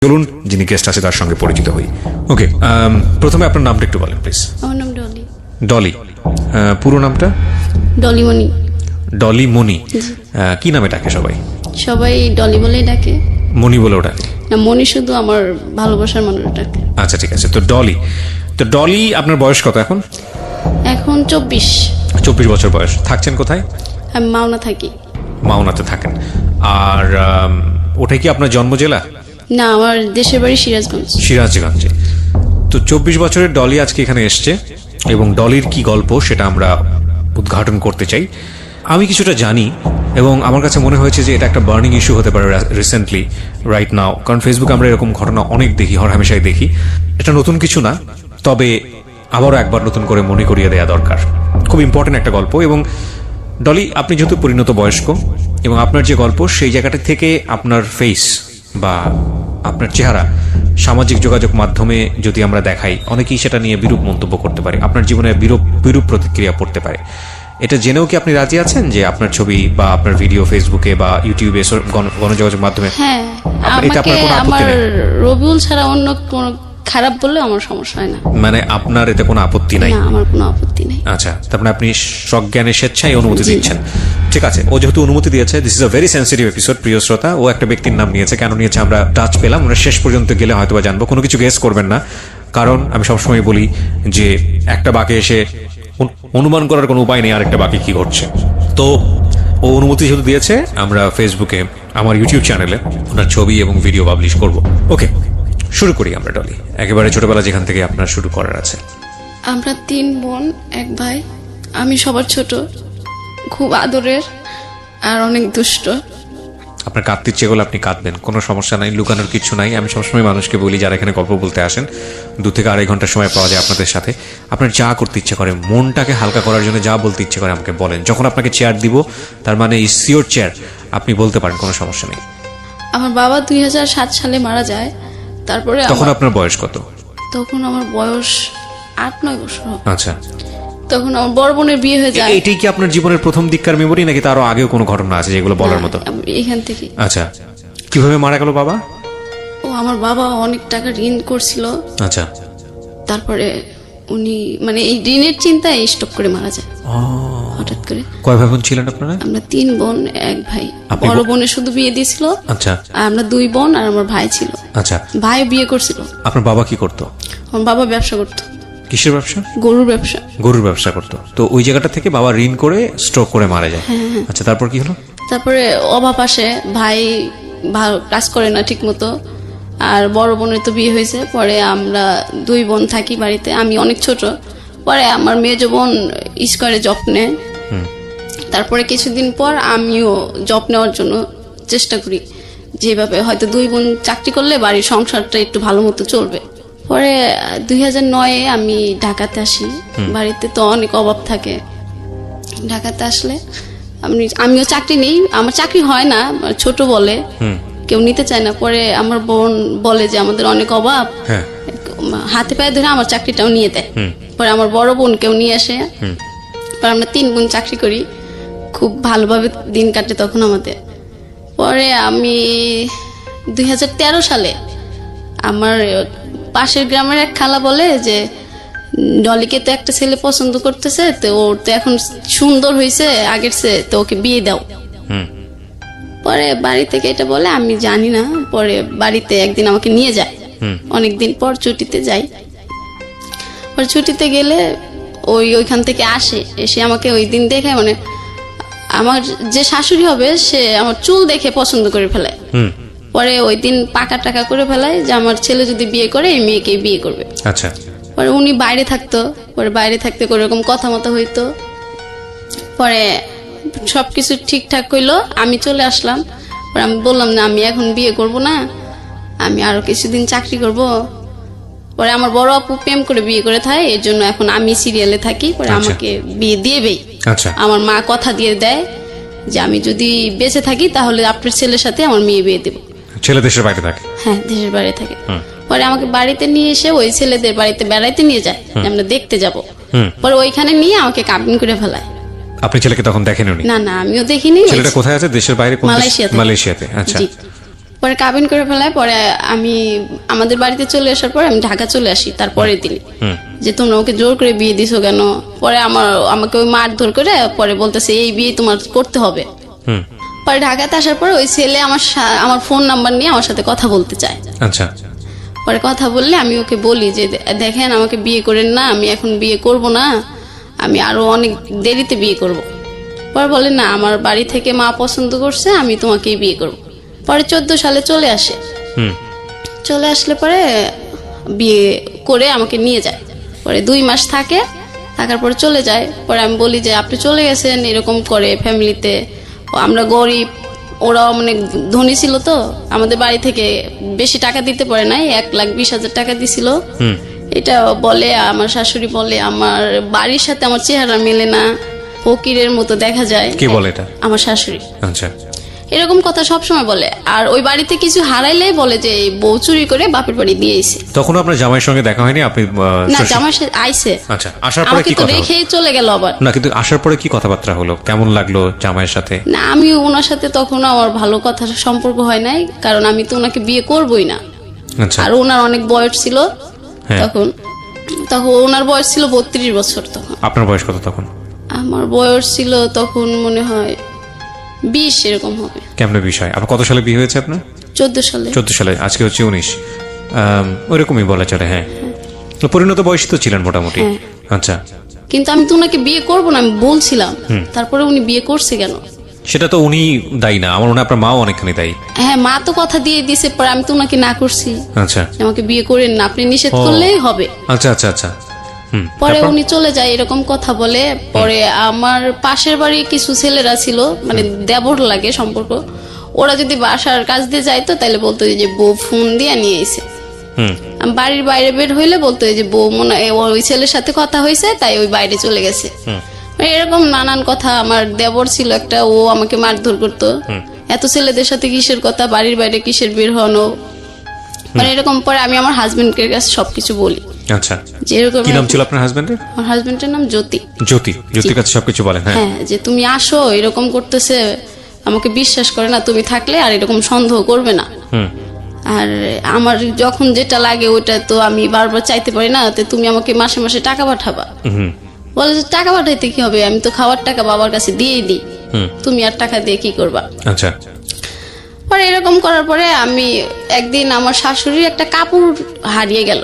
চলুন যিনি গেস্ট আছে তার সঙ্গে পরিচিত হই। ওকে, প্রথমে আপনার নামটা একটু বলেন প্লিজ। আমার নাম ডলি। ডলি, পুরো নামটা? ডলি মনি। ডলি মনি। কি নামে ডাকে সবাই? সবাই ডলি বলেই ডাকে। মনি বলেও ডাকে না, মনি শুধু আমার ভালোবাসার মানুষ ডাকে। আচ্ছা ঠিক আছে। তো ডলি আপনার বয়স কত এখন? এখন 24। 24 বছর বয়স। থাকছেন কোথায়? আমি মাওনা থাকি। মাওনাতে থাকেন। আর ওটাই কি আপনার জন্ম জেলা? না, আমার দেশের বাড়ি সিরাজগঞ্জ। সিরাজগঞ্জে। তো 24 বছরের ডলি আজকে এখানে এসছে এবং ডলির কি গল্প সেটা আমরা উদ্ঘাটন করতে চাই। আমি কিছুটা জানি এবং আমার কাছে মনে হয়েছে যে এটা একটা বার্নিং ইস্যু হতে পারে রিসেন্টলি, রাইট নাও। কারণ ফেসবুকে আমরা এরকম ঘটনা অনেক দেখি, হরহামেশাই দেখি। এটা নতুন কিছু না, তবে আবারও একবার নতুন করে মনে করিয়ে দেওয়া দরকার। খুব ইম্পর্টেন্ট একটা গল্প। এবং ডলি, আপনি যেহেতু পরিণত বয়স্ক এবং আপনার যে গল্প সেই জায়গাটা থেকে আপনার ফেস বা আপনার চেহারা সামাজিক যোগাযোগ মাধ্যমে যদি আমরা দেখাই, অনেকেই সেটা নিয়ে বিরূপ মন্তব্য করতে পারে, আপনার জীবনে বিরূপ প্রতিক্রিয়া পড়তে পারে। এটা জেনেও কি আপনি রাজি আছেন যে আপনার ছবি বা আপনার ভিডিও ফেসবুকে বা ইউটিউবে গণযোগাযোগ মাধ্যমে? হ্যাঁ, এটা আপনার কোনো আপত্তি আমার নেই? রবিউল ছাড়া অন্য কোনো খারাপ বললে আমার সমস্যা হয় না। মানে আপনার এতে কোনো আপত্তি নাই? না, আমার কোনো আপত্তি নেই। আচ্ছা, তারপরে আপনি সজ্ঞানে স্বেচ্ছায় অনুমতি দিচ্ছেন। ঠিক আছে, ও যেহেতু অনুমতি দিয়েছে, this is a very sensitive episode প্রিয় শ্রোতা। ও একটা ব্যক্তির নাম নিয়েছে, কেন নিয়েছে আমরা টাচ পেলাম, আমরা শেষ পর্যন্ত গেলে হয়তো বা জানবো। কোনো কিছু গেস করবেন না, কারণ আমি সবসময় বলি যে একটা বাঁকে এসে অনুমান করার কোনো উপায় নেই আরেকটা বাকি কি ঘটছে। তো ও অনুমতি যেহেতু দিয়েছে, আমরা ফেসবুকে আমার ইউটিউব চ্যানেলে ওনার ছবি এবং ভিডিও পাবলিশ করব। ওকে, শুরু করি আমরা ডলি, একেবারে ছোটবেলা যেখান থেকে আপনার শুরু করার আছে। আমরা 3 বোন 1 ভাই। আমি সবার ছোট, খুব আদরের আর অনেক দুষ্ট। আপনার কাঁদতে ইচ্ছে করলে আপনি কাঁদবেন, কোনো সমস্যা নাই, লুকানোর কিছু নাই। আমি সবসময় মানুষকে বলি যারা এখানে গল্প বলতে আসেন, 2 থেকে 2.5 ঘন্টা সময় পাওয়া যায় আপনাদের সাথে। আপনার যা করতে ইচ্ছে করে, মনটাকে হালকা করার জন্য যা বলতে ইচ্ছে করে আমাকে বলেন। যখন আপনাকে চেয়ার দিব, তার মানে ইটস ইওর চেয়ার, আপনি বলতে পারেন, কোনো সমস্যা নেই। আমার বাবা 2007 সালে মারা যায়। তারপরে তখন আপনার বয়স কত? তখন আমার বয়স 8-9 বছর হবে। আচ্ছা, তখন আমার বড় বোনের বিয়ে হয়ে যায়। এটাই কি আপনার জীবনের প্রথম দিককার মেমোরি, নাকি তারও আগেও কোনো ঘটনা আছে যেগুলো বলার মতো? এখান থেকে। আচ্ছা, কিভাবে মারা গেল বাবা? ও আমার বাবা অনেক টাকা ঋণ করছিল। আচ্ছা, তারপরে উনি মানে এই ঋণের চিন্তায় স্টক করে মারা যায় হঠাৎ করে। কয় ভাই বোন ছিলেন আপনারা? আমরা 3 বোন 1 ভাই। বড় বোনের শুধু বিয়ে দিয়েছিল। আচ্ছা, আর আমরা 2 বোন আর আমার ভাই ছিল। আচ্ছা, ভাই বিয়ে করছিল। আপনার বাবা কি করতো? আমার বাবা ব্যবসা করতো। কিসের ব্যবসা? গরুর ব্যবসা। গরুর ব্যবসা করতো। তো ওই জায়গাটা থেকে বাবা ঋণ করে স্ট্রোক করে মারা যায়। আচ্ছা, তারপর কি হলো? তারপরে অভাব আসে, ভাই ভালো কাজ করে না ঠিক মতো। আর বড় বোনের তো বিয়ে হয়েছে। পরে আমরা 2 বোন থাকি বাড়িতে, আমি অনেক ছোট। পরে আমার মেজো বোন স্কয়ারে জব নেয়। তারপরে কিছুদিন পর আমিও জব নেওয়ার জন্য চেষ্টা করি, যেভাবে হয়তো 2 বোন চাকরি করলে বাড়ির সংসারটা একটু ভালো মতো চলবে। পরে 2009-এ আমি ঢাকাতে আসি। বাড়িতে তো অনেক অভাব থাকে। ঢাকাতে আসলে আমিও চাকরি নেই, আমার চাকরি হয় না, ছোট বলে কেউ নিতে চায় না। পরে আমার বোন বলে যে আমাদের অনেক অভাব, হাতে পায়ে ধরে আমার চাকরিটাও নিয়ে দেয়। পরে আমার বড় বোন কেউ নিয়ে আসে। পরে আমরা 3 বোন চাকরি করি, খুব ভালোভাবে দিন কাটে তখন আমাদের। পরে আমি 2013 সালে আমার পাশের গ্রামের এক খালা বলে যে ডলিকে তো একটা ছেলে পছন্দ করতেছে, তো ওর তো এখন সুন্দর হয়েছে আগের চেয়ে, তো ওকে বিয়ে দাও। পরে বাড়ি থেকে এটা বলে, আমি জানি না। পরে বাড়িতে একদিন আমাকে নিয়ে যায়, অনেকদিন পর ছুটিতে যাই। পরে ছুটিতে গেলে ওইখান থেকে এসে আমাকে ওই দিন দেখে, মানে আমার যে শাশুড়ি হবে সে আমার চুল দেখে পছন্দ করে ফেলায়। পরে ওই দিন পাকা টাকা করে ফেলায় যে আমার ছেলে যদি বিয়ে করে এই মেয়েকেই বিয়ে করবে। আচ্ছা, পরে উনি বাইরে থাকতো। পরে বাইরে থাকতে ওরকম কথা মতো হইতো। পরে সবকিছু ঠিকঠাক হইলো, আমি চলে আসলাম। পরে আমি বললাম না, আমি এখন বিয়ে করব না, আমি আরো কিছুদিন চাকরি করব। পরে আমার বড় আপু প্রেম করে বিয়ে করে থাকে, এর জন্য এখন আমি সিরিয়ালে থাকি। পরে আমাকে বিয়ে দিয়েবেই। আচ্ছা, আমার মা কথা দিয়ে দেয় যে আমি যদি বেঁচে থাকি তাহলে আপনার ছেলের সাথে আমার মেয়ে বিয়ে দেব। ছেলে দেশের বাইরে থাকে? হ্যাঁ, দেশের বাইরে থাকে। পরে আমাকে বাড়িতে নিয়ে এসে ওই ছেলেদের বাড়িতে বেড়াইতে নিয়ে যায়, আমরা দেখতে যাব। পরে ওইখানে নিয়ে আমাকে কাবিন করে ফেলায়। আপনি ছেলেকে তখন দেখেননি? না, আমিও দেখিনি। ছেলেটা কোথায় আছে? দেশের বাইরে? মালয়েশিয়াতে। মালয়েশিয়াতে। আচ্ছা। পরে কাবিন করে ফেলায়। পরে আমি আমাদের বাড়িতে চলে আসার পরে আমি ঢাকা চলে আসি তারপরের দিন, যে তোমরা আমাকে জোর করে বিয়ে দিছো কেন। পরে আমাকে ওই মারধর করে পরে বলতেছে এই বিয়ে তোমার করতে হবে। পরে ঢাকাতে আসার পরে ওই ছেলে আমার ফোন নাম্বার নিয়ে আমার সাথে কথা বলতে চায়। আচ্ছা। পরে কথা বললে আমি ওকে বলি যে দেখেন আমাকে বিয়ে করেন না, আমি এখন বিয়ে করব না, আমি আরো অনেক দেরিতে বিয়ে করব। পরে বলে না, আমার বাড়ি থেকে মা পছন্দ করছে, আমি তোমাকেই বিয়ে করব। পরে 14 সালে চলে আসে। চলে আসলে পরে বিয়ে করে আমাকে নিয়ে যায়। পরে 2 মাস থাকে, থাকার পরে চলে যায়। পরে আমি বলি যে আপনি চলে গেছেন, এরকম করে ফ্যামিলিতে আমরা গরিব, ওরাও মানে ধনী ছিল, তো আমাদের বাড়ি থেকে বেশি টাকা দিতে পারে নাই, 1,20,000 টাকা দিছিল। এটা বলে আমার শাশুড়ি বলে আমার বাড়ির সাথে আমার চেহারা মেলে না, ফকিরের মতো দেখা যায়। কি বলে এটা? আমার শাশুড়ি। আচ্ছা। এরকম কথা সবসময় বলে। আর ওই বাড়িতে কিছু হারাইলেই বলে যে এই বউ চুরি করে বাপের বাড়ি দিয়েছে। তখন আপনার জামাইয়ের সঙ্গে দেখা হয়নি? আপনি না, জামাই আইছে। আচ্ছা, আসার পরে আমাকে কি তো কথা? রেখেই চলে গেল আবার। না, কিন্তু আসার পরে কি কথাবার্তা হলো? কেমন লাগলো জামাইয়ের সাথে? না, আমি ওনার সাথে তখন আমার ভালো কথা সম্পর্ক হয় নাই, কারণ আমি তো ওনাকে বিয়ে করবই না। আচ্ছা। আর ওনার অনেক বয়স ছিল হ্যাঁ। তখন ওনার বয়স ছিল 32 বছর। তখন আপনার বয়স কত তখন? আমার বয়স ছিল তখন মনে হয় 20 এরকম হবে। কেমন বিষয়? আপনার কত সালে বিয়ে হয়েছে আপনার? 14 সালে। 14 সালে, আজকে হচ্ছে 19। ওইরকমই বলা চলে। হ্যাঁ, পরিণত বয়সী তো ছিলেন মোটামুটি। আচ্ছা। কিন্তু আমি তো ওনাকে বিয়ে করবো না আমি বলছিলাম, তারপরে উনি বিয়ে করছে কেন? সেটা তো উনি দায়ী না, আমার মনে হয় আপনার মাও অনেকখানি দায়ী। হ্যাঁ, মা তো কথা দিয়ে দিয়েছে, পরে আমি তো ওনাকে না করছি। আচ্ছা। আমাকে বিয়ে করেন না, আপনি নিষেধ করলেই হবে। আচ্ছা আচ্ছা আচ্ছা। পরে উনি চলে যায়, এরকম কথা বলে। পরে আমার পাশের বাড়ি কিছু ছেলেরা ছিল, মানে দেবর লাগে সম্পর্ক, ওরা যদি বাসার কাজ দিয়ে যাইতো তাহলে বলতো যে বউ ফোন দিয়ে নিয়ে এসে। বাড়ির বাইরে বের হইলে বলতো যে বউ মনে ওই ছেলের সাথে কথা হয়েছে, তাই ওই বাইরে চলে গেছে। এরকম নানান কথা। আমার দেবর ছিল একটা, ও আমাকে মারধর করতো, এত ছেলেদের সাথে কিসের কথা, বাড়ির বাইরে কিসের বের হনো, মানে এরকম। পরে আমি আমার হাজবেন্ডের কাছে সবকিছু বলি। আচ্ছা। যেরকম কি নাম ছিল আপনার হাজবেন্ডের? আমার হাজবেন্ডের নাম জ্যোতি। জ্যোতির কাছে সবকিছু বলেন? হ্যাঁ। হ্যাঁ, যে তুমি আসো, এরকম করতেছে, আমাকে বিশ্বাস করে না, তুমি থাকলে আর এরকম সন্দেহ করবে না। আর আমার যখন যেটা লাগে ওইটা তো আমি বারবার চাইতে পারি না, তো তুমি আমাকে মাসে মাসে টাকা পাঠাবা। বলে যে টাকা পাঠাইতে কি হবে, আমি তো খাওয়ার টাকা বাবার কাছে দিয়েই দিই, তুমি আর টাকা দিয়ে কি করবা? আচ্ছা। পরে এরকম করার পরে আমি একদিন আমার শাশুড়ির একটা কাপড় হারিয়ে গেল।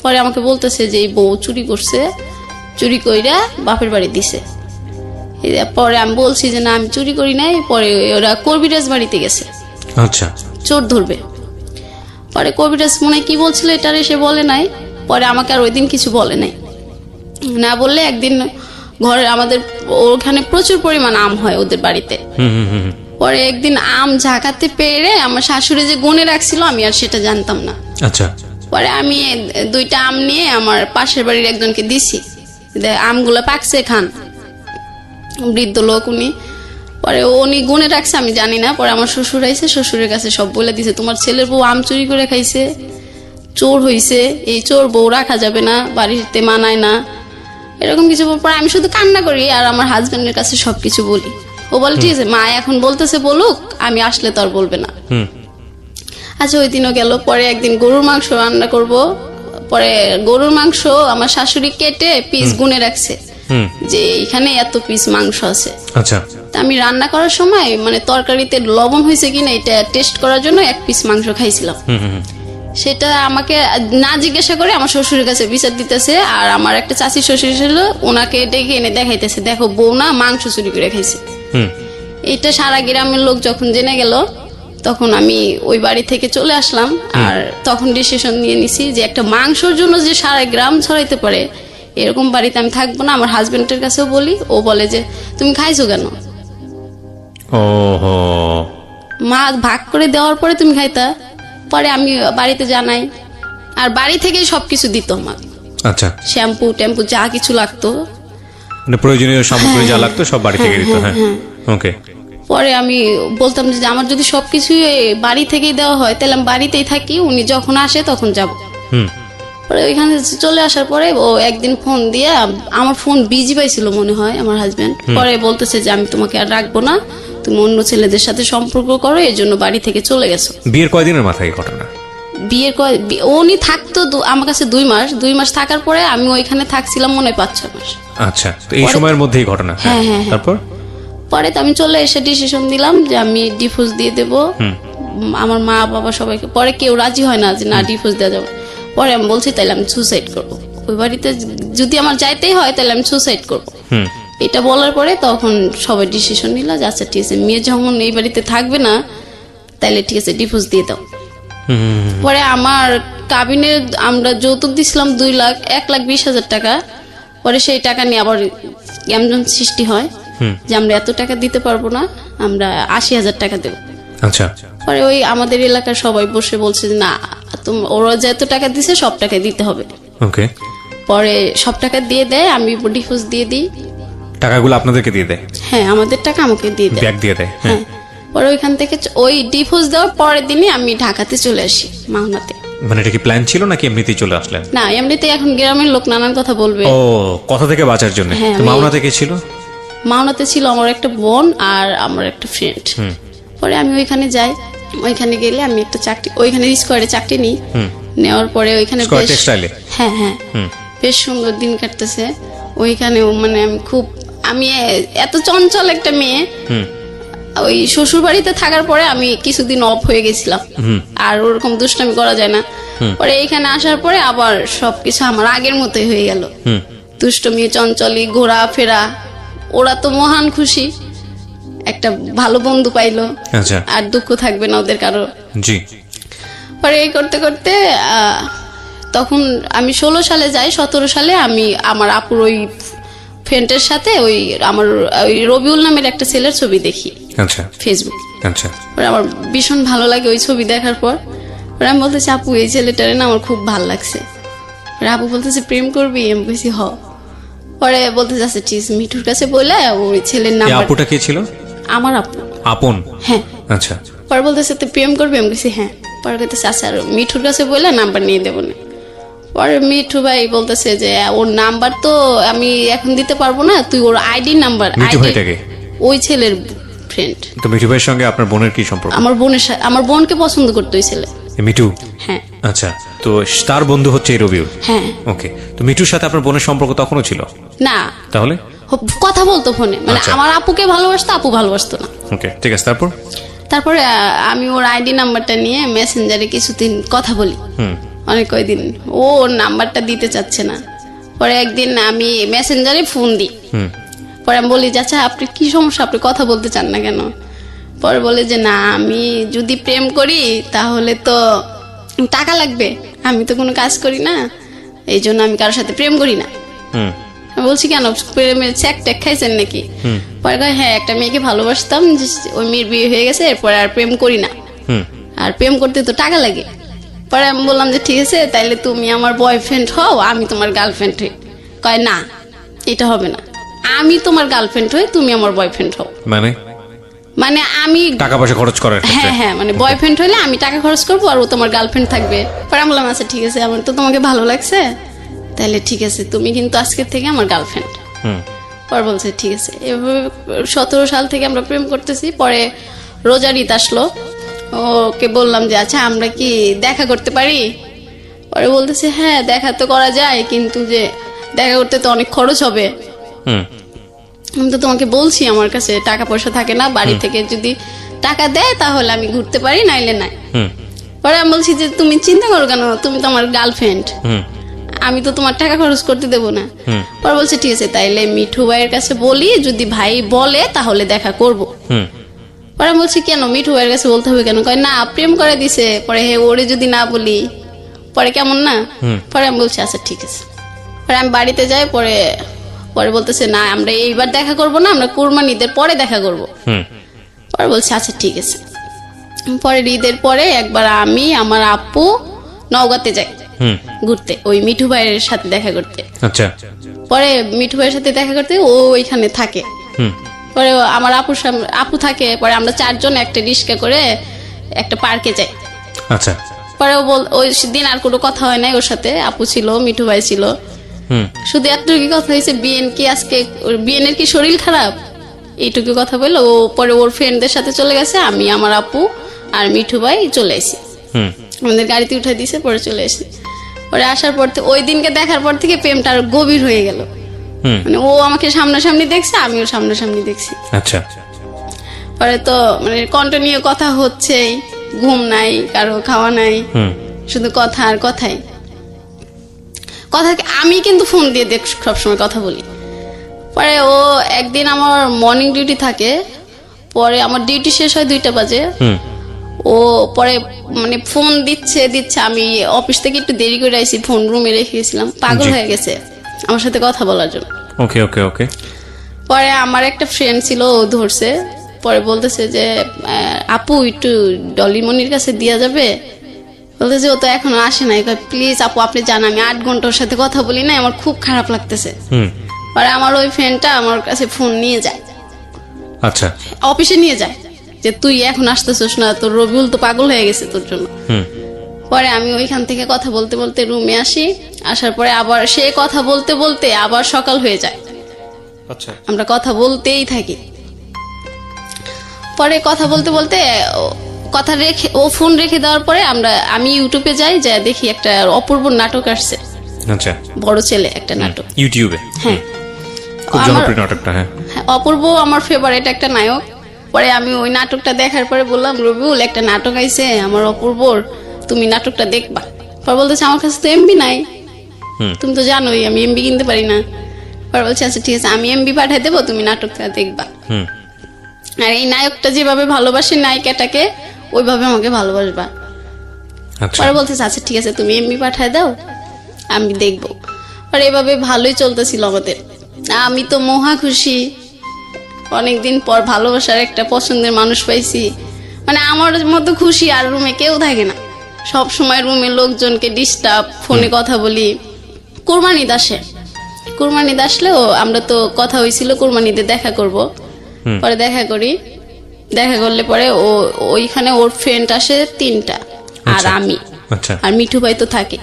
পরে আমাকে বলতেছে যে এই বউ চুরি করছে, চুরি কইরা বাপের বাড়ি দিছে। পরে আমি বলছি যে না, আমি চুরি করি নাই। পরে ওরা কবিরাজ বাড়িতে গেছে। আচ্ছা। চোর ধরবে। পরে কবিরাজ মনে কি বলছিল এটা এসে বলে নাই। পরে আমাকে আর ওই দিন কিছু বলে নাই। না বললে একদিন ঘরে আমাদের ওখানে প্রচুর পরিমাণ আম হয় ওদের বাড়িতে। পরে একদিন আম ঝাঁকাতে পেরে আমার শাশুড়ি যে গুনে রাখছিল, আমি আর সেটা জানতাম না। আচ্ছা। পরে আমি 2টা আম নিয়ে আমার পাশের বাড়ির একজনকে দিছি, আমগুলো পাকছে খান, বৃদ্ধ লোক উনি। পরে উনি গুনে রাখছে, আমি জানি না। পরে আমার শ্বশুর আইছে, শ্বশুরের কাছে সব বলে দিছে, তোমার ছেলের বউ আম চুরি করে খাইছে, চোর হইছে, এই চোর বউ রাখা যাবে না, বাড়িতে মানায় না, এরকম কিছু। পরে আমি শুধু কান্না করি আর আমার হাজবেন্ডের কাছে সবকিছু বলি। ও বলে ঠিক আছে, মা এখন বলতেছে বলুক, আমি আসলে তো আর বলবে না। আচ্ছা, ওই দিনও গেল। পরে একদিন গরুর মাংস রান্না করব। পরে গরুর মাংস আমার শাশুড়ি কেটে পিস গুনে রাখছে যে এখানে এত পিস মাংস আছে। আচ্ছা। তা আমি রান্না করার সময় মানে তরকারিতে লবণ হয়েছে কিনা এটা টেস্ট করার জন্য 1 পিস মাংস খাইছিলাম। সেটা আমাকে না জিজ্ঞাসা করে আমার শ্বশুরের কাছে বিচার দিতেছে। আর আমার একটা চাচি শ্বশুর ছিল, ওনাকে ডেকে এনে দেখাইতেছে, দেখো বউ না মাংস চুরি করে খাইছে। এটা সারা গ্রামের লোক যখন জেনে গেল, তখন আমি ওই বাড়ি থেকে চলে আসলাম। আর তখন ডিসিশন নিয়ে নিছি যে একটা মাংসর জন্য যে সারা গ্রাম ছড়াইতে পারে, এরকম বাড়িতে আমি থাকবো না। আমার হাজবেন্ডের কাছেও বলি, ও বলে যে তুমি খাইছো কেন? ওহো। মা ভাগ করে দেওয়ার পরে তুমি খাইতা। পরে আমি বাড়িতে জানাই, আর বাড়ি থেকেই সবকিছু দিত আমার। আচ্ছা। শ্যাম্পু ট্যাম্পু যা কিছু লাগতো, মানে প্রয়োজনীয় সামগ্রী যা লাগতো সব বাড়ি থেকে দিত। হ্যাঁ, ওকে। পরে আমি বলতাম যে আমার যদি সবকিছু বাড়ি থেকেই দেওয়া হয় তাহলে আমি বাড়িতেই থাকি, উনি যখন আসে তখন যাব। পরে ওইখানে চলে আসার পরে ও একদিন ফোন দিয়ে, আমার ফোন বিজি পাইছিল মনে হয় আমার হাজবেন্ড। পরে বলতেছে যে আমি তোমাকে আর রাখবো না, তুমি অন্য ছেলেদের সাথে সম্পর্ক করো, এই জন্য বাড়ি থেকে চলে গেছো। বিয়ের কয়দিনের মাথায় এই ঘটনা? উনি থাকতো আমার কাছে 2 মাস থাকার পরে আমি ওইখানে থাকছিলাম মনে হয় 5-6 মাস। আচ্ছা, তো এই সময়ের মধ্যে এই ঘটনা। হ্যাঁ। তারপর পরে তো আমি চলে এসে ডিসিশন দিলাম যে আমি ডিভোর্স দিয়ে দেব। আমার মা বাবা সবাইকে, পরে কেউ রাজি হয় না যে না ডিভোর্স দেওয়া যাবে। পরে আমি বলছি তাহলে আমি সুসাইড করবো, ওই বাড়িতে যদি আমার যাইতেই হয় তাহলে আমি সুসাইড করবো। এটা বলার পরে তখন সবাই ডিসিশন নিল যে আচ্ছা ঠিক আছে, মেয়ে যখন এই বাড়িতে থাকবে না তাহলে ঠিক আছে ডিভোর্স দিয়ে দাও। পরে আমার কাবিনে আমরা যৌতুক দিছিলাম 1,20,000 টাকা। পরে সেই টাকা নিয়ে আবার এমন সৃষ্টি হয় যে আমরা এত টাকা দিতে পারবো না, আমরা 80,000 টাকা দেবো। আচ্ছা, পরে ওই আমাদের এলাকার সবাই বসে বলছে যে না ওরা যে এত টাকা দিছে সব টাকা দিতে হবে। ওকে। পরে সব টাকা দিয়ে দেয়, আমি ডিভোর্স দিয়ে দিই। টাকাগুলো আপনাদেরকে দিয়ে দেয়? হ্যাঁ, আমাদের টাকা আমাকে দিয়ে দেয়, ব্যাগ দিয়ে দেয়। হ্যাঁ। পরে ওইখান থেকে ওই ডিভোর্স দেওয়ার পরের দিনই আমি ঢাকাতে চলে আসি, মাওনাতে। মানে এটা কি প্ল্যান ছিল নাকি এমনিতেই চলে আসলেন? না, এমনিতে এখন গ্রামের লোক নানান কথা বলবে। ও, কথা থেকে বাঁচার জন্য। হ্যাঁ, তো মাওনা থেকে ছিল? মাওনাতে ছিল আমার একটা বোন আর আমার একটা ফ্রেন্ড। পরে আমি ওইখানে যাই, ওইখানে গেলে আমি একটা চাকরি, ওইখানে স্কোয়ারে চাকরি নিই। নেওয়ার পরে ওইখানে হ্যাঁ বেশ সুন্দর দিন কাটতেছে ওইখানে। মানে আমি এত চঞ্চল একটা মেয়ে, ওই শ্বশুর বাড়িতে থাকার পরে আমি কিছুদিন অফ হয়ে গেছিলাম, আর ওরকম দুষ্টামি করা যায় না। পরে এইখানে আসার পরে আবার সবকিছু আমার আগের মতোই হয়ে গেল। দুষ্টমি, চঞ্চলি, ঘোরাফেরা। ওরা তো মহান খুশি, একটা ভালো বন্ধু পাইলো। আচ্ছা, আর দুঃখ থাকবে না ওদের কারো। জি। পরে এই করতে করতে তখন আমি 16 সালে যাই। 17 সালে আমি আমার আপুর ওই ফ্রেন্ডের সাথে ওই আমার ওই রবিউল নামের একটা ছেলের ছবি দেখি। আচ্ছা, ফেসবুক। আচ্ছা। পরে আমার ভীষণ ভালো লাগে ওই ছবি দেখার পর। পরে আমি বলতেছি আপু এই ছেলেটারে না আমার খুব ভালো লাগছে। পরে আপু বলতেছে প্রেম করবি? আমি বলছি হ। পরে বলতে যাচ্ছে ঠিক আছে, মিঠুর কাছে বলে ওই ছেলের নাম। আপুটা কে ছিল? আমার আপু। আপন? হ্যাঁ। আচ্ছা। পরে বলতেছে তুই প্রেম করবি? আমি বলছি হ্যাঁ। পরে বলতেছে আচ্ছা মিঠুর কাছে বলে নাম্বার নিয়ে দেবো না। পরে মিঠু ভাই বলতেছে যে ওর নাম্বার তো আমি এখন দিতে পারবো না, তুই ওর আইডি নাম্বার। মিঠু ভাইটাকে? ওই ছেলের ফ্রেন্ড। তো মিঠু ভাইয়ের সঙ্গে আপনার বোনের কি সম্পর্ক? আমার বোনকে পছন্দ করতো ওই ছেলে। মিঠু? হ্যাঁ। আচ্ছা, তো তার বন্ধু হচ্ছে এই রবিউল? হ্যাঁ। ওকে। তো মিঠুর সাথে আপনার বোনের সম্পর্ক তখনও ছিল না? তাহলে কথা বলতো ফোনে, মানে আমার আপুকে ভালোবাসতো, আপু ভালোবাসতো না। ওকে, ঠিক আছে। তারপরে আমি ওর আইডি নাম্বারটা নিয়ে মেসেঞ্জারে কিছুদিন কথা বলি, অনেক কয়দিন। ও ওর নাম্বারটা দিতে চাচ্ছে না। পরে একদিন আমি মেসেঞ্জারে ফোন দিই। পরে আমি বলি আচ্ছা আপনি কি সমস্যা, আপনি কথা বলতে চান না কেন? পরে বলে যে না আমি যদি প্রেম করি তাহলে তো টাকা লাগবে, আমি তো কোনো কাজ করি না, এই জন্য আমি কারোর সাথে প্রেম করি না। বলছি কেন, প্রেমের চেক টেক খাইছেন নাকি? পরে হ্যাঁ একটা মেয়েকে ভালোবাসতাম, ওই মেয়ের বিয়ে হয়ে গেছে, এরপরে আর প্রেম করি না, আর প্রেম করতে তো টাকা লাগে। পরে আমি বললাম যে ঠিক আছে তাইলে তুমি আমার বয়ফ্রেন্ড হও, আমি তোমার গার্লফ্রেন্ড হই। কয় না এটা হবে না, আমি তোমার গার্লফ্রেন্ড হই, তুমি আমার বয়ফ্রেন্ড হও। মানে আমি টাকা পয়সা খরচ করার? হ্যাঁ, মানে বয়ফ্রেন্ড হইলে আমি টাকা খরচ করবো আর ও তোমার গার্লফ্রেন্ড থাকবে। পরে আমি বললাম আচ্ছা ঠিক আছে, আমার তো তোমাকে ভালো লাগছে, তাহলে ঠিক আছে তুমি কিন্তু আজকের থেকে আমার গার্লফ্রেন্ড। পরে বলছে ঠিক আছে। এভাবে 17 সাল থেকে আমরা প্রেম করতেছি। পরে রোজার ঈদ আসলো, ওকে বললাম যে আচ্ছা আমরা কি দেখা করতে পারি? পরে বলতেছে হ্যাঁ দেখা তো করা যায়, কিন্তু যে দেখা করতে তো অনেক খরচ হবে। আমি তো তোমাকে বলছি আমার কাছে টাকা পয়সা থাকে না, বাড়ি থেকে যদি টাকা দেয় তাহলে আমি ঘুরতে পারি, নাইলে নাই। পরে আমি বলছি যে তুমি চিন্তা করো কেন, তুমি তো আমার গার্লফ্রেন্ড, আমি তো তোমার টাকা খরচ করতে দেবো না। পরে বলছে ঠিক আছে তাইলে মিঠু ভাইয়ের কাছে বলি, যদি ভাই বলে তাহলে দেখা করব। পরে আমি বলছি কেন মিঠু ভাইয়ের কাছে বলতে হবে কেন? কয় না প্রেম করে দিছে, পরে ওরে যদি না বলি পরে কেমন না। পরে আমি বলছি আচ্ছা ঠিক আছে। পরে আমি বাড়িতে যাই। পরে বলতেছে না আমরা এইবার দেখা করব না, আমরা কুরবানি ঈদের পরে দেখা করব। পরে বলছে আচ্ছা ঠিক আছে। পরে ঈদের পরে একবার আমি আমার আপু নওগাঁতে যাই ঘুরতে, ওই মিঠু ভাইয়ের সাথে দেখা করতে। আচ্ছা। পরে মিঠু ভাইয়ের সাথে দেখা করতে ও ওইখানে থাকে। পরে আমার আপু থাকে। পরে আমরা 4 জন একটা রিক্সা করে একটা পার্কে যাই। আচ্ছা। পরে ওই দিন আর কোনো কথা হয় নাই ওর সাথে, আপু ছিল, মিঠু ভাই ছিল, শুধু এতটুকু কথা হয়েছে বিএন কি আজকে বিএনের কি শরীর খারাপ, এইটুকু কথা বললো। ও পরে ওর ফ্রেন্ডদের সাথে চলে গেছে, আমি আমার আপু আর মিঠু ভাই চলে এসেছি। আমাদের গাড়িতে উঠে দিয়েছে, পরে চলে এসেছি। পরে আসার পর ওই দিনকে দেখার পর থেকে প্রেমটা আরো গভীর হয়ে গেল। মানে ও আমাকে সামনাসামনি দেখছে, আমিও সামনাসামনি দেখছি। আচ্ছা। পরে তো মানে কন্টিনিউ কথা হচ্ছেই, ঘুম নাই, কারো খাওয়া নাই, শুধু কথা আর কথাই কথা। আমি কিন্তু ফোন দিয়ে দেখ সবসময় কথা বলি। পরে ও একদিন আমার মর্নিং ডিউটি থাকে, পরে আমার ডিউটি শেষ হয় 2টা বাজে। ও পরে মানে ফোন দিচ্ছে, আমি অফিস থেকে একটু দেরি করে আইছি, ফোন রুমে রেখে গেছিলাম। পাগল হয়ে গেছে আমার সাথে কথা বলার জন্য। ওকে ওকে ওকে। পরে আমার একটা ফ্রেন্ড ছিল, ও ধরছে। পরে বলতেছে যে আপু একটু ডলিমনির কাছে দিয়া যাবে। বলতেছে ও তো এখনো আসে নাই। প্লিজ আপু আপনি জান আমি 8 ঘন্টা ওর সাথে কথা বলি না, আমার খুব খারাপ লাগতেছে। পরে আমার ওই ফ্রেন্ডটা আমার কাছে ফোন নিয়ে যায়। আচ্ছা। অফিসে নিয়ে যায় যে তুই এখন আসতেছিস না, তোর রবিউল তো পাগল হয়ে গেছে তোর জন্য। পরে আমি ওইখান থেকে কথা বলতে বলতে রুমে আসি। আসার পরে আবার সে কথা বলতে বলতে আবার সকাল হয়ে যায়। আচ্ছা। আমরা কথা বলতেই থাকি। পরে কথা বলতে বলতে কথা রেখে ও ফোন রেখে দেওয়ার পরে আমি ইউটিউবে যাই, যা দেখি একটা অপূর্ব নাটক আসছে। আচ্ছা। বড় ছেলে একটা নাটক ইউটিউবে। হ্যাঁ, খুব জনপ্রিয় নাটকটা। হ্যাঁ, অপূর্ব আমার ফেভারিট একটা নায়ক। পরে আমি ওই নাটকটা দেখার পরে বললাম রবিউল একটা নাটক আইছে আমার অপূর্বর, তুমি নাটকটা দেখবা। পরে বলতেছে আমার কাছে তো এমবি নাই, তুমি তো জানোই আমি এমবি কিনতে পারি না। পরে বলছে আচ্ছা ঠিক আছে আমি এমবি পাঠিয়ে দেবো, তুমি নাটকটা দেখবা। আর এই নায়কটা যেভাবে ভালোবাসে নায়িকাটাকে ওইভাবে আমাকে ভালোবাসবা। পরে বলতেছে আচ্ছা ঠিক আছে তুমি এমবি পাঠায় দাও, আমি দেখবো। আর এভাবে ভালোই চলতেছিল আমাদের। আমি তো মহা খুশি, অনেকদিন পর ভালোবাসার একটা পছন্দের মানুষ পাইছি। মানে আমার মতো খুশি আর রুমে কেউ থাকে না। সব সময় রুমে লোকজনকে ডিস্টার্ব, ফোনে কথা বলি। কুরবানিদ আসলেও আমরা তো কথা হয়েছিল কুরবানিতে দেখা করব। পরে দেখা করি, দেখা করলে পরে ওইখানে ওর ফ্রেন্ড আসে 3টা আর আমি আর মিঠু ভাই তো থাকে।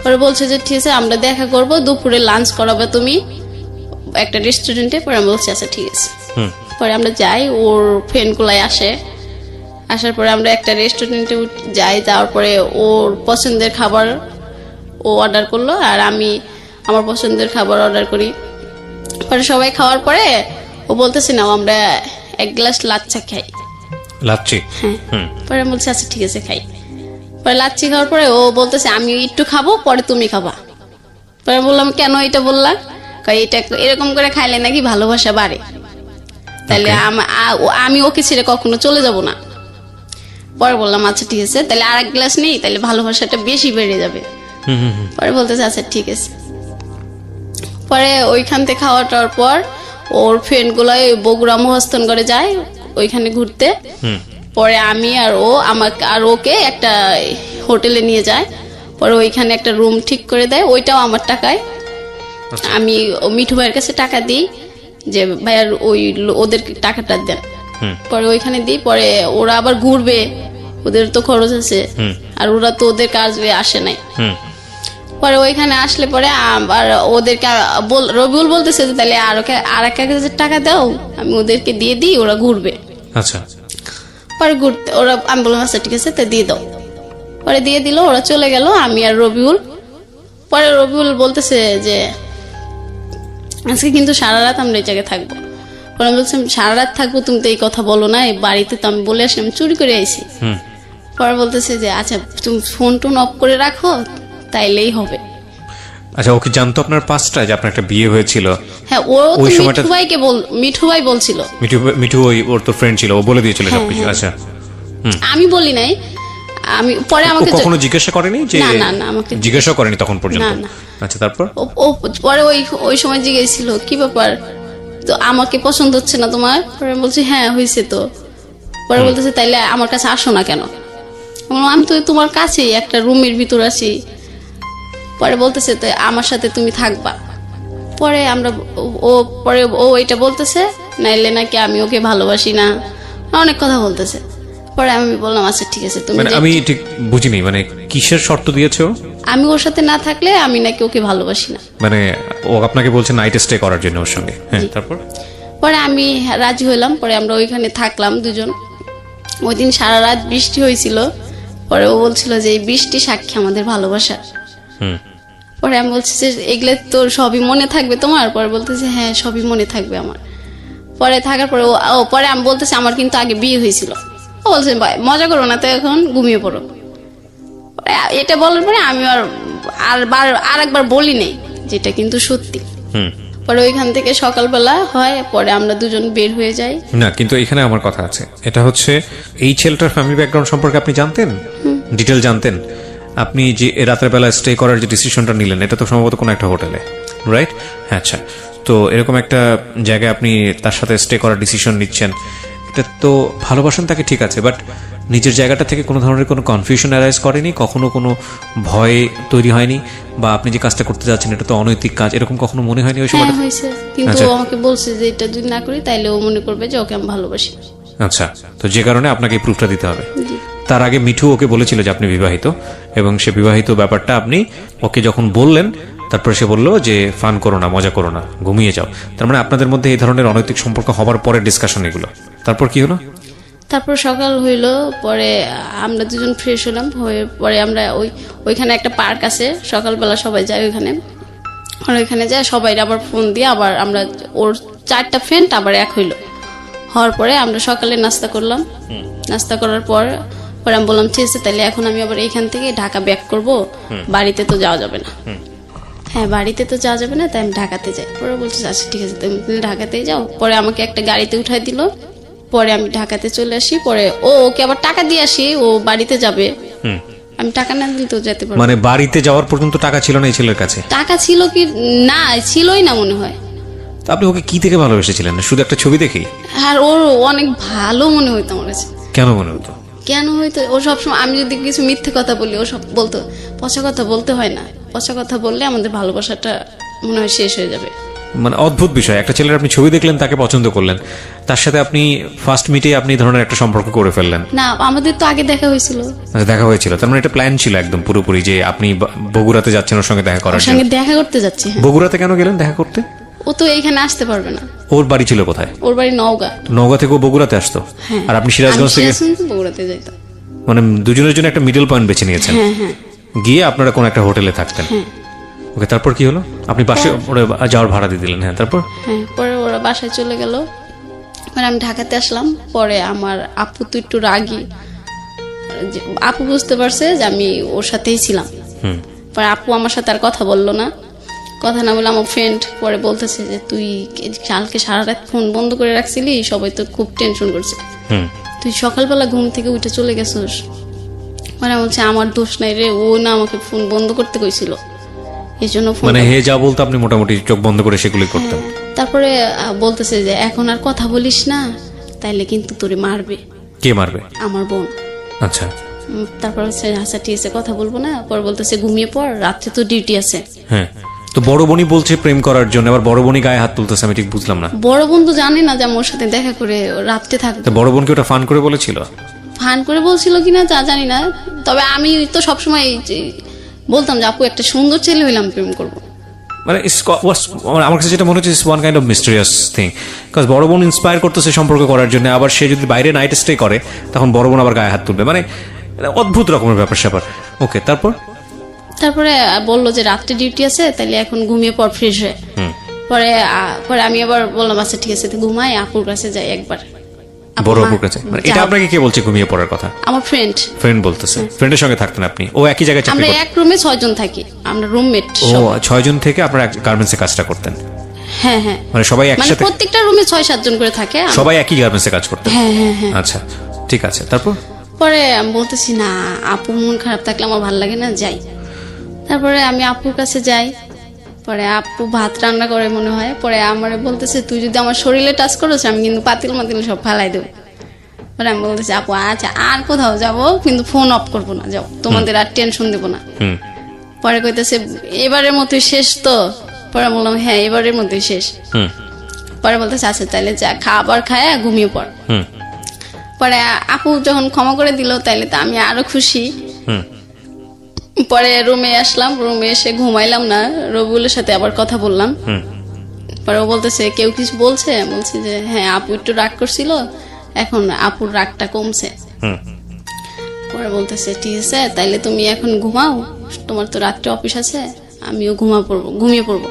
পরে বলছে যে ঠিক আছে আমরা দেখা করব, দুপুরে লাঞ্চ করাবে তুমি একটা রেস্টুরেন্টে। পরে আমি বলছি আচ্ছা ঠিক আছে। পরে আমরা যাই, ওর ফ্রেন্ড গুলাই আসে। আসার পরে আমরা একটা রেস্টুরেন্টে যাই, যাওয়ার পরে ওর পছন্দের খাবার ও অর্ডার করলো আর আমি আমার পছন্দের খাবার অর্ডার করি। পরে সবাই খাওয়ার পরে ও বলতেছে না আমরা 1 গ্লাস লাচ্চা খাই। লাচ্ছি? হ্যাঁ। পরে আমি বলছি আচ্ছা ঠিক আছে খাই। পরে লাচ্ছি খাওয়ার পরে ও বলতেছে আমি একটু খাবো, পরে তুমি খাবা। পরে বললাম কেন এটা বললা? এটা এরকম করে খাইলে নাকি ভালোবাসা বাড়ে, তাহলে আমি ওকে ছেড়ে কখনো চলে যাব না। পরে বললাম আচ্ছা ঠিক আছে তাহলে আর 1 গ্লাস নেই, তাহলে ভালোবাসাটা বেশি বেড়ে যাবে। পরে বলতেছে আচ্ছা ঠিক আছে। পরে ওইখান থেকে খাওয়াটার পর ওর ফ্রেন্ড গুলাই বগুড়া মহাস্থানগড়ে যায় ওইখানে ঘুরতে। পরে আমি আর ও আমাকে আর ওকে একটা হোটেলে নিয়ে যায়। পরে ওইখানে একটা রুম ঠিক করে দেয়, ওইটাও আমার টাকায়। আমি মিঠু ভাইয়ের কাছে টাকা দিই যে ভাইয়ার ওই ওদের টাকাটা দেন। পরে ওইখানে দিই, পরে ওরা আবার ঘুরবে, ওদের তো খরচ আছে, আর ওরা তো ওদের কাজে আসে নাই। পরে ওইখানে আসলে পরে আবার ওদেরকে রবিউল বলতেছে তাহলে আর 1,000 টাকা দাও, আমি ওদেরকে দিয়ে দিই, ওরা ঘুরবে। আচ্ছা। পরে ঘুরতে ওরা, আমি বললাম আচ্ছা ঠিক আছে তা দিয়ে দাও। পরে দিয়ে দিল, ওরা চলে গেল আমি আর রবিউল। পরে রবিউল বলতেছে যে আজকে কিন্তু সারা রাত আমরা এই জায়গায় থাকবো। পরে আমি বলছিলাম সারা রাত থাকবো, তুমি তো এই কথা বলো না, এই বাড়িতে তো আমি বলে আসি আমি চুরি করে আইছি। পরে বলতেছে যে আচ্ছা তুমি ফোন টোন অফ করে রাখো তাইলেই হবে। আচ্ছা, ও কি জানতো আপনার পাস্টটা যে আপনার একটা বিয়ে হয়েছিল? হ্যাঁ, ও তো মিঠু ভাই বলছিল। মিঠু ওর তো ফ্রেন্ড ছিল, ও বলে দিয়েছিল সবকিছু। আচ্ছা। আমি বলি নাই, আমি পরে আমাকে কখনো জিজ্ঞাসা করেনি যে? না আমাকে জিজ্ঞাসা করেনি তখন পর্যন্ত? আচ্ছা, তারপর ও পরে ওই সময় জিজ্ঞেসছিল কি ব্যাপার, তো আমাকে পছন্দ হচ্ছে না তোমার? পরে বলছি হ্যাঁ হয়েছে তো। পরে বলতেছে তাইলে আমার কাছে আসো না কেন? আমি তো তোমার কাছেই একটা রুমের ভিতর আছি। পরে বলতেছে তো আমার সাথে তুমি থাকবা। পরে ও এটা বলতেছে নাইলে নাকি আমি ওকে ভালোবাসি না, অনেক কথা বলতেছে। পরে আমি বললাম আচ্ছা ঠিক আছে তুমি। আমি ঠিক বুঝিনি, মানে কিসের শর্ত দিয়েছো? আমি ওর সাথে না থাকলে আমি নাকি ওকে ভালোবাসি না। মানে ও আপনাকে বলছে নাইট স্টে করার জন্য ওর সঙ্গে? হ্যাঁ, তারপর? পরে আমি রাজি হইলাম, পরে আমরা ওইখানে থাকলাম দুজন। ওই দিন সারা রাত বৃষ্টি হয়েছিল, পরে ও বলছিল যে এই বৃষ্টি সাক্ষী আমাদের ভালোবাসা। পরে আমি বলছি যে এগুলো তোর সবই মনে থাকবে তোমার? পরে বলতেছে হ্যাঁ সবই মনে থাকবে আমার। পরে থাকার পরে ও পরে আমি বলতেছি আমার কিন্তু আগে বিয়ে হয়েছিল। ও বলছে ভাই মজা করো না তো, এখন ঘুমিয়ে পড়ো। পরে এটা বলার পরে আমি আর একবার বলি নেই, যেটা কিন্তু সত্যি। পরে ওইখান থেকে সকালবেলা হয়, পরে আমরা দুজন বের হয়ে যাই। না, কিন্তু এখানে আমার কথা আছে, এটা হচ্ছে এই ছেলেটার ফ্যামিলি ব্যাকগ্রাউন্ড সম্পর্কে আপনি জানতেন, ডিটেল জানতেন? আপনি যে রাতের বেলা স্টে করার যে ডিসিশনটা নিলেন, এটা তো সম্ভবত কোনো একটা হোটেলে, রাইট? আচ্ছা, তো এরকম একটা জায়গায় আপনি তার সাথে স্টে করার ডিসিশন নিচ্ছেন, এটা তো ভালোবাসেন তাকে, ঠিক আছে, বাট নিজের জায়গাটা থেকে কোনো ধরনের কোনো কনফিউশন অ্যারাইজ করেনি? কখনো কোনো ভয় তৈরি হয়নি? বা আপনি যে কাজটা করতে যাচ্ছেন এটা তো অনৈতিক কাজ, এরকম কখনো মনে হয়নি ওই সময়টা? হয়েছে, কিন্তু ও আমাকে বলছে যে এটা যদি না করি তাইলে ও মনে করবে যে ওকে আমি ভালোবাসি। আচ্ছা, তো যে কারণে আপনাকে এই প্রুফটা দিতে হবে। তার আগে মিঠু ওকে বলেছিল যে আপনি বিবাহিত, এবং সে বিবাহিত ব্যাপারটা আপনি ওকে যখন বললেন, তারপরে সে বললো যে ফান করো না, মজা করো না, ঘুমিয়ে যাও। তার মানে আপনাদের মধ্যে এই ধরনের অনৈতিক সম্পর্ক হবার পরে ডিসকাশন এগুলো। তারপর কি হলো? তারপর সকাল হইলো, পরে আমরা দুজন ফ্রেশ হলাম, হয়ে পরে আমরা ওইখানে একটা পার্ক আছে, সকালবেলা সবাই যায় ওইখানে। আর ওইখানে যায় সবাই আবার ফোন দিয়ে আবার আমরা ওর 4টা ফ্রেন্ড আবার এক হইলো। হওয়ার পরে আমরা সকালে নাস্তা করলাম। নাস্তা করার পর আমি বললাম ঠিক আছে তাহলে এখন আমি আবার এইখান থেকে ঢাকা ব্যাক করব, বাড়িতে তো যাওয়া যাবে না। হ্যাঁ, বাড়িতে তো যাওয়া যাবে না, তাই আমি ঢাকাতে যাই। পরে বলছে আচ্ছা ঠিক আছে তুমি ঢাকাতেই যাও। পরে আমাকে একটা গাড়িতে উঠাই দিল, পরে আমি ঢাকাতে চলে আসি। পরে ওকে আবার টাকা দিয়ে আসি, ও বাড়িতে যাবে। আমি টাকা না দিলে তো যেতে পারবো। মানে বাড়িতে যাওয়ার পর্যন্ত টাকা ছিল না এই ছেলের কাছে? টাকা ছিল কি না, ছিলই না মনে হয়। তো আপনি ওকে কি থেকে ভালোবেসেছিলেন? শুধু একটা ছবি দেখেই? আর ওর অনেক ভালো মনে হইতো আমার কাছে। কেন মনে হতো? কেন হইতো, ও সবসময় আমি যদি কিছু মিথ্যে কথা বলি ও সব বলতো পচা কথা বলতে হয় না, পচা কথা বললে আমাদের ভালোবাসাটা মনে হয় শেষ হয়ে যাবে। মানে অদ্ভুত বিষয়, একটা ছেলের আপনি ছবি দেখলেন, তাকে পছন্দ করলেন, তার সাথে আপনি ফার্স্ট মিটে আপনি এই ধরনের একটা সম্পর্ক করে ফেললেন। না, আমাদের তো আগে দেখা হয়েছিল। আচ্ছা, দেখা হয়েছিল, তার মানে এটা প্ল্যান ছিল একদম পুরোপুরি যে আপনি বগুড়াতে যাচ্ছেন ওর সঙ্গে দেখা করার ওর জন্য। সঙ্গে দেখা করতে যাচ্ছি। হ্যাঁ। বগুড়াতে কেন গেলেন দেখা করতে? ও তো এইখানে আসতে পারবে না। ওর বাড়ি ছিল কোথায়? ওর বাড়ি নওগাঁ। নওগাঁ থেকে ও বগুড়াতে আসতো? হ্যাঁ। আর আপনি সিরাজগঞ্জ থেকে? বগুড়াতে যাইতাম। মানে দুজনের জন্য একটা মিডল পয়েন্ট বেছে নিয়েছেন। হ্যাঁ হ্যাঁ। গিয়ে আপনারা কোন একটা হোটেলে থাকতেন। ওকে, তারপর কি হলো? আপনি পাশে ওরা যাওয়ার ভাড়া দিয়ে দিলেন। হ্যাঁ, তারপর? হ্যাঁ, পরে ওরা বাসায় চলে গেল। মানে আমি ঢাকাতে আসলাম। পরে আমার আপু তো একটু রাগী, আপু বুঝতে পারছে যে আমি ওর সাথেই ছিলাম। পরে আপু আমার সাথে আর কথা বললো না। কথা না বলে আমার ফ্রেন্ড পরে বলতেছে যে তুই কালকে সারা রাত ফোন বন্ধ করে রাখছিলি, সবাই তো খুব টেনশন করছে, তুই সকালবেলা ঘুম থেকে উঠে চলে গেছিস। মানে বলছে আমার দোষ নাই রে, ও না আমাকে ফোন বন্ধ করতে কইছিল, এই জন্য ফোন। মানে হে যা বলতো আপনি মোটামুটি চোখ বন্ধ করে সেগুলি করতেন। তারপরে বলতেছে যে এখন আর কথা বলিস না, তাইলে কিন্তু তোরে মারবে। কে মারবে? আমার বোন। আচ্ছা। তারপর হচ্ছে আচ্ছা ঠিক আছে কথা বলবো না। পর বলতেছে ঘুমিয়ে পড়, রাত্রে তো ডিউটি আছে। হ্যাঁ, তো বড় বোনই বলছে প্রেম করার জন্য, আবার বড় বোনই গায়ে হাত তুলতেছে, আমি ঠিক বুঝলাম না। বড় বোন তো জানে না যে আমার সাথে দেখা করে রাত্রে থাকবে। তো বড় বোনকে ওটা ফান করে বলেছিল? ফান করে বলছিল কিনা তা জানি না, তবে আমি তো সবসময় বলতাম যে আপু একটা সুন্দর ছেলে হইলে আমি প্রেম করবো। মানে আমার কাছে যেটা মনে হচ্ছে one kind of mysterious thing, because বড় বোন ইন্সপায়ার করতেছে সম্পর্ক করার জন্য, আবার সে যদি বাইরে নাইট স্টে করে তখন বড় বোন আবার গায়ে হাত তুলবে, মানে অদ্ভুত রকমের ব্যাপার স্যাপার। ওকে, তারপরে বললো যে রাত্রে ডিউটি আছে, তাহলে এখন ঘুমিয়ে পর ফ্রেশ হয়ে। পরে আমি আবার বললাম আচ্ছা ঠিক আছে ঘুমাই, আপুর কাছে যাই একবার। বড় আপুর কাছে? মানে এটা আপনাকে কে বলছে ঘুমিয়ে পড়ার কথা? আমার ফ্রেন্ড বলতেছে। ফ্রেন্ডের সঙ্গে থাকতেন আপনি? ও একই জায়গায় চাকরি আমরা করতেন? এক রুমে 6 জন থাকি, আমরা রুমমেট। ও 6 জন থেকে আপনারা গার্মেন্টসে কাজটা করতেন? হ্যাঁ হ্যাঁ, মানে সবাই মানে একসাথে? প্রত্যেকটা রুমে 6-7 জন করে থাকে, সবাই একই গার্মেন্টসে কাজ করতেন? হ্যাঁ হ্যাঁ হ্যাঁ। আচ্ছা, ঠিক আছে, তারপর? পরে আমি বলতেছি না, আপু মন খারাপ থাকলে আমার ভালো লাগে না, যাই। তারপরে আমি আপুর কাছে যাই। পরে আপু ভাত রান্না করে মনে হয়। পরে আমার বলতেছে তুই যদি আমার শরীরে টাচ করিস আমি কিন্তু পাতিল মাতিল সব ফালাই দেবো। পরে আমি বলতেছি আপু আচ্ছা আর কোথাও যাবো, কিন্তু ফোন অফ করবো না, যাও, তোমাদের আর টেনশন দেবো না। পরে কইতেছে এবারের মতোই শেষ তো? পরে বললাম হ্যাঁ এবারের মতোই শেষ। পরে বলতেছে আচ্ছা তাহলে যা, খাবার খায় ঘুমিয়ে পড়। পরে আপু যখন ক্ষমা করে দিল তাইলে তো আমি আরো খুশি। পরে রুমে আসলাম, রুমে এসে ঘুমাইলাম না, রবিউলের সাথে আবার কথা বললাম। পরে ও বলতেছে কেউ কিছু বলছে, বলছি যে হ্যাঁ আপু একটু রাগ করছিল, এখন আপুর রাগটা কমছে। পরে বলতেছে ঠিক আছে তাইলে তুমি এখন ঘুমাও, তোমার তো রাত্রে অফিস আছে, আমিও ঘুমিয়ে পড়বো।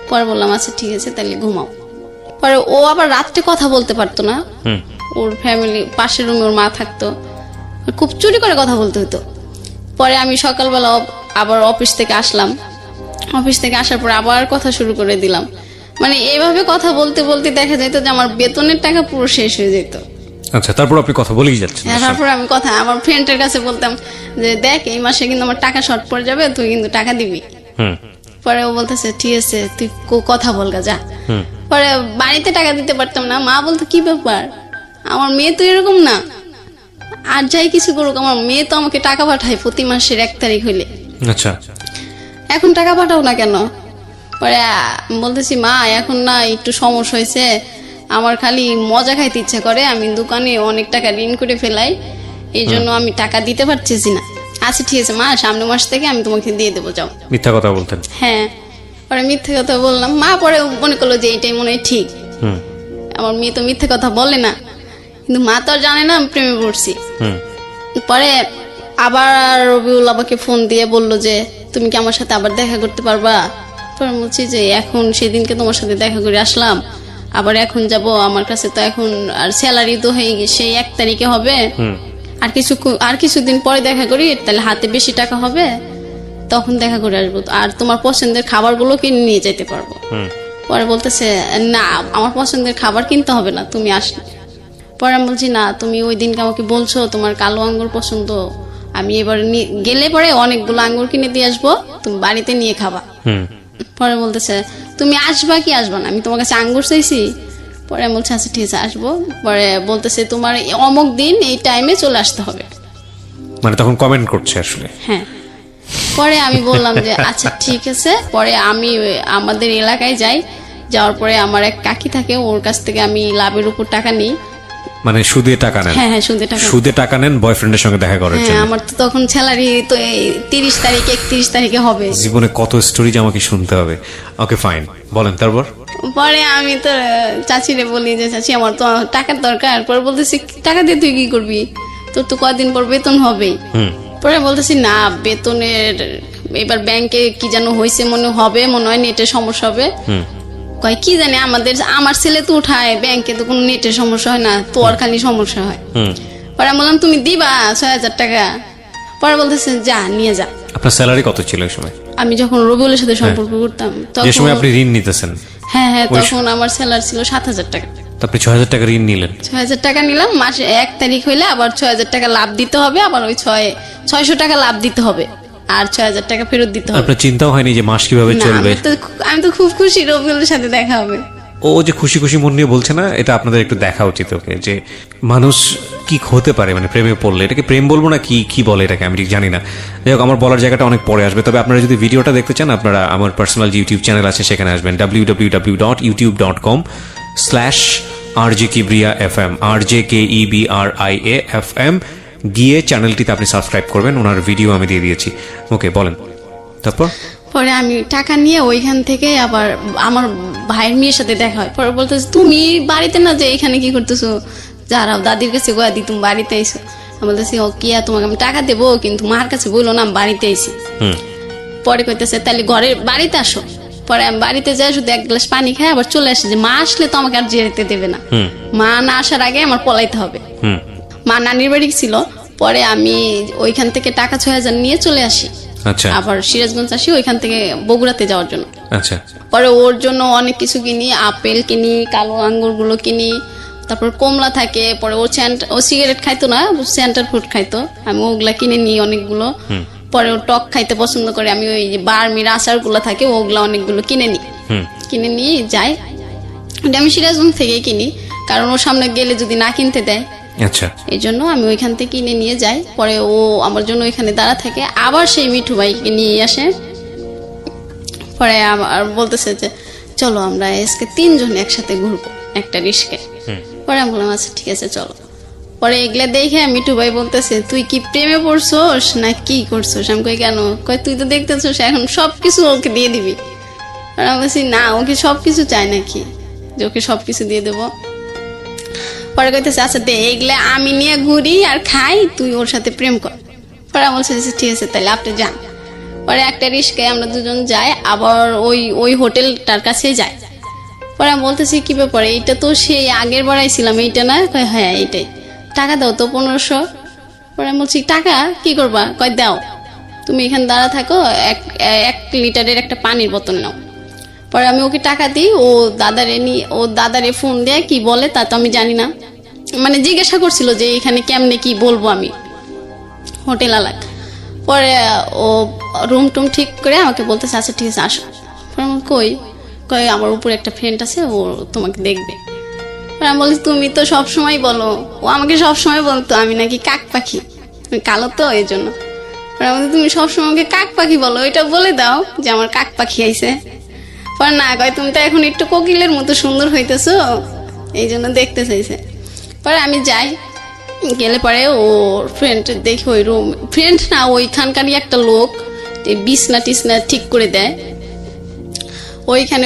পরে বললাম আচ্ছা ঠিক আছে তাইলে ঘুমাও। পরে ও আবার রাত্রে কথা বলতে পারতো না, ওর ফ্যামিলি পাশের রুমে ওর মা থাকতো, খুব চুরি করে কথা বলতে হতো। পরে আমি সকালবেলা আবার অফিস থেকে আসলাম, অফিস থেকে আসার পর আবার কথা শুরু করে দিলাম। মানে এইভাবে কথা বলতে বলতে দেখা যেত যে আমার বেতনের টাকা পুরো শেষ হয়ে যেত। আচ্ছা, তারপর আপনি কথা বলেই যাচ্ছেন। তারপর আমি কথা আমার ফ্রেন্ডের কাছে বলতাম যে দেখ এই মাসে কিন্তু আমার টাকা শর্ট পড়ে যাবে, তুই কিন্তু টাকা দিবি। পরে ও বলতেছে ঠিক আছে তুই কথা বলগা যা। পরে বাড়িতে টাকা দিতে পারতাম না, মা বলতো কি ব্যাপার, আমার মেয়ে তো এরকম না, আর যাই কিছু করুক আমার মেয়ে তো আমাকে টাকা পাঠায় প্রতি মাসের 1 তারিখ হইলে। আচ্ছা, এখন টাকা পাঠাও না কেন? পরে বলতেছি মা এখন না একটু সমস্যা হয়েছে, আমার খালি মজা খাইতে ইচ্ছা করে, আমি দোকানে অনেক টাকা ঋণ করে ফেলাই, এই জন্য আমি টাকা দিতে পারতেছি না। আচ্ছা ঠিক আছে মা, সামনের মাস থেকে আমি তোমাকে দিয়ে দেবো, যাও। মিথ্যা কথা বলতেন? হ্যাঁ। পরে মিথ্যে কথা বললাম, মা পরে মনে করলো যে এইটাই মনে হয় ঠিক, আমার মেয়ে তো মিথ্যে কথা বলে না, কিন্তু মা তো আর জানে না আমি প্রেমে পড়ছি। পরে আবার রবিউল আমাকে ফোন দিয়ে বললো যে তুমি কি আমার সাথে আবার দেখা করতে পারবা? পরে বলছি যে এখন সেদিনকে তোমার সাথে দেখা করে আসলাম, আবার এখন যাব, আমার কাছে তো এখন আর স্যালারি তো হয়ে গেছে, সেই 1 তারিখে হবে, আর কিছুদিন পরে দেখা করি, তাহলে হাতে বেশি টাকা হবে, তখন দেখা করে আসবো, আর তোমার পছন্দের খাবারগুলো কিনে নিয়ে যেতে পারবো। পরে বলতেছে না আমার পছন্দের খাবার কিনতে হবে না, তুমি আসলে। পরে আমি বলছি না তুমি ওই দিনকে আমাকে বলছো তোমার কালো আঙ্গুর পছন্দ, আমি এবার গেলে পরে অনেকগুলো আঙ্গুর কিনে দিয়ে আসবো, তুমি বাড়িতে নিয়ে খাবা। পরে বলতেছে তুমি আসবা কি আসবা না, আমি তোমার কাছে আঙ্গুর চাইছি? পরে আমি বলছি আচ্ছা ঠিক আছে আসবো। পরে বলতেছে তোমার অমুক দিন এই টাইমে চলে আসতে হবে। মানে তখন কমেন্ট করছে আসলে? হ্যাঁ। পরে আমি বললাম যে আচ্ছা ঠিক আছে। পরে আমি আমাদের এলাকায় যাই, যাওয়ার পরে আমার এক কাকি থাকে, ওর কাছ থেকে আমি লাভের উপর টাকা নিই। মানে সুদে টাকা নেন? হ্যাঁ হ্যাঁ সুদে টাকা নেন বয়ফ্রেন্ডের সঙ্গে দেখা করার জন্য? হ্যাঁ, আমার তো তখন স্যালারি তো 30 তারিখ 31 তারিখে হবে। জীবনে কত স্টোরি যে আমাকে শুনতে হবে। ওকে ফাইন, বলেন তারপর। পরে আমি তো চাচিরে বলি যে চাচি আমার তো টাকার দরকার। পরে বলতেছি টাকা দিয়ে তুই কি করবি, তোর তো কয়দিন পর বেতন হবেই। পরে বলতেছি না বেতনের এবার ব্যাংকে কি যেন হয়েছে মনে হয় নেটের সমস্যা হবে। কয় কি জানি আমার ছেলে তো উঠায় ব্যাংকে, তো কোনো নেটের সমস্যা হয় না, তোর খালি সমস্যা হয়। পরে আমি বললাম তুমি দিবা 6000 টাকা? পরে বলতেছে যা নিয়ে যা। আপনার স্যালারি কত ছিল এই সময়? আমি যখন রবিউলের সাথে সম্পর্ক করতাম যে সময় আপনি ঋণ নিতেছেন? হ্যাঁ হ্যাঁ, তখন আমার স্যালারি ছিল 7000 টাকা। আপনি 6000 টাকা ঋণ নিলেন? 6000 টাকা নিলাম, মাসে 1 তারিখ হইলে আবার 6000 টাকা লাভ দিতে হবে, আবার ওই 600 টাকা লাভ দিতে হবে, আর 6000 টাকা ফেরত দিতে হবে। আপনার চিন্তাও হয়নি যে মাস কিভাবে চলবে? আমি তো খুব খুশি রবিউলের সাথে দেখা হবে। ও যে খুশি খুশি মন নিয়ে বলছে না, এটা আপনাদের একটু দেখা উচিত ওকে, যে মানুষ কি হতে পারে মানে প্রেমে পড়লে। এটাকে প্রেম বলবো না কি বলে এটাকে আমি ঠিক জানি না। যাই হোক, আমার বলার জায়গাটা অনেক পরে আসবে। তবে আপনারা যদি ভিডিওটা দেখতে চান, আপনারা আমার পার্সোনাল ইউটিউব চ্যানেল আছে, সেখানে আসবেন www.youtube.com/RJKebriafm RJKEBRIAFM গিয়ে চ্যানেলটিতে আপনি সাবস্ক্রাইব করবেন। ওনার ভিডিও আমি দিয়ে দিয়েছি। ওকে বলেন তারপর। পরে আমি টাকা নিয়ে ওইখান থেকে আবার আমার ভাইয়ের মেয়ের সাথে দেখা হয়। পরে বলতেছে তুমি বাড়িতে না, যে এখানে কি করতেছো, যারাও দাদির কাছে গোয়া দি তুমি বাড়িতে আইসো। আমি বলতেছি ও কি তোমাকে আমি টাকা দেবো, কিন্তু মার কাছে বললো না আমি বাড়িতে আইসি। পরে কইতেছে তাহলে ঘরের বাড়িতে আসো। পরে আমি বাড়িতে যাই, শুধু 1 গ্লাস পানি খাই আবার চলে আসি, যে মা আসলে তো আমাকে আর যেতে দেবে না, মা না আসার আগে আমার পলাইতে হবে। মা নানির বাড়ি ছিল। পরে আমি ওইখান থেকে টাকা 6000 নিয়ে চলে আসি। আচ্ছা। আবার সিরাজগঞ্জ আসি ওইখান থেকে বগুড়াতে যাওয়ার জন্য। আচ্ছা। পরে ওর জন্য অনেক কিছু কিনি, আপেল কিনি, কালো আঙ্গুর গুলো কিনি, তারপর কমলা থাকে। পরে ও সিগারেট খাইতো না, সেন্টার ফুড খাইতো, আমি ওগুলা কিনে নিই অনেকগুলো। পরে ও টক খাইতে পছন্দ করে, আমি ওই যে বার্মির আচার গুলো থাকে ওগুলা অনেকগুলো কিনে নিয়ে যাই। আমি সিরাজগঞ্জ থেকে কিনি, কারণ ওর সামনে গেলে যদি না কিনতে দেয়। আচ্ছা। এই জন্য আমি ওইখান থেকে কিনে নিয়ে যাই। পরে ও আমার জন্য ওইখানে দাঁড়া থাকে, আবার সেই মিঠু ভাইকে নিয়ে আসে। পরে আমার বলতেছে যে চলো আমরা আজকে 3 জন একসাথে ঘুরবো একটা রিস্কায়। পরে আমি বললাম আচ্ছা ঠিক আছে চলো। পরে এগুলা দেখে মিঠু ভাই বলতেছে তুই কি প্রেমে পড়ছোস না কি করছোস? আমি কই কেন? কই তুই তো দেখতেছোস এখন সবকিছু ওকে দিয়ে দিবি। আর আমি বলছি না, ওকে সবকিছু চাই নাকি যে ওকে সবকিছু দিয়ে দেবো। পরে কইতেছে আচ্ছা দে, এগুলা আমি নিয়ে ঘুরি আর খাই, তুই ওর সাথে প্রেম কর। পরে আমি বলছি ঠিক আছে তাহলে আপনি যান। পরে একটা রিস্কায় আমরা দুজন যাই, আবার ওই হোটেলটার কাছেই যাই। পরে আমি বলতেছি কি ব্যাপারে, এইটা তো সেই আগের বার আইছিলাম, এইটা না? কয় হ্যাঁ এইটাই। টাকা দাও তো 1500। পরে আমি বলছি টাকা কি করবা? কয় দাও, তুমি এখানে দাঁড়া থাকো, 1 লিটারের একটা পানির বোতল নাও। পরে আমি ওকে টাকা দিই, ও দাদারে ফোন দেয়, কি বলে তা তো আমি জানি না, মানে জিজ্ঞাসা করছিল যে এখানে কেমনে কি বলবো আমি, হোটেল আলাক। পরে ও রুম টুম ঠিক করে আমাকে বলতেছে আচ্ছা ঠিক আছে আসো। পরে আমি কই আমার উপরে একটা ফ্রেন্ড আছে, ও তোমাকে দেখবে। পরে আমি বলছি তুমি তো সবসময় বলো, ও আমাকে সবসময় বলতো আমি নাকি কাক পাখি, আমি কালো তো এই জন্য। পরে আমি বলছি তুমি সবসময় আমাকে কাক পাখি বলো, এটা বলে দাও যে আমার কাক পাখি আইছে। পরে না, কয় তুমি তো এখন একটু কোকিলের মতো সুন্দর হইতেছো, এই জন্য দেখতে চাইছে। পরে আমি যাই, গেলে পরে ওর ফ্রেন্ড দেখি ওই রুম, ফ্রেন্ড না ওইখানকারই একটা লোক বিছনা টিছনা ঠিক করে দেয় ওইখানে।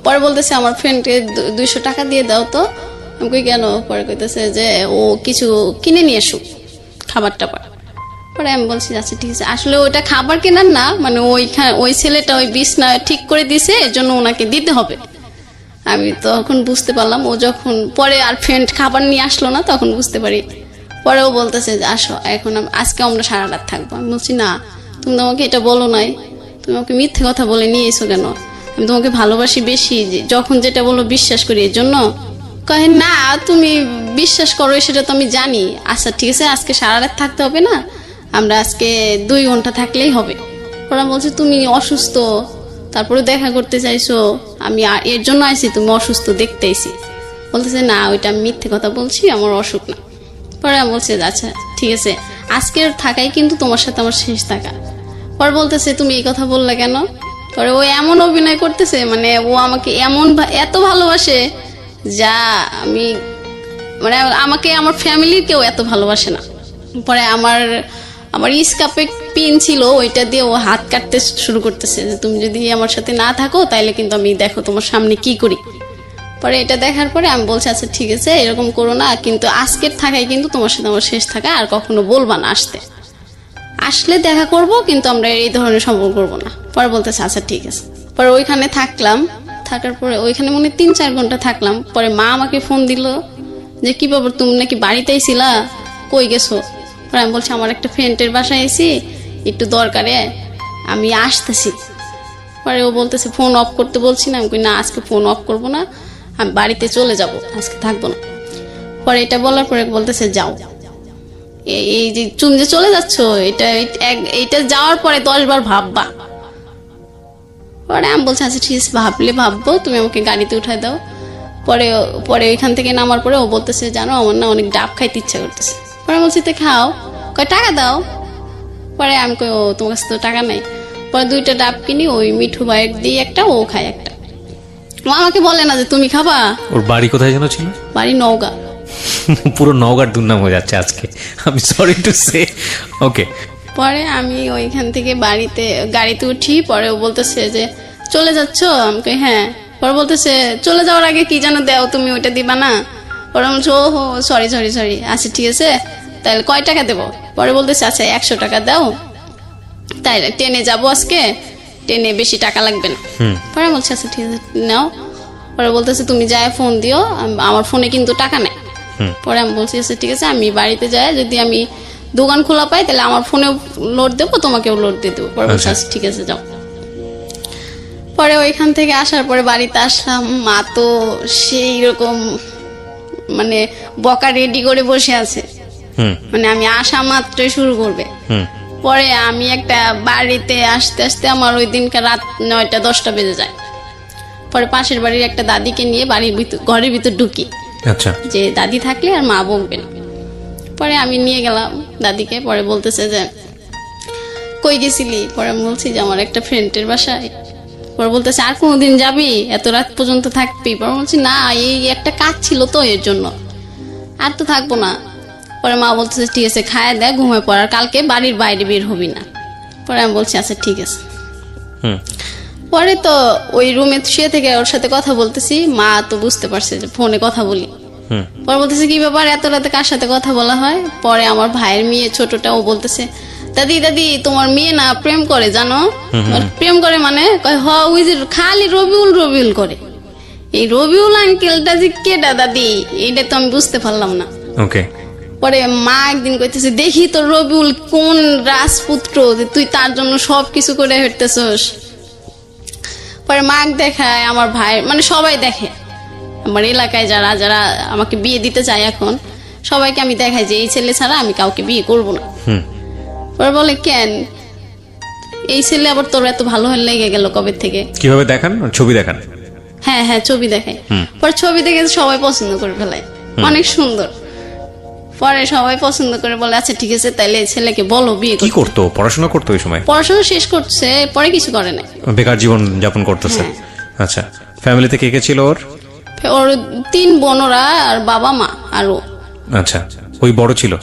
পরে বলতেছে আমার ফ্রেন্ডকে 200 টাকা দিয়ে দাও তো। আমি কই কেন? পরে কইতেছে যে ও কিছু কিনে নিয়ে আসুক, খাবার টাবার। পরে আমি বলছি আচ্ছা ঠিক আছে, আসলে ওইটা খাবার কেনার না, মানে ওই ছেলেটা ওই বিছনা ঠিক করে দিছে, এর জন্য ওনাকে দিতে হবে। আমি তখন বুঝতে পারলাম, ও যখন পরে আর ফ্রেন্ড খাবার নিয়ে আসলো না তখন বুঝতে পারি। পরে ও বলতেছে যে আসো এখন আজকে আমরা সারা রাত থাকবো। আমি বলছি না, তুমি তো আমাকে এটা বলো নাই, তুমি আমাকে মিথ্যে কথা বলে নিয়ে এসো কেন? আমি তোমাকে ভালোবাসি বেশি, যখন যেটা বলো বিশ্বাস করি, এর জন্য। কহে না তুমি বিশ্বাস করো সেটা তো আমি জানি। আচ্ছা ঠিক আছে, আজকে সারা রাত থাকতে হবে না, আমরা আজকে 2 ঘন্টা থাকলেই হবে। ওরা বলছে তুমি অসুস্থ, তারপরে দেখা করতে চাইছো, আমি এর জন্য আইছি, তুমি অসুস্থ দেখতে আইছি। বলতেছে না ওইটা আমি মিথ্যে কথা বলছি, আমার অসুখ না। পরে আমি বলছি আচ্ছা ঠিক আছে, আজকের থাকাই কিন্তু তোমার সাথে আমার শেষ থাকা। পরে বলতেছে তুমি এই কথা বললে কেন? পরে ও এমন অভিনয় করতেছে, মানে ও আমাকে এত ভালোবাসে যা আমি, মানে আমাকে আমার ফ্যামিলির কেউ এত ভালোবাসে না। পরে আমার স্কার্ফে পিন ছিল, ওইটা দিয়ে ও হাত কাটতে শুরু করতেছে যে তুমি যদি আমার সাথে না থাকো তাইলে কিন্তু আমি দেখো তোমার সামনে কি করি। পরে এটা দেখার পরে আমি বলছি আচ্ছা ঠিক আছে এরকম করো না, কিন্তু আজকের থাকাই কিন্তু তোমার সাথে আমার শেষ থাকা, আর কখনো বলবা না আসলে দেখা করব, কিন্তু আমরা এই ধরনের সম্পর্ক করবো না। পরে বলতেছে আচ্ছা ঠিক আছে। পরে ওইখানে থাকার পরে ওইখানে মনে 3-4 ঘন্টা থাকলাম। পরে মা আমাকে ফোন দিল যে কি ব্যাপার, তুমি নাকি বাড়িতেই ছিলা, কই গেছো? পরে আমি বলছি আমার একটা ফ্রেন্ডের বাসায় এসি, একটু দরকারে আমি আসতেছি। পরে ও বলতেছে ফোন অফ করতে বলছি না। আমি কই না, আজকে ফোন অফ করবো না, আমি বাড়িতে চলে যাব, আজকে থাকবো না। পরে এটা বলার পরে বলতেছে যাও, এই যে তুমি যে চলে যাচ্ছ, এটা যাওয়ার পরে 10 বার ভাববা। পরে আমি বলছি আচ্ছা ঠিক আছে ভাবলে ভাববো, তুমি আমাকে গাড়িতে উঠাই দাও। পরে ওইখান থেকে নামার পরে ও বলতেছে জানো আমার না অনেক ডাব খাইতে ইচ্ছা করতেছে। পরে বলছি তো খাও, কয় টাকা দাও। পরে আমি কই ও তোমার কাছে তো টাকা নাই। পরে 2টা ডাব কিনি, ওই মিঠু ভাইয়ের দিয়ে একটা, ও খায় একটা। ও আমাকে বলে না যে তুমি খাবা। ওর বাড়ি কোথায় যেন ছিল? বাড়ি নওগাঁ। পুরো নওগাঁর দুর্নাম হয়ে যাচ্ছে আজকে, আমি সরি টু সে। ওকে। পরে আমি ওইখান থেকে গাড়িতে উঠি। পরে ও বলতেছে যে চলে যাচ্ছ? আমি কই হ্যাঁ। পরে বলতেছে চলে যাওয়ার আগে কি যেন দেও, তুমি ওইটা দিবা না? পরে বলছে ও হো সরি, আচ্ছা ঠিক আছে তাহলে কয় টাকা দেবো? পরে বলতেছে আচ্ছা 100 টাকা দাও, তাইলে ট্রেনে যাবো আজকে, ট্রেনে বেশি টাকা লাগবে না। পরে বলছে আচ্ছা ঠিক আছে নাও। পরে বলতেছে তুমি যাই ফোন দিও, আমার ফোনে কিন্তু টাকা নেই। পরে আমি বলছি আচ্ছা ঠিক আছে, আমি বাড়িতে যাই, যদি আমি দোকান খোলা পাই তাহলে আমার ফোনেও লোড দেবো, তোমাকেও লোড দিয়ে দেবো। পরে বলছে আচ্ছা ঠিক আছে যাও। পরে ওইখান থেকে আসার পরে বাড়িতে আসলাম, মা তো সেই রকম মানে বকা রেডি করে বসে আছে, মানে আমি আসা মাত্রই শুরু করবে। পরে আমি একটা বাড়িতে আসতে আসতে আমার ওই দিনকার রাত 9টা-10টা বেজে যায়। পরে পাশের বাড়ির একটা দাদিকে নিয়ে ঘরের ভিতর ঢুকি, আচ্ছা যে দাদি থাকলে আর মা বকবে না। পরে আমি নিয়ে গেলাম দাদিকে। পরে বলতেছে যে কই গেছিলি? পরে আমি বলছি যে আমার একটা ফ্রেন্ডের বাসায়। পরে বলতেছে আর কোনোদিন যাবি? এত রাত পর্যন্ত থাকবি? পরে বলছি না, এই একটা কাজ ছিল তো এর জন্য, আর তো থাকবো না। পরে মা বলতেছে ঠিক আছে খায় দেয়, ঘুমায় পড়ার, কালকে বাড়ির বাইরে বের হবি না। পরে আমি বলছি আচ্ছা ঠিক আছে। পরে তো ওই রুমে শুয়ে থেকে ওর সাথে কথা বলতেছি, মা তো বুঝতে পারছে যে ফোনে কথা বলি। পরে বলতেছে কি ব্যাপার এত রাতে কার সাথে কথা বলা হয়? পরে আমার ভাইয়ের মেয়ে ছোটটা ও বলতেছে, দাদি দাদি তোমার মেয়ে না প্রেম করে জানো? প্রেম করে মানে? কয় হ ওই যে খালি রবিউল রবিউল করে। এই রবিউল আঙ্কেলটা যে কেডা দাদি, এইটা তো আমি বুঝতে পারলাম না। ওকে। পরে মা একদিন কইতেছে, দেখি তো রবিউল কোন রাজপুত্র যে তুই তার জন্য সবকিছু করে হেঁটতেছস। পরে মাক দেখায়, আমার ভাই মানে সবাই দেখে, আমার এলাকায় যারা যারা আমাকে বিয়ে দিতে চায় এখন সবাইকে আমি দেখাই যে এই ছেলে ছাড়া আমি কাউকে বিয়ে করব না। পরে বলে কেন এই ছেলে আবার তোর এত ভালো হয়ে লেগে গেল কবে থেকে? কিভাবে দেখান? ছবি দেখান? হ্যাঁ হ্যাঁ ছবি দেখায়। পরে ছবি দেখে সবাই পছন্দ করে ফেলায়, অনেক সুন্দর। পরে সবাই পছন্দ করে বলে আচ্ছা ঠিক আছে তাইলে ছেলেকে বলো বিয়ে কি করতো? পড়াশোনা করতো ওই সময়? পড়াশোনা শেষ করছে, পরে কিছু করে না, বেকার জীবন যাপন করতেছে। আচ্ছা, ফ্যামিলিতে কে কে ছিল ওর? ওর 3 বোনরা আর বাবা মা আর ও। আচ্ছা, ওই বড় ছিল?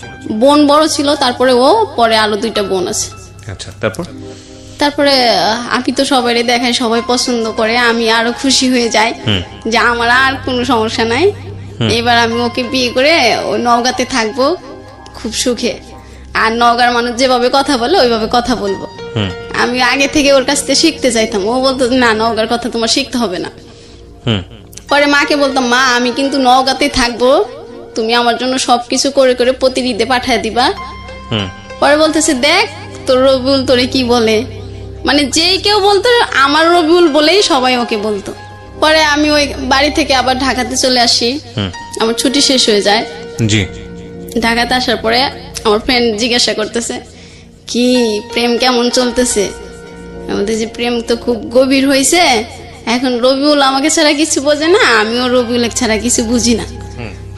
বোন বড় ছিল, তারপরে ও, পরে আরো 2টা বোন আছে। আচ্ছা, তারপর? তারপরে আমি তো সবাই দেখাই, সবাই পছন্দ করে, আমি আরো খুশি হয়ে যাই যে আমার আর কোনো সমস্যা নাই। এবার আমি ওকে বিয়ে করে ওই নওগাঁতে থাকবো খুব সুখে, আর নওগাঁর মানুষ যেভাবে কথা বলে ওইভাবে কথা বলবো। আমি আগে থেকে ওর কাছ থেকে শিখতে চাইতাম, ও বলতো না নওগাঁর কথা তোমার শিখতে হবে না। পরে মাকে বলতাম, মা আমি কিন্তু নওগাঁতে থাকবো, তুমি আমার জন্য সবকিছু করে করে প্রতি ঈদে পাঠায় দিবা। পরে বলতেছে দেখ তোর রবিউল তোরে কি বলে, মানে যেই কেউ বলতো আমার রবিউল বলেই সবাই ওকে বলতো। পরে আমি ওই বাড়ি থেকে আবার ঢাকাতে চলে আসি, আমার ছুটি শেষ হয়ে যায়। জি। ঢাকাতে আসার পরে আমার ফ্রেন্ড জিজ্ঞাসা করতেছে কি প্রেম কেমন চলতেছে, আমাদের যে প্রেম তো খুব গভীর হয়েছে, এখন রবিউল আমাকে ছাড়া কিছু বোঝে না, আমিও রবিউল ছাড়া কিছু বুঝি না।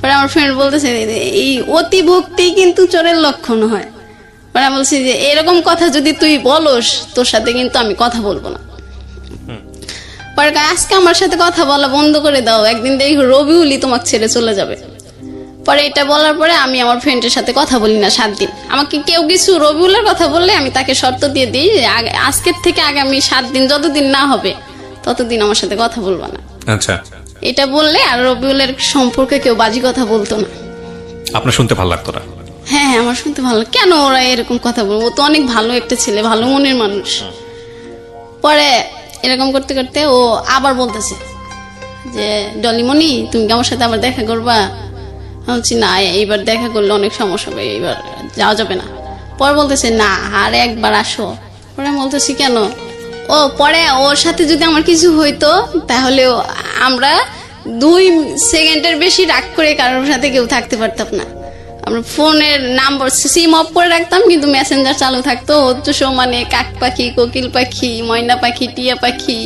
পরে আমার ফ্রেন্ড বলতেছে এই অতি ভক্তি কিন্তু চোরের লক্ষণ হয়। পরে আমি বলছি যে এরকম কথা যদি তুই বলস তোর সাথে কিন্তু আমি কথা বলবো না। পরে আজকে আমার সাথে কথা বলা বন্ধ করে দাও, একদিন দেখি রবিউলই তোমাকে ছেড়ে চলে যাবে। পরে এটা বলার পরে আমি আমার ফ্রেন্ডের সাথে কথা বলি না 7 দিন। আমাকে কেউ কিছু রবিউলের কথা বললে আমি তাকে শর্ত দিয়ে দিই যে আজকের থেকে আগামী 7 দিন যতদিন না হবে ততদিন আমার সাথে কথা বলবো না। আচ্ছা, এটা বললে আর রবিউলের সম্পর্কে কেউ বাজে কথা বলতো না। আপনার শুনতে ভালো লাগতো না? হ্যাঁ হ্যাঁ আমার শুনতে ভালো, কেন ওরা এরকম কথা বলবো, ও তো অনেক ভালো একটা ছেলে, ভালো মনের মানুষ। পরে এরকম করতে করতে ও আবার বলতেছে যে ডলিমণি তুমি কি আমার সাথে আবার দেখা করবা? আমি বলছি না এইবার দেখা করলে অনেক সমস্যা হবে, এইবার যাওয়া যাবে না। পরে বলতেছে না আর একবার আসো। পরে আমি বলতেছি কেন? ও পরে ওর সাথে যদি আমার কিছু হইতো তাহলে আমরা 2 সেকেন্ডের বেশি রাগ করে কারোর সাথে কেউ থাকতে পারতাম না। আমরা ফোনের নাম্বার সিম অফ করে রাখতাম কিন্তু মেসেঞ্জার চালু থাকতো। হচ্ছে মানে কাক পাখি, কোকিল পাখি, ময়না পাখি, টিয়া পাখি,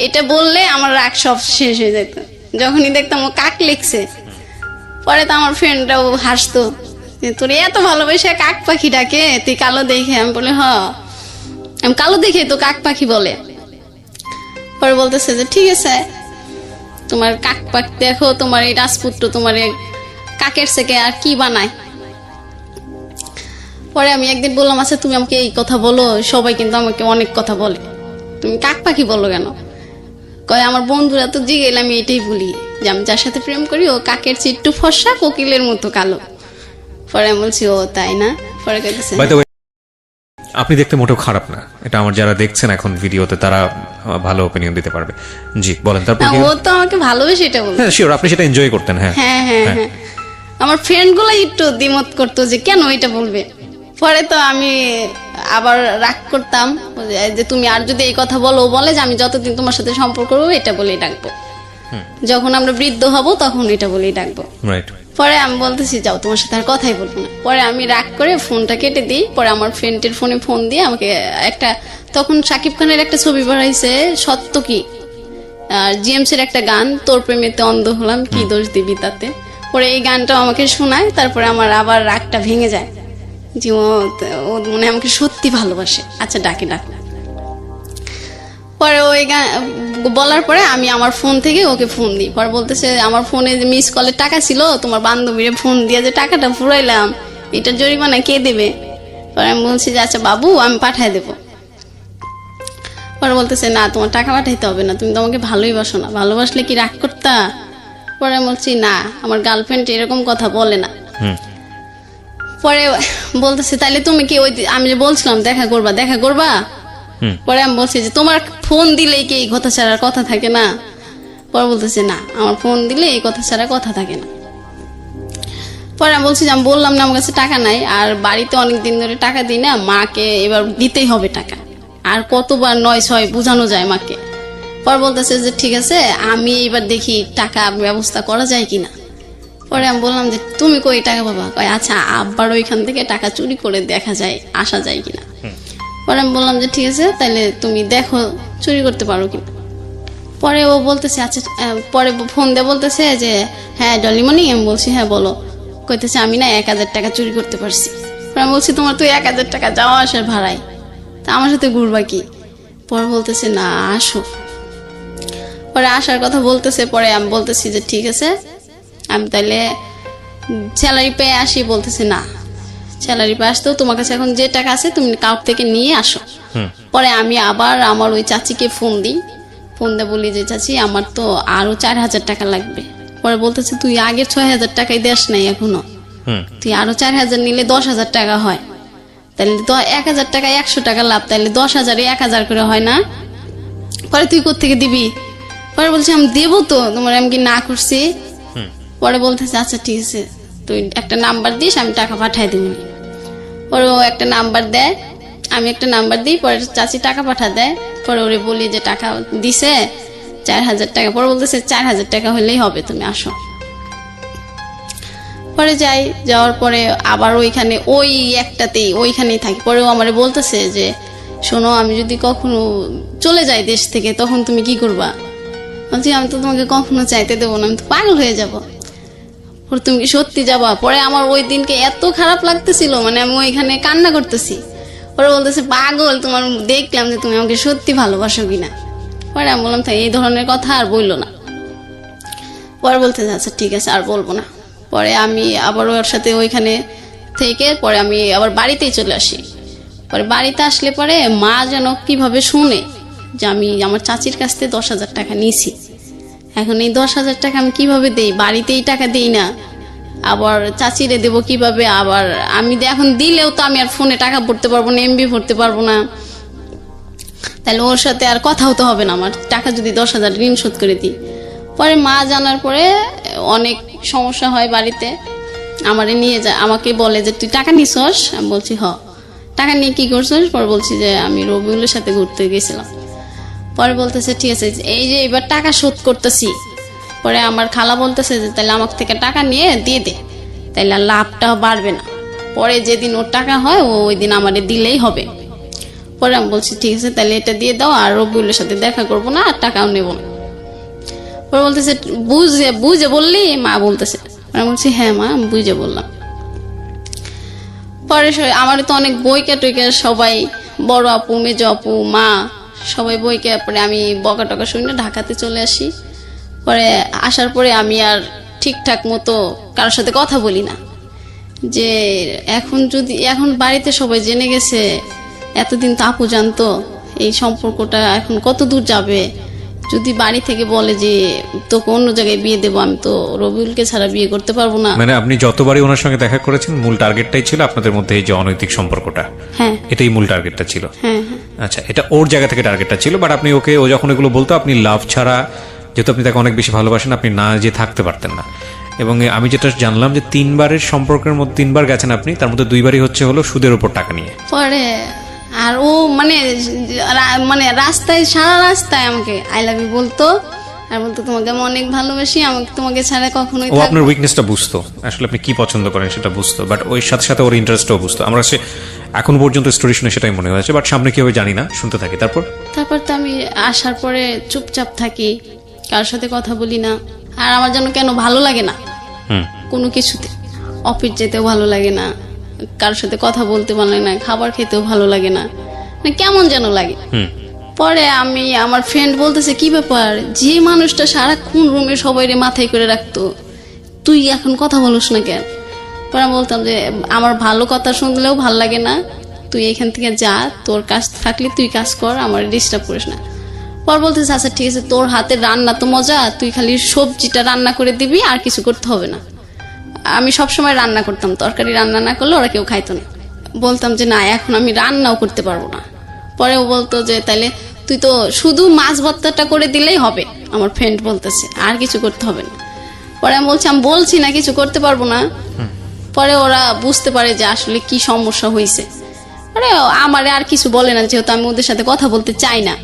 এটা বললে আমার রাগ সব শেষ হয়ে যেত। যখনই দেখতাম ও কাক লিখছে, পরে তো আমার ফ্রেন্ডরাও হাসতো তোর এত ভালোবাসে কাক পাখি ডাকে, তুই কালো দেখে? আমি বলি আমি কালো দেখে তো কাক পাখি বলে। পরে বলতেছে যে ঠিক আছে তোমার কাক পাখি দেখো, তোমার এই রাজপুত্র তোমার কাকের থেকে আর কি বানায়। পরে আমি একদিন বললাম আচ্ছা তুমি আমাকে এই কথা বলো, সবাই কিন্তু আমাকে অনেক কথা বলে, তুমি কাক পাখি বলো কেন? কয় আমার বন্ধুরা তো জিগেলে আমি এটাই বলি যে আমি যার সাথে প্রেম করি ও কাকের চেয়ে একটু ফর্সা, কোকিলের মতো কালো। পরে আমি বলছি ও তাই না? পরে কইতেছে আপনি দেখতে মোটেও খারাপ না, এটা আমার যারা দেখছেন এখন ভিডিওতে তারা ভালো ওপিনিয়ন দিতে পারবে। জি বলেন তারপর। ও তো আমাকে ভালোবেসে এটা বলতো। হ্যাঁ শিওর, আপনি সেটা এনজয় করতেন। হ্যাঁ হ্যাঁ হ্যাঁ হ্যাঁ আমার ফ্রেন্ড গুলো একটু দ্বিমত করতো যে কেন এটা বলবে। পরে তো আমি আবার রাগ করতাম যে তুমি আর যদি এই কথা বলো, বলে যে আমি যতদিন তোমার সাথে সম্পর্ক করবো এটা বলেই ডাকবো, যখন আমরা বৃদ্ধ হব তখন এটা বলেই ডাকবো। রাইট। পরে আমি বলতেছি যাও তোমার সাথে আর কথাই বলবো না। পরে আমি রাগ করে ফোনটা কেটে দিই। পরে আমার ফ্রেন্ডের ফোনে ফোন দিয়ে আমাকে একটা, তখন শাকিব খানের একটা ছবি বানাইছে সত্য কি, আর জিএমসির একটা গান তোর প্রেমেতে অন্ধ হলাম কি দোষ দিবি তাতে। পরে এই গানটাও আমাকে শোনায়, তারপরে আমার আবার রাগটা ভেঙে যায় যে ও মনে আমাকে সত্যি ভালোবাসে। আচ্ছা ডাকে ডাক। পরে ওই গান বলার পরে আমি আমার ফোন থেকে ওকে ফোন দিই। পরে বলতেছে আমার ফোনে যে মিস কলের টাকা ছিল তোমার বান্ধবীরে ফোন দিয়ে যে টাকাটা ফুরাইলাম এটার জরিমানা কে দেবে? পরে আমি বলছি যে আচ্ছা বাবু আমি পাঠায় দেবো। পরে বলতেছে না তোমার টাকা পাঠাইতে হবে না, তুমি তো আমাকে ভালোই বাসো না, ভালোবাসলে কি রাগ করতা? পরে আমি বলছি না, আমার গার্লফ্রেন্ড এরকম কথা বলে না। পরে বলতেছে তাহলে তুমি কি ওই আমি যে বলছিলাম দেখা করবা? পরে আমি বলছি যে তোমার ফোন দিলেই কি এই কথা ছাড়ার কথা থাকে না? পরে বলতেছে না, আমার ফোন দিলে এই কথা ছাড়া কথা থাকে না। পরে আমি বলছি যে আমি বললাম না আমার কাছে টাকা নাই, আর বাড়িতে অনেকদিন ধরে টাকা দিই না, মাকে এবার দিতেই হবে টাকা, আর কতবার 9-6 বোঝানো যায় মাকে। পরে বলতেছে যে ঠিক আছে, আমি এবার দেখি টাকা ব্যবস্থা করা যায় কিনা। পরে আমি বললাম যে তুমি কই টাকা পাবা? কয় আচ্ছা আব্বার ওইখান থেকে টাকা চুরি করে দেখা যায় আসা যায় কিনা। পরে আমি বললাম যে ঠিক আছে, তাহলে তুমি দেখো চুরি করতে পারো কিনা। পরে ও বলতেছে আচ্ছা, পরে ফোন দিয়ে বলতেছে যে হ্যাঁ ডলিমণি। আমি বলছি হ্যাঁ বলো। কইতেছে আমি না 1000 টাকা চুরি করতে পারছি। পরে আমি বলছি তোমার তো 1000 টাকা যাওয়া আসার ভাড়াই, তা আমার সাথে ঘুরবা কি? পরে বলতেছে না আসো। পরে আসার কথা বলতেছে। পরে আমি বলতেছি যে ঠিক আছে, আমি তাহলে স্যালারি পেয়ে আসি। বলতেছে না, স্যালারি পেয়ে আসতেও তোমার কাছে এখন যে টাকা আছে তুমি কাউর থেকে নিয়ে আসো। পরে আমি আবার আমার ওই চাচিকে ফোন দিই, ফোন দিয়ে বলি যে চাচি আমার তো আরো 4000 টাকা লাগবে। পরে বলতেছে তুই আগে 6000 টাকাই দেশ নাই এখনো, তুই আরো 4000 নিলে 10,000 টাকা হয়, তাহলে তো 1000 টাকায় 100 টাকা লাভ, তাহলে 10,000-এ 1000 করে হয় না? পরে তুই কোত্থেকে দিবি? পরে বলছি আমি দেবো তো, তোমার আমি কি না করছি? পরে বলতেছে আচ্ছা ঠিক আছে, তুই একটা নাম্বার দিস, আমি টাকা পাঠাই দিব। পরে ও একটা নাম্বার দেয়, আমি একটা নাম্বার দিই, পরে চাচি টাকা পাঠা দেয়। পরে ওরে বলি যে টাকা দিছে 4000 টাকা। পরে বলতেছে 4000 টাকা হলেই হবে, তুমি আসো। পরে যাই, যাওয়ার পরে আবার ওইখানে ওই একটাতেই ওইখানেই থাকি। পরেও আমারে বলতেছে যে শোনো, আমি যদি কখনো চলে যাই দেশ থেকে তখন তুমি কি করবা? বলছি আমি তো তোমাকে কখনো চাইতে দেবো না, আমি তো পাগল হয়ে যাব। পরে তুমি কি সত্যি যাবা? পরে আমার ওই দিনকে এত খারাপ লাগতেছিল, মানে আমি ওইখানে কান্না করতেছি। পরে বলতেছে পাগল, তোমার দেখলাম যে তুমি আমাকে সত্যি ভালোবাসো কিনা। পরে আমি বললাম তাই এই ধরনের কথা আর বললো না। পরে বলতেছে আচ্ছা ঠিক আছে আর বলবো না। পরে আমি আবার ওর সাথে ওইখানে থেকে পরে আমি আবার বাড়িতেই চলে আসি। পরে বাড়িতে আসলে পরে মা যেন কিভাবে শুনে যে আমি আমার চাচির কাছ থেকে 10,000 টাকা নিয়েছি। এখন এই 10,000 টাকা আমি কিভাবে দেই? বাড়িতেই টাকা দেই না, আবার চাচিরে দেবো কিভাবে? আবার আমি এখন দিলেও তো আমি আর ফোনে টাকা ভরতে পারবো না, এমবি ভরতে পারবো না, তাহলে ওর সাথে আর কথাও তো হবে না আমার, টাকা যদি 10,000 ঋণ শোধ করে দিই। পরে মা জানার পরে অনেক সমস্যা হয় বাড়িতে, আমারে নিয়ে যায়, আমাকে বলে যে তুই টাকা নিছস? আমি বলছি হ। টাকা নিয়ে কি করছস? পরে বলছি যে আমি রবিউলের সাথে ঘুরতে গেছিলাম। পরে বলতেছে ঠিক আছে, এই যে এবার টাকা শোধ করতেছি। পরে আমার খালা বলতেছে যে তাহলে আমার থেকে টাকা নিয়ে দিয়ে দে, তাইলে আর লাভটাও বাড়বে না, পরে যেদিন ওর টাকা হয় ওই দিন আমাদের দিলেই হবে। পরে আমি বলছি ঠিক আছে তাহলে এটা দিয়ে দাও, আর রবিউলের সাথে দেখা করবো না, আর টাকাও নেবো না। পরে বলতেছে বুঝে বুঝে বললি? মা বলতেছে। আমি বলছি হ্যাঁ মা আমি বুঝে বললাম। পরে আমার তো অনেক বইকা টইকা সবাই, বড় আপু, মেজো আপু, মা সবাই বইকে। পরে আমি বকা টকা শুনে ঢাকাতে চলে আসি। পরে আসার পরে আমি আর ঠিকঠাক মতো কারোর সাথে কথা বলি না, যে এখন বাড়িতে সবাই জেনে গেছে, এতদিন তো আপু জানতো, এই সম্পর্কটা এখন কত দূর যাবে? যদি বাড়ি থেকে বলে যে তোকে অন্য জায়গায় বিয়ে দেবো, আমি তো রবিউলকে ছাড়া বিয়ে করতে পারবো না। মানে আপনি যতবারই ওনার সঙ্গে দেখা করেছেন মূল টার্গেটটাই ছিল আপনাদের মধ্যে এই যে অনৈতিক সম্পর্কটা? হ্যাঁ, এটাই মূল টার্গেটটা ছিল। হ্যাঁ। আচ্ছা, এটা ওর জায়গা থেকে টার্গেটটা ছিল, বাট আপনি ওকে, ও যখন এগুলো বলতো আপনি লাভ ছাড়া, যেহেতু আপনি তাকে অনেক বেশি ভালোবাসেন, আপনি না যে থাকতে পারতেন না। এবং আমি যেটা জানলাম যে 3বারের সম্পর্কের মধ্যে 3বার গেছেন আপনি, তার মধ্যে 2বারই হলো সুদের উপর টাকা নিয়ে। পরে আর ও মানে রাস্তায়, সারা রাস্তায় আমাকে আই লাভ ইউ বলতো, আর বলতো তোমাকে আমি অনেক ভালোবাসি, আমাকে তোমাকে ছাড়া কখনোই ও আপনার উইকনেসটা বুঝতো, আসলে আপনি কি পছন্দ করেন সেটা বুঝতো, বাট ওই সাথে সাথে ওর ইন্টারেস্টও বুঝতো। আমরা এখন পর্যন্ত স্টোরি শুনে সেটাই মনে হয়েছে, বাট সামনে কি হবে জানি না, শুনতে থাকি। তারপর তো আমি আসার পরে চুপচাপ থাকি, কারোর সাথে কথা বলি না। আর আমার যেন কেন ভালো লাগে না কোনো কিছুতে, অফিস যেতেও ভালো লাগে না, কারোর সাথে কথা বলতে ভালো লাগে না, খাবার খেতেও ভালো লাগে না, মানে কেমন যেন লাগে। পরে আমার ফ্রেন্ড বলতেছে কি ব্যাপার, যে মানুষটা সারাক্ষণ রুমে সবাই মাথায় করে রাখতো, তুই এখন কথা বলিস না কেন? পরে আমি বলতাম যে আমার ভালো কথা শুনলেও ভাল লাগে না, তুই এখান থেকে যা, তোর কাজ থাকলে তুই কাজ কর, আমার ডিস্টার্ব করিস না। পর বলতেছে আচ্ছা ঠিক আছে, তোর হাতের রান্না তো মজা, তুই খালি সবজিটা রান্না করে দিবি, আর কিছু করতে হবে না। আমি সবসময় রান্না করতাম, তরকারি রান্না না করলে ওরা কেউ খাইতো না। বলতাম যে না, এখন আমি রান্নাও করতে পারবো না। পরে ও বলতো যে তাইলে তুই তো শুধু মাছ ভর্তাটা করে দিলেই হবে, আমার ফ্রেন্ড বলতেছে, আর কিছু করতে হবে না। পরে আমি বলছি না কিছু করতে পারবো না। পরে ওরা বুঝতে পারে যে আসলে কি সমস্যা হয়েছে। পরে আমারে আর কিছু বলে না, যেহেতু আমি ওদের সাথে কথা বলতে চাই না।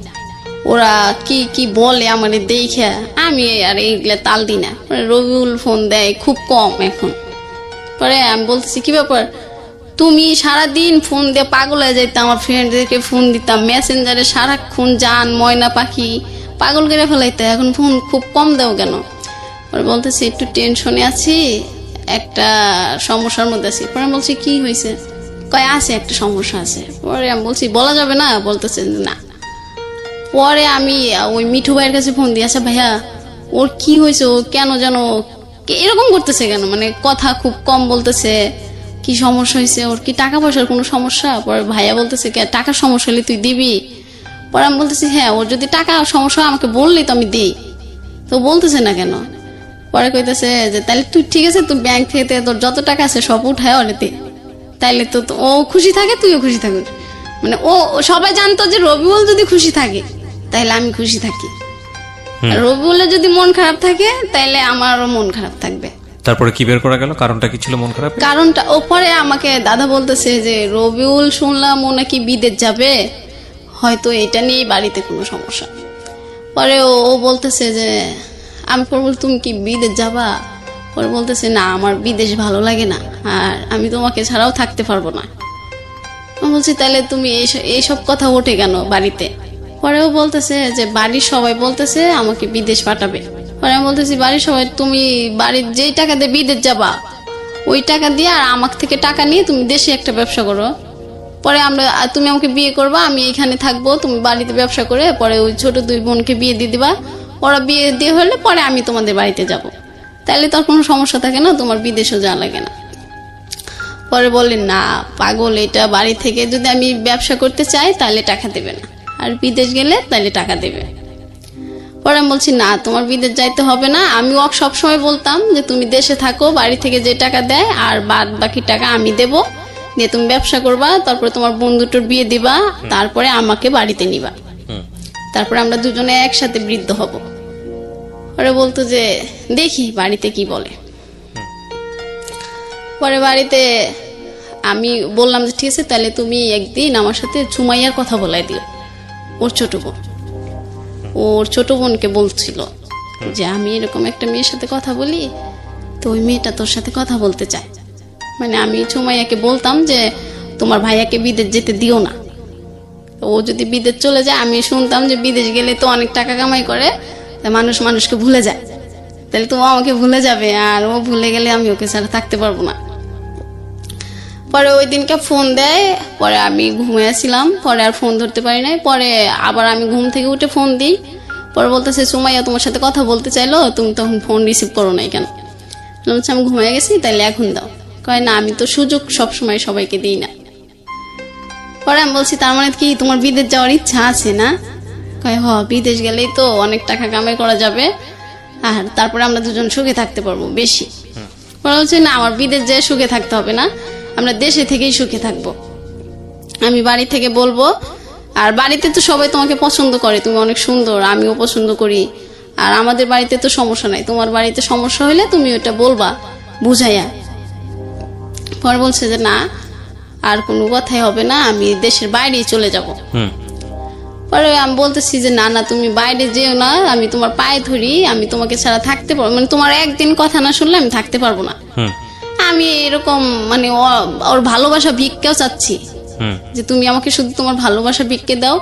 ওরা কি কি বলে আমারে দেখে আমি আর এইগুলা তাল দিই না। পরে রবিউল ফোন দেয় খুব কম এখন। পরে আমি বলতেছি কি ব্যাপার, তুমি সারাদিন ফোন দিয়ে পাগল হয়ে যাইতে, আমার ফ্রেন্ডদেরকে ফোন দিতাম মেসেঞ্জারে সারাক্ষণ, জান ময়না পাখি পাগল করে ফেলাইতে, এখন ফোন খুব কম দাও কেন? পরে বলতেছি একটু টেনশনে আছি, একটা সমস্যার মধ্যে আছি। পরে আমি বলছি কি হয়েছে? কয় আছে একটা সমস্যা আছে। পরে আমি বলছি বলা যাবে না, বলতেছে না। পরে আমি ওই মিঠু ভাইয়ের কাছে ফোন দিয়ে, আচ্ছা ভাইয়া ওর কি হয়েছে, ও কেন যেন এরকম করতেছে কেন, মানে কথা খুব কম বলতেছে, কি সমস্যা হয়েছে, ওর কি টাকা পয়সার কোনো সমস্যা? পরে ভাইয়া বলতেছে টাকার সমস্যা হলে তুই দিবি? পরে আমি বলতেছি হ্যাঁ, ওর যদি টাকা সমস্যা আমাকে বললি তো আমি দিই, তো বলতেছে না কেন? পরে কইতেছে যে তাহলে তুই ঠিক আছে, তুই ব্যাংক থেকে তোর যত টাকা আছে সব উঠায় ওরে দে, তাইলে তো ও খুশি থাকে, তুইও খুশি থাকিস। মানে ও সবাই জানতো যে রবিউল যদি খুশি থাকে তাইলে আমি খুশি থাকি, আর রবিউলের যদি মন খারাপ থাকে তাইলে আমারও মন খারাপ থাকবে। তারপরে কি বের করা গেল, কারণটা কি ছিল মন খারাপ? কারণটা ও পরে আমাকে দাদা বলতেছে যে রবিউল শুনলাম ও নাকি বিদেশ যাবে, হয়তো এটা নিয়ে বাড়িতে কোনো সমস্যা। পরে ও বলতেছে যে আমি পরে বল তুমি কি বিদেশ যাবা? পরে বলতেছে না, আমার বিদেশ ভালো লাগে না, আর আমি তোমাকে ছাড়াও থাকতে পারবো না। আমি বলছি তাহলে তুমি এইসব কথা ওঠে কেন বাড়িতে? পরেও বলতেছে যে বাড়ির সবাই বলতেছে আমাকে বিদেশ পাঠাবে। পরে আমি বলতেছি বাড়ির সবাই, তুমি বাড়ির যেই টাকা দিয়ে বিদেশ যাবা ওই টাকা দিয়ে আর আমার থেকে টাকা নিয়ে তুমি দেশে একটা ব্যবসা করো। পরে তুমি আমাকে বিয়ে করবা, আমি এখানে থাকবো, তুমি বাড়িতে ব্যবসা করে পরে ওই ছোট দুই বোনকে বিয়ে দিয়ে দিবা, ওরা বিয়ে দিয়ে হলে পরে আমি তোমাদের বাড়িতে যাব, তাহলে তোর কোনো সমস্যা থাকে না, তোমার বিদেশও যাওয়া লাগে না। পরে বললেন না পাগল, এটা বাড়ি থেকে যদি আমি ব্যবসা করতে চাই তাহলে টাকা দেবে না, আর বিদেশ গেলে তাহলে টাকা দেবে। পরে আমি বলছি না, তোমার বিদেশ যাইতে হবে না, আমি ওকে সবসময় বলতাম যে তুমি দেশে থাকো, বাড়ি থেকে যে টাকা দেয় আর বাদ বাকি টাকা আমি দেব, দিয়ে তুমি ব্যবসা করবা, তারপরে তোমার বন্ধুটোর বিয়ে দিবা, তারপরে আমাকে বাড়িতে নিবা, তারপরে আমরা দুজনে একসাথে বৃদ্ধ হব। পরে বলতো যে দেখি বাড়িতে কি বলে। পরে বাড়িতে আমি বললাম যে ঠিক আছে, তাহলে তুমি একদিন আমার সাথে সুমাইয়ার কথা বলাই দিও, ওর ছোট বোন। ওর ছোট বোনকে বলছিল যে আমি এরকম একটা মেয়ের সাথে কথা বলি, তো ওই মেয়েটা তোর সাথে কথা বলতে চায়। মানে আমি সুমাইয়াকে বলতাম যে তোমার ভাইয়াকে বিদেশ যেতে দিও না, ও যদি বিদেশ চলে যায়, আমি শুনতাম যে বিদেশ গেলে তো অনেক টাকা কামাই করে, মানুষ মানুষকে ভুলে যায়, তাহলে তো ও আমাকে ভুলে যাবে, আর ও ভুলে গেলে আমি ওকে ছাড়া থাকতে পারবো না। পরে ওই দিনকে ফোন দেয়, পরে আমি ঘুমিয়েছিলাম, পরে আর ফোন ধরতে পারি নাই। পরে আবার আমি ঘুম থেকে উঠে ফোন দিই, পরে বলতেছে সুমাইয়া তোমার সাথে কথা বলতে চাইলো, তুমি তখন ফোন রিসিভ করো নাই কেন? বলছি আমি ঘুমিয়ে গেছি, তাইলে এখন দাও। কয় না, আমি তো সুযোগ সবসময় সবাইকে দিই না। পরে আমি বলছি তার মানে কি তোমার বিদেশ যাওয়ার ইচ্ছা আছে না? কয় বিদেশ গেলেই তো অনেক টাকা কামাই করা যাবে, আর তারপরে আমরা দুজন সুখে থাকতে পারবো বেশি। পরে বলছে না, আমার বিদেশ যেয়ে সুখে থাকতে হবে না, আমরা দেশে থেকেই সুখে থাকবো। আমি বাড়ি থেকে বলবো, আর বাড়িতে তো সবাই তোমাকে পছন্দ করে, তুমি অনেক সুন্দর, আমিও পছন্দ করি, আর আমাদের বাড়িতে তো সমস্যা নাই, তোমার বাড়িতে সমস্যা হলে তুমি ওটা বলবা বুঝাইয়া। পরে বলছে যে না, আর কোনো কথাই হবে না, আমি দেশের বাইরেই চলে যাব। পরে আমি বলতেছি যে না না, তুমি বাইরে যেও না, আমি তোমার পায়ে ধরি, আমি তোমাকে ছাড়া থাকতে পারবো, মানে তোমার একদিন কথা না শুনলে আমি থাকতে পারবো না। আমি এরকম মানে ওর ভালোবাসা ভিক্ষাও চাচ্ছি, যে তুমি আমাকে শুধু তোমার ভালোবাসা ভিক্ষে দাও,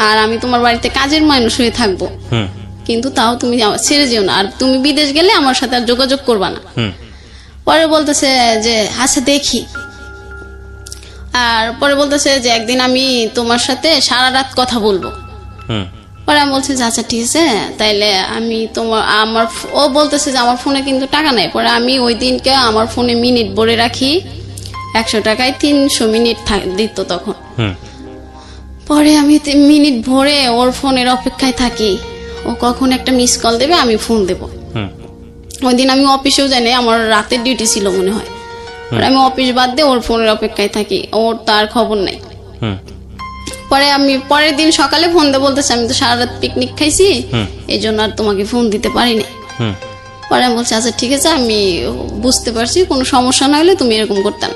আর আমি তোমার বাড়িতে কাজের মানুষ হয়ে থাকবো, কিন্তু তাও তুমি ছেড়ে যেও না, আর তুমি বিদেশ গেলে আমার সাথে আর যোগাযোগ করবা না। পরে বলতেছে যে আচ্ছা দেখি, আর পরে বলতেছে যে একদিন আমি তোমার সাথে সারা রাত কথা বলবো। পরে আমি বলছি যে আচ্ছা ঠিক আছে, তাইলে আমি ও বলতেছে যে আমার ফোনে কিন্তু টাকা নাই। পরে আমি ওই দিনকে আমার ফোনে মিনিট ভরে রাখি, 100 টাকায় 300 মিনিট দিত তখন। হুম পরে আমি মিনিট ভরে ওর ফোনের অপেক্ষায় থাকি, ও কখন একটা মিস কল দেবে আমি ফোন দেব। হুম ওই দিন আমি অফিসেও যাইনি, আমার রাতের ডিউটি ছিল মনে হয়। পরে আমি অফিস বাদ দিয়ে ওর ফোনের অপেক্ষায় থাকি, ওর তার খবর নাই। হুম পরে আমি পরের দিন সকালে ফোন দিয়ে বলতেছি আমি তো সারা রাত পিকনিক খাইছি, এই জন্য আর তোমাকে ফোন দিতে পারিনি। হুম পরে আমি বলছি আচ্ছা ঠিক আছে, আমি বুঝতে পারছি, কোনো সমস্যা না হলে তুমি এরকম করতাম।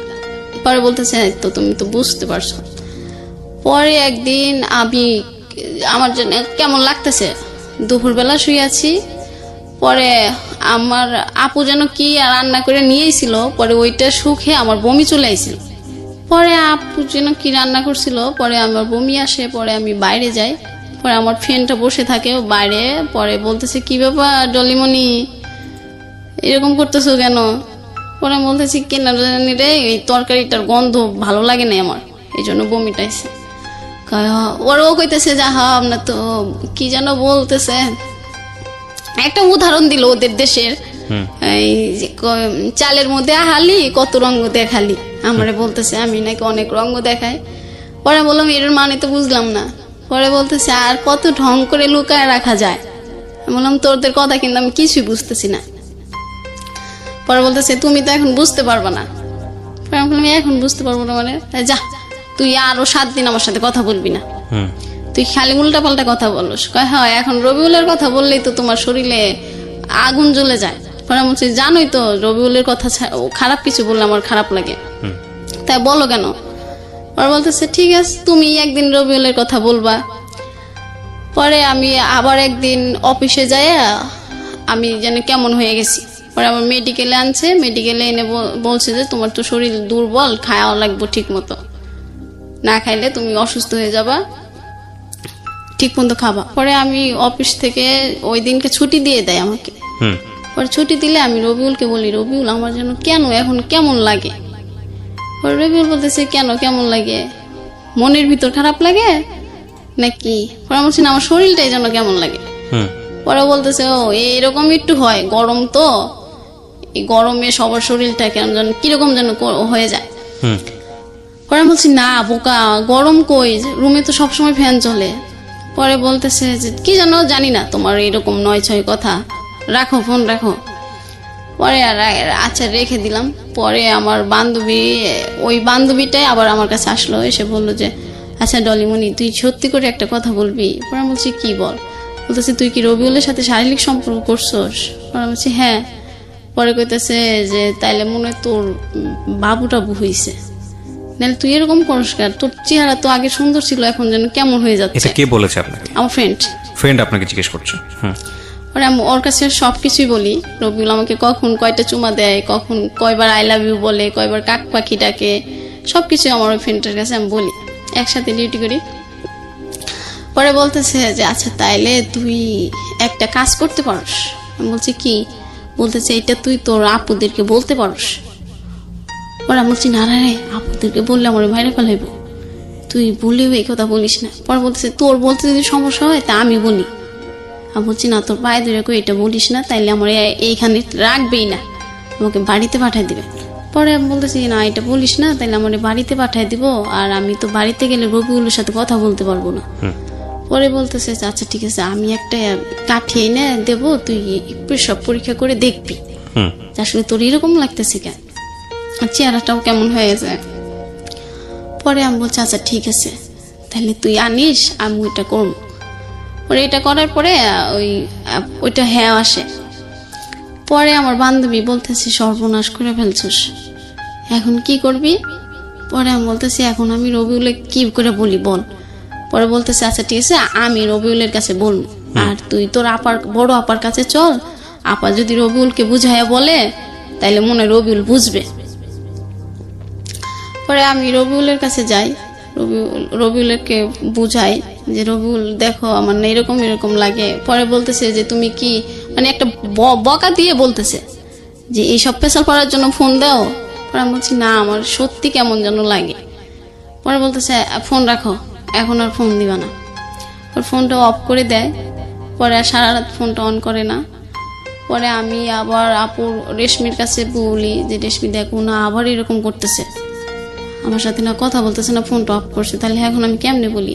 পরে বলতেছে তো তুমি তো বুঝতে পারছো। পরে একদিন আমার জন্য কেমন লাগতেছে, দুপুরবেলা শুয়ে আছি, পরে আমার আপু যেন কি রান্না করে নিয়েছিল, পরে ওইটা শুকে আমার বমি চলে আইছিল। পরে আপু যেন কি রান্না করছিল, পরে আমার বমি আসে, পরে আমি বাইরে যাই, পরে আমার ফ্রেন্ডটা বসে থাকে বাইরে, পরে বলতেছে কি ব্যাপার ডলিমণি এরকম করতেছো কেন? পরে আমি বলতেছি কেন জানি রে, এই তরকারিটার গন্ধ ভালো লাগে না আমার, এই জন্য বমিটা এসে। ওরাও কইতেছে যা আপনার তো কি যেন বলতেছে, একটা উদাহরণ দিল ওদের দেশের, এই যে চালের মধ্যে হালি কত রঙ দেখালি, আমারে বলতেছে আমি নাকি অনেক রঙ দেখাই। পরে বললাম এর মানে তো বুঝলাম না। পরে বলতেছে আর কত ঢং করে লুকায় রাখা যায়। আমি বললাম তোদের কথা কিন্তু আমি কিছুই বুঝতেছি না। পরে বলতেছে তুমি তো এখন বুঝতে পারবা না। পরে আমি বললাম এখন বুঝতে পারবো না মানে? যা তুই আরো 7 দিন আমার সাথে কথা বলবি না, তুই খালি উল্টা পাল্টা কথা বলস। কয় হ্যাঁ এখন রবিউলের কথা বললেই তো তোমার শরীরে আগুন জ্বলে যায়। পরে আমি বলছি জানোই তো রবিউলের কথা খারাপ কিছু বললে আমার খারাপ লাগে, তাই বলো কেন? পরে বলতেছে ঠিক আছে তুমি একদিন রবিউলের কথা বলবা। পরে আমি আবার একদিন অফিসে যাই, আমি যেন কেমন হয়ে গেছি। পরে আমার মেডিকেলে আনছে, মেডিকেলে এনে বলছে যে তোমার তো শরীর দুর্বল, খাওয়া লাগবে ঠিক মতো, না খাইলে তুমি অসুস্থ হয়ে যাবা, ঠিক মতো খাবা। পরে আমি অফিস থেকে ওই দিনকে ছুটি দিয়ে দেয় আমাকে। পরে ছুটি দিলে আমি রবিউলকে বলি রবিউল আমার যেন কেন এখন কেমন লাগে। পরে রবিউল বলতেছে কেন কেমন লাগে, মনের ভিতর খারাপ লাগে নাকি? পরে বলছি না আমার শরীরটাই যেন কেমন লাগে। পরে বলতেছে ও এরকম একটু হয়, গরম তো, এই গরমে সবার শরীরটা কেন যেন কিরকম যেন হয়ে যায়। পরে বলছি না বোকা গরম কই, রুমে তো সবসময় ফ্যান চলে। পরে বলতেছে যে কি জানো জানি না তোমার এরকম 9-6 কথা, রাখো ফোন রাখো। পরে আর আচ্ছা রেখে দিলাম। পরে আমার ওই বান্ধবীটাই আবার আমার কাছে আসলো, এসে বললো যে আচ্ছা ডলিমণি তুই সত্যি করে একটা কথা বলবি? পরে আমি বলছি কি বল? বলতেছে তুই কি রবিউলের সাথে শারীরিক সম্পর্ক করছোস? পরে বলছি হ্যাঁ। পরে কইতেছে যে তাইলে মনে হয় তোর বাবু টাবু হইছে, নাহলে তুই এরকম করিস কেন? তোর চেহারা তো আগে সুন্দর ছিল, এখন যেন কেমন হয়ে যাচ্ছে। এটা কে বলেছে আপনাকে? আমার ফ্রেন্ড আপনাকে জিজ্ঞেস করছে। পরে আমি ওর কাছে সবকিছুই বলি। রবিউল আমাকে কখন কয়টা চুমা দেয়, কখন কয়বার আই লাভ ইউ বলে, কয়বার কাক পাখি ডাকে, সবকিছু আমার ওই ফ্রেন্ডের কাছে আমি বলি, একসাথে ডিউটি করি। পরে বলতেছে যে আচ্ছা তাইলে তুই একটা কাজ করতে পারস। আমি বলছি কি? বলতেছে এটা তুই তোর আপুদেরকে বলতে পারস। পরে আমি বলছি না রে আপুদেরকে বললে আমার বাইরে ফেলাইব, তুই বললেও এই কথা বলিস না। পরে বলতেছে তোর বলতে যদি সমস্যা হয় তা আমি বলি। আমি বলছি না তোর পায়ে ধরে কই এটা বলিস না, তাইলে আমার এইখানে রাখবেই না, আমাকে বাড়িতে পাঠিয়ে দিবে। পরে আমি বলতেছি না এটা বলিস না, তাইলে আমার বাড়িতে পাঠিয়ে দিব, আর আমি তো বাড়িতে গেলে রবিউলের সাথে কথা বলতে পারবো না। পরে বলতেছে আচ্ছা ঠিক আছে আমি একটা কাঠি এনে দেবো, তুই সব পরীক্ষা করে দেখবি আসলে তোর এরকম লাগতেছে কেন, চেহারাটাও কেমন হয়ে গেছে। পরে আমি বলছি আচ্ছা ঠিক আছে তাহলে তুই আনিস, আমি ওইটা করবো। পরে এটা করার পরে ওইটা হ্যাঁ আসে। পরে আমার বান্ধবী বলতেছে সর্বনাশ করে ফেলছিস, এখন কি করবি? পরে আমি বলতেছি এখন আমি রবিউলে কি করে বলি বল। পরে বলতেছে আচ্ছা ঠিক আছে আমি রবিউলের কাছে বলবো, আর তুই তোর বড় আপার কাছে চল, আপা যদি রবিউলকে বুঝাইয়া বলে তাইলে মনে রবিউল বুঝবে। পরে আমি রবিউলের কাছে যাই, রবিউলকে বুঝাই যে রবিউল দেখো আমার না এরকম এরকম লাগে। পরে বলতেছে যে তুমি কি মানে একটা বকা দিয়ে বলতেছে যে এইসব পেশাল করার জন্য ফোন দাও। পরে আমি বলছি না আমার সত্যি কেমন যেন লাগে। পরে বলতেছে ফোন রাখো, এখন আর ফোন দিবা না। ওর ফোনটা অফ করে দেয়। পরে আর সারা রাত ফোনটা অন করে না। পরে আমি আবার আপুর রেশমির কাছে বলি যে রেশমি দেখো না আবার এরকম করতেছে। আমার সাথে না কথা বলতেছে না, ফোনটা অফ করছে, তাহলে এখন আমি কেমনে বলি?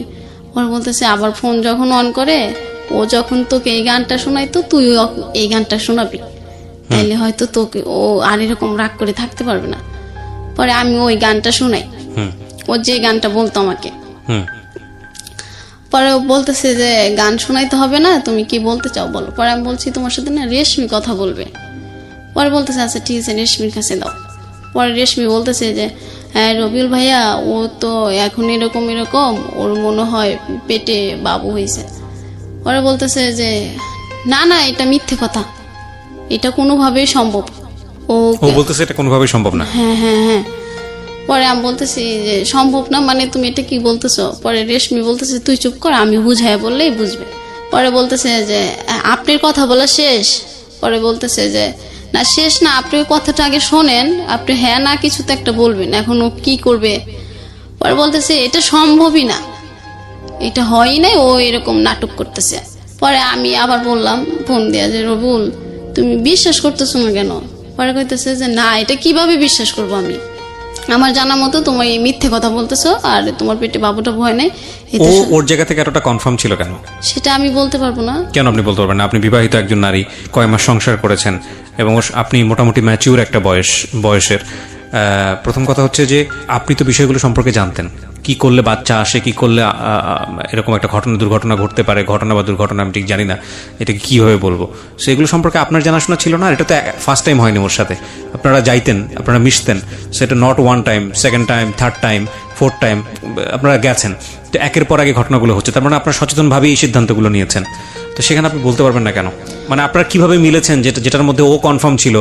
ওর বলতেছে আবার ফোন যখন অন করে, ও যখন তোকে এই গানটা শোনাইতো তুই এই গানটা শোনাবি, তাইলে হয়তো তোকে ও আর এরকম রাগ করে থাকতে পারবে না। পরে আমি ওই গানটা শোনাই, ও যে গানটা বলতো আমাকে। পরে ও বলতেছে যে গান শোনাইতে হবে না, তুমি কি বলতে চাও বলো। পরে আমি বলছি তোমার সাথে না রেশমি কথা বলবে। পরে বলতেছে আচ্ছা ঠিক আছে, রেশমির কাছে দাও। পরে রেশমি বলতেছে যে হ্যাঁ রবিউল ভাইয়া, ও তো এখন এরকম এরকম, ওর মনে হয় পেটে বাবু হয়েছে। পরে বলতেছে যে না না, এটা মিথ্যে কথা, এটা কোনোভাবেই সম্ভব। ও বলতেছে এটা কোনোভাবেই সম্ভব না। হ্যাঁ হ্যাঁ হ্যাঁ। পরে আমি বলতেছি যে সম্ভব না মানে তুমি এটা কি বলতেছো? পরে রেশমি বলতেছে তুই চুপ কর, আমি বুঝাই বললেই বুঝবে। পরে বলতেছে যে আপনার কথা বলা শেষ? পরে বলতেছে যে না শেষ না, আপনি ওই কথাটা আগে শোনেন, আপনি হ্যাঁ না কিছু তো একটা বলবেন, এখন ও কি করবে। পরে বলতেছে এটা সম্ভবই না, এটা হয়ই নাই, ও এরকম নাটক করতেছে। পরে আমি আবার বললাম ফোন দিয়া যে রবুল তুমি বিশ্বাস করতেছো না কেন? পরে কইতেছে যে না, এটা কিভাবে বিশ্বাস করবো আমি, আমার জানা মতো তোমার এই মিথ্যে কথা বলতেছো, আর তোমার পেটে বাবুটা ভয় নেই। ও ওর জায়গা থেকে এতটা কনফার্ম ছিল কেন? সেটা আমি বলতে পারবো না। কেন আপনি বলতে পারবেন না? আপনি বিবাহিত একজন নারী, কয় মাস সংসার করেছেন এবং আপনি মোটামুটি ম্যাচিউর একটা বয়সের। প্রথম কথা হচ্ছে যে আপনি তো বিষয়গুলো সম্পর্কে জানতেন, কি করলে বাচ্চা আসে, কি করলে এরকম একটা দুর্ঘটনা ঘটতে পারে, ঘটনা বা দুর্ঘটনা আমি ঠিক জানি না, এটাকে কীভাবে বলবো, সেগুলো সম্পর্কে আপনার জানাশোনা ছিল না। এটা তো ফার্স্ট টাইম হয়নি ওর সাথে, আপনারা যাইতেন, আপনারা মিশতেন, সেটা not one time, second time, third time, fourth time আপনারা গেছেন, তো একের পর আগে ঘটনাগুলো হচ্ছে, তার মানে আপনারা সচেতনভাবেই এই সিদ্ধান্তগুলো নিয়েছেন। তো সেখানে আপনি বলতে পারবেন না কেন? মানে আপনারা কিভাবে মিলেছেন যেটার মধ্যে ও কনফার্ম ছিল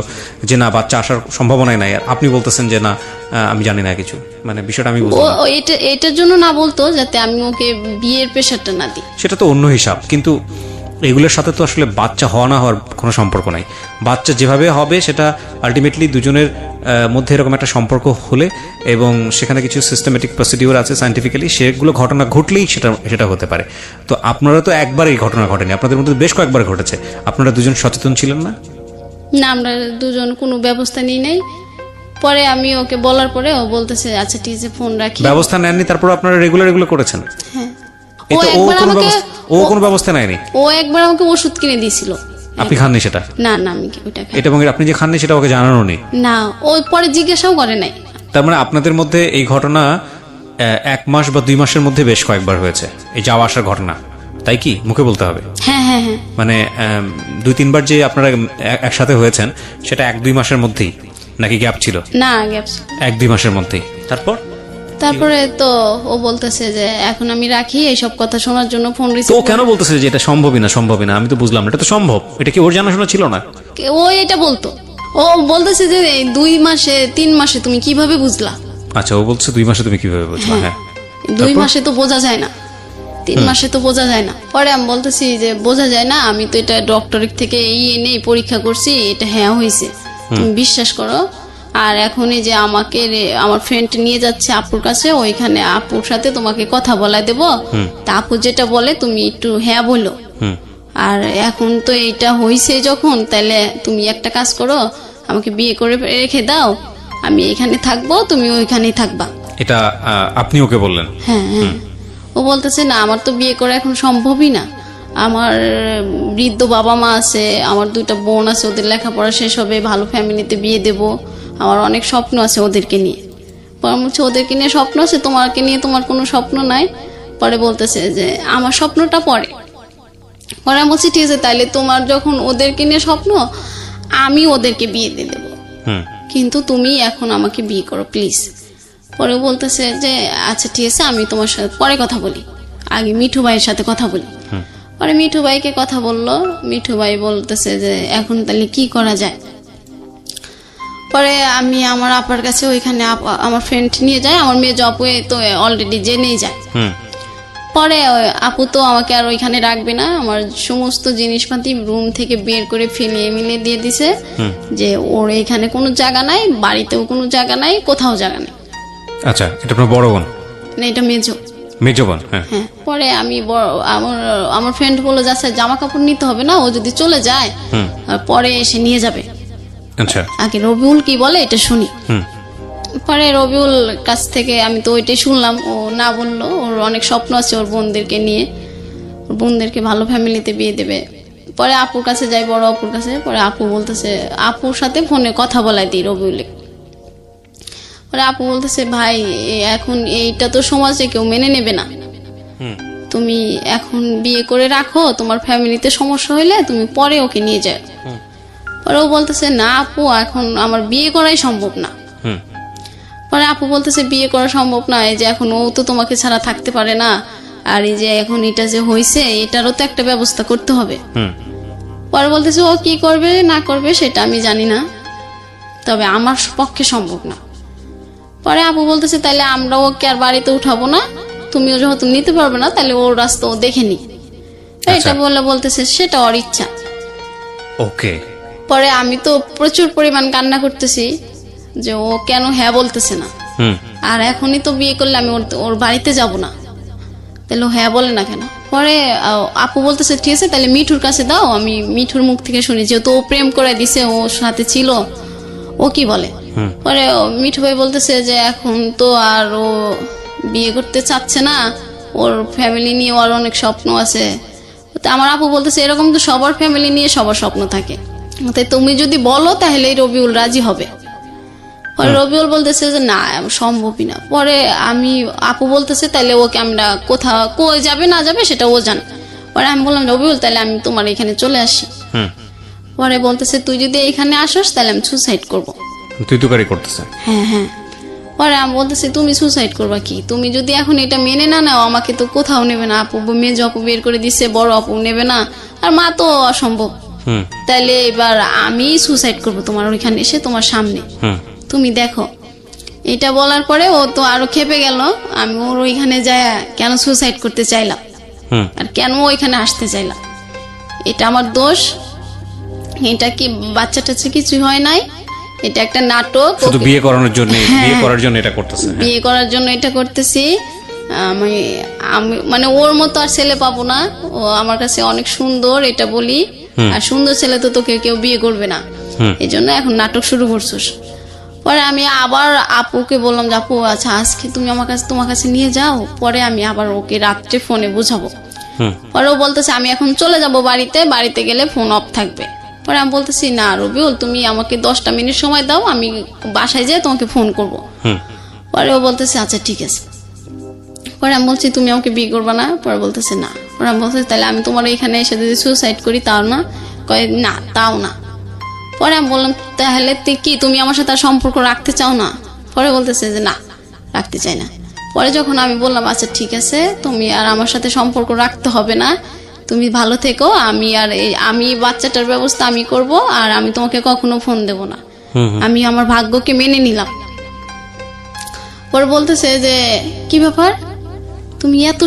যে না বাচ্চা আসার সম্ভাবনাই নাই, আর আপনি বলতেছেন যে না আমি জানি না কিছু, মানে বিষয়টা আমি বুঝলাম না। এটার জন্য না বলতো যাতে আমি ওকে বিয়ের প্রেশারটা না দিই, সেটা তো অন্য হিসাব, কিন্তু এগুলোর সাথে তো আসলে বাচ্চা হওয়া না হওয়ার কোনো সম্পর্ক নাই। বাচ্চা যেভাবে হবে সেটা আলটিমেটলি দুজনের মধ্যে এরকম একটা সম্পর্ক হলে এবং সেখানে কিছু সিস্টেমেটিক প্রসিডিওর আছে সায়েন্টিফিক্যালি, সেগুলো ঘটনা ঘটলেই সেটা হতে পারে। তো আপনারা তো একবার এই ঘটনা ঘটেনি, আপনাদের মধ্যে বেশ কয়েকবার ঘটেছে, আপনারা দুজন সচেতন ছিলেন না? না, আমরা দুজন কোনো ব্যবস্থা নিই নাই। পরে আমি ওকে বলার পরে ও বলতেছে আচ্ছা ঠিক আছে ফোন রাখি। ব্যবস্থা নেননি, তারপর আপনারা রেগুলার এগুলো করেছেন? হ্যাঁ। ও কোনো ব্যবস্থা নেয়নি? ও একবার আমাকে ওষুধ কিনে দিয়েছিল। আপনি খাননি সেটা? না না, আমি ওইটা খাই। এটা এবং আপনি যে খাননি সেটা ওকে জানানো নেই? না, ও পরে জিজ্ঞাসাও করে নাই। তার মানে আপনাদের মধ্যে এই ঘটনা 1 মাস বা 2 মাসের মধ্যে বেশ কয়েকবার হয়েছে, এই যাওয়া আসার ঘটনা, তাই কি? মুখে বলতে হবে। হ্যাঁ হ্যাঁ হ্যাঁ। মানে 2-3 বার যে আপনারা একসাথে হয়েছেন সেটা 1-2 মাসের মধ্যেই নাকি গ্যাপ ছিল? না, গ্যাপ ছিল 1-2 মাসের মধ্যেই। তারপরে তো ও বলতেছে যে এখন আমি রাখি, এইসব কথা শোনার জন্য ফোন রিসিভ। তো কেন বলতেছে যে এটা সম্ভবই না? আমি তো বুঝলাম না, এটা তো সম্ভব। এটা কি ওর জানাশোনা ছিল না? ও এটা বলতো, ও বলতেছে যে 2 মাসে 3 মাসে তুমি কিভাবে বুঝলা? আচ্ছা, ও বলছে 2 মাসে তুমি কিভাবে বুঝলা? হ্যাঁ, 2 মাসে তো বোঝা যায় না, 3 মাসে তো বোঝা যায় না। পরে আমি বলতেছি যে বোঝা যায় না, আমি তো এটা ডক্টরের থেকে এনে পরীক্ষা করছি, এটা হ্যাঁ হয়েছে, তুমি বিশ্বাস করো। আর এখন এই যে আমাকে আমার ফ্রেন্ড নিয়ে যাচ্ছে আপুর কাছে, ওইখানে আপুর সাথে তোমাকে কথা বলা দেবো, তা আপু যেটা বলে তুমি একটু হ্যাঁ বলো। আর এখন তো এটা হয়েছে যখন, তাহলে তুমি একটা কাজ করো, আমাকে বিয়ে করে রেখে দাও, আমি এখানে থাকবো, তুমি ওইখানেই থাকবা। এটা আপনি ওকে বললেন? হ্যাঁ হ্যাঁ। ও বলতেছে না আমার তো বিয়ে করা এখন সম্ভবই না, আমার বৃদ্ধ বাবা মা আছে, আমার 2টা বোন আছে, ওদের লেখাপড়া শেষ হবে, ভালো ফ্যামিলিতে বিয়ে দেব, আমার অনেক স্বপ্ন আছে ওদেরকে নিয়ে। পরে বলছে ওদেরকে নিয়ে স্বপ্ন আছে, তোমাকে নিয়ে তোমার কোনো স্বপ্ন নাই। পরে বলতেছে যে আমার স্বপ্নটা পরে আমি বলছি ঠিক আছে, তাইলে তোমার যখন ওদেরকে নিয়ে স্বপ্ন, আমি ওদেরকে বিয়ে দিয়ে দেবো, কিন্তু তুমি এখন আমাকে বিয়ে করো প্লিজ। পরে বলতেছে যে আচ্ছা ঠিক আছে, আমি তোমার সাথে পরে কথা বলি, আগে মিঠু ভাইয়ের সাথে কথা বলি। পরে মিঠু ভাইকে কথা বললো, মিঠু ভাই বলতেছে যে এখন তাহলে কি করা যায়। পরে আমি আমার আপার কাছে ওইখানে আমার ফ্রেন্ড নিয়ে যায়, আমার মেয়ে জপুয়ে তো অলরেডি জেনেই যায়। পরে আপু তো আমাকে আর ওইখানে রাখবে না, আমার সমস্ত জিনিসপাতি রুম থেকে বের করে ফেলিয়ে মিলিয়ে দিয়ে দিছে যে ওর এখানে কোনো জায়গা নাই, বাড়িতেও কোনো জায়গা নাই, কোথাও জায়গা নেই। আচ্ছা, এটা আপনার বড় বোন? না, এটা মেজো বোন। হ্যাঁ। পরে আমি আমার ফ্রেন্ড বলে যাচ্ছে জামা কাপড় নিতে হবে না, ও যদি চলে যায় পরে এসে নিয়ে যাবে। আচ্ছা, আগে রবিউল কি বলে এটা শুনি। পরে রবিউল কাছ থেকে আমি তো ওইটাই শুনলাম, ও না বললো ওর অনেক স্বপ্ন আছে ওর বোনদেরকে নিয়ে, ওর বোনদেরকে ভালো ফ্যামিলিতে বিয়ে দেবে। পরে আপুর কাছে যাই, বড় আপুর কাছে। পরে আপু বলতেছে, আপুর সাথে ফোনে কথা বলাই দিই রবিউলে। পরে আপু বলতেছে, ভাই এখন এইটা তো সমাজে কেউ মেনে নেবে না, তুমি এখন বিয়ে করে রাখো, তোমার ফ্যামিলিতে সমস্যা হইলে তুমি পরে ওকে নিয়ে যাও। পরে ও বলতেছে, না আপু এখন আমার বিয়ে করাই সম্ভব না। পরে আপু বলতেছে, বিয়ে করা সম্ভব না, এই যে এখন ও তো তোমাকে ছাড়া থাকতে পারে না, আর এই যে এখন এটা যে হয়েছে এটারও তো একটা ব্যবস্থা করতে হবে। পরে বলতেছে, ও কি করবে না করবে সেটা আমি জানি না, তবে আমার পক্ষে সম্ভব না। পরে আপু বলতেছে, তাহলে আমরা ওকে আর বাড়িতে উঠাবো না, তুমিও যেহেতু নিতে পারবে না তাহলে ওর রাস্তা ও দেখে নি। এটা বললে বলতেছে সেটা ওর ইচ্ছা। ওকে। পরে আমি তো প্রচুর পরিমাণ কান্না করতেছি যে ও কেন হ্যাঁ বলতেছে না, আর এখনই তো বিয়ে করলে আমি ওর বাড়িতে যাব না, তাহলে ও হ্যাঁ বলে না কেন। পরে আপু বলতেছে, ঠিক আছে তাহলে মিঠুর কাছে দাও, আমি মিঠুর মুখ থেকে শুনি, যেহেতু ও প্রেম করে দিছে, ওর সাথে ছিল, ও কি বলে। পরে মিঠু ভাই বলতেছে যে এখন তো আর ও বিয়ে করতে চাচ্ছে না, ওর ফ্যামিলি নিয়ে ওর অনেক স্বপ্ন আছে। আমার আপু বলতেছে, এরকম তো সবার ফ্যামিলি নিয়ে সবার স্বপ্ন থাকে, তাই তুমি যদি বলো তাহলে রবিউল রাজি হবে। পরে রবিউল বলতেছে যে না সম্ভবই না। পরে আপু বলতেছে, তাহলে ওকে আমরা কোথাও কই যাবে না যাবে সেটা ও জানে। পরে আমি বললাম, রবিউল তাহলে আমি তোমার এখানে চলে আসি। পরে বলতেছে, তুই যদি এখানে আসোস তাহলে আমি সুসাইড করবো। তুই তো গাড়ি করতেছে। হ্যাঁ। পরে আমি বলতেছি, তুমি সুসাইড করবা কি, তুমি যদি এখন এটা মেনে না নাও আমাকে তো কোথাও নেবে না, আপু মেজ আপু বের করে দিচ্ছে, বড় আপু নেবে না, আর মা তো অসম্ভব, তাহলে এবার আমি সুসাইড করবো তোমার ওইখানে এসে তোমার সামনে, তুমি দেখো। এটা বলার পরে ও তো আরো খেপে গেল, আমি ওর ওইখানে যায় কেন সুসাইড করতে চাইলাম আর কেন ওইখানে আসতে চাইলাম, এটা আমার দোষ, এটা কি বাচ্চা টাচ্চা কিছুই হয় নাই, এটা একটা নাটক, শুধু বিয়ে করানোর জন্য, বিয়ে করার জন্য এটা করতেছে, বিয়ে করার জন্য এটা করতেছি। আমি মানে ওর মতো আর ছেলে পাবো না, ও আমার কাছে অনেক সুন্দর এটা বলি, আর সুন্দর ছেলে তো তোকে কেউ বিয়ে করবে না, এই জন্য এখন নাটক শুরু করছিস। পরে আমি আবার আপুকে বললাম যে আপু আচ্ছা আজকে তুমি তোমার কাছে নিয়ে যাও, পরে আমি আবার ওকে রাত্রে ফোনে বুঝাবো। পরে ও বলতেছে, আমি এখন চলে যাব বাড়িতে গেলে ফোন অফ থাকবে। পরে আমি বলতেছি, না রবিউল তুমি আমাকে 10টা মিনিট সময় দাও, আমি বাসায় যেয়ে তোমাকে ফোন করব। পরে ও বলতেছে, আচ্ছা ঠিক আছে। পরে আমি বলছি, তুমি আমাকে বিয়ে করবা না? পরে বলতেছে না। পরে আমি বলতেছি, তাহলে আমি তোমার এখানে এসে যদি সুসাইড করি তাও না? কয় না তাও না। পরে আমি বললাম, তাহলে কি তুমি আমার সাথে আর সম্পর্ক রাখতে চাও না? পরে বলতেছে যে না রাখতে চাই না। পরে যখন আমি বললাম আচ্ছা ঠিক আছে তুমি আর আমার সাথে সম্পর্ক রাখতে হবে না, তুমি ভালো থেকো, আমি বাচ্চাটার ব্যবস্থা আমি করব, আর আমি তোমাকে কখনো ফোন দেব না, আমি আমার ভাগ্যকে মেনে নিলাম। পরে বলতেছে যে কি ব্যাপার, তুমি এত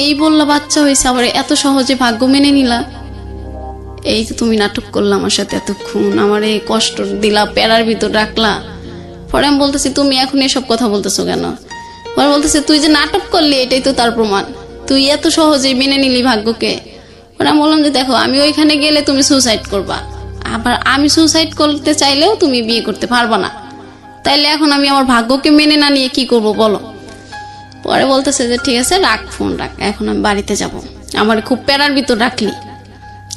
এই বললা বাচ্চা হয়েছে, আবার এত সহজে ভাগ্য মেনে নিলা, এই যে তুমি নাটক করলা আমার সাথে এতক্ষণ, আমার এই কষ্ট দিলা, প্যারার ভিতর রাখলা। পরে আমি বলতেছি, তুমি এখন এসব কথা বলতেছো কেন? পরে বলতেছে, তুই যে নাটক করলি এটাই তো তার প্রমাণ, তুই এত সহজে মেনে নিলি ভাগ্যকে। পরে আমি বললাম যে দেখো আমি ওইখানে গেলে তুমি সুসাইড করবা, আবার আমি সুসাইড করতে চাইলেও তুমি বিয়ে করতে পারবা না, তাইলে এখন আমি আমার ভাগ্যকে মেনে না নিয়ে কি করব বলো? পরে বলতেছে যে ঠিক আছে রাখ, ফোন রাখ, এখন আমি বাড়িতে যাব, আমার খুব প্যারার ভিতর রাখলি।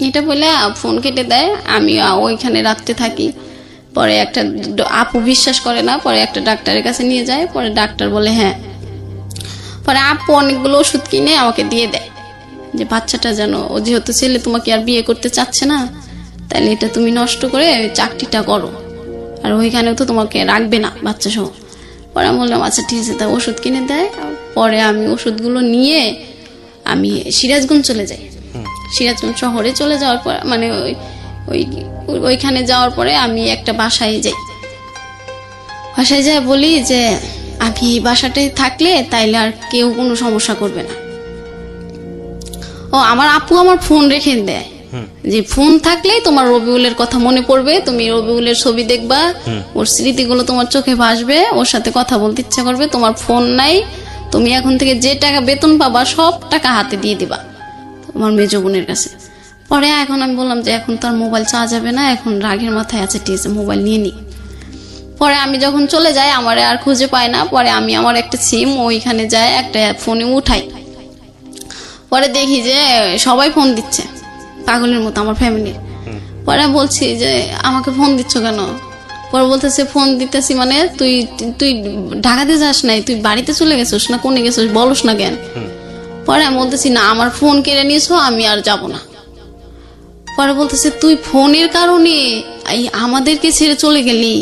এটা বলে ফোন কেটে দেয়। আমি ওইখানে রাখতে থাকি। পরে একটা আপু বিশ্বাস করে না, পরে একটা ডাক্তারের কাছে নিয়ে যায়। পরে ডাক্তার বলে হ্যাঁ। পরে আপু অনেকগুলো ওষুধ কিনে আমাকে দিয়ে দেয় যে বাচ্চাটা যেন, ও যেহেতু ছেলে তোমাকে আর বিয়ে করতে চাচ্ছে না, তাহলে এটা তুমি নষ্ট করে চাকরিটা করো, আর ওইখানেও তো তোমাকে রাখবে না বাচ্চা সহ। পরে আমি বললাম আচ্ছা ঠিক আছে, তা ওষুধ কিনে দেয়। পরে আমি ওষুধগুলো নিয়ে আমি সিরাজগঞ্জ চলে যাই। সিরাজগঞ্জ শহরে চলে যাওয়ার পর মানে ওইখানে যাওয়ার পরে আমি একটা বাসায় যাই বলি যে আমি বাসাটায় থাকলে তাইলে আর কেউ কোনো সমস্যা করবে না। ও আমার আপু আমার ফোন রেখে দেয় যে ফোন থাকলেই তোমার রবিউলের কথা মনে পড়বে, তুমি রবিউলের ছবি দেখবা, ওর স্মৃতিগুলো তোমার চোখে ভাসবে, ওর সাথে কথা বলতে ইচ্ছা করবে। তোমার ফোন নাই, তুমি এখন থেকে যে টাকা বেতন পাবা সব টাকা হাতে দিয়ে দিবা আমার মেজো বোনের কাছে। পরে এখন আমি বললাম যে এখন তো আর মোবাইল চাওয়া যাবে না, এখন রাগের মাথায় আছে, ঠিক আছে মোবাইল নিয়ে নি। পরে আমি যখন চলে যাই আমার আর খুঁজে পাই না। পরে আমি আমার একটা সিম ওইখানে যাই একটা ফোনে উঠাই, পরে দেখি যে সবাই ফোন দিচ্ছে পাগলের মতো আমার ফ্যামিলির। পরে বলছি যে আমাকে ফোন দিচ্ছ কেন? পরে বলতেছে ফোন দিতেছি মানে তুই তুই ঢাকাতে যাস নাই, তুই বাড়িতে চলে গেছিস না কোনে গেছিস বলস না কেন? পরে আমি বলতেছি না আমার ফোন কেড়ে নিয়েছো আমি আর যাব না। পরে বলতেছে তুই ফোনের কারণে এই আমাদেরকে ছেড়ে চলে গেলি,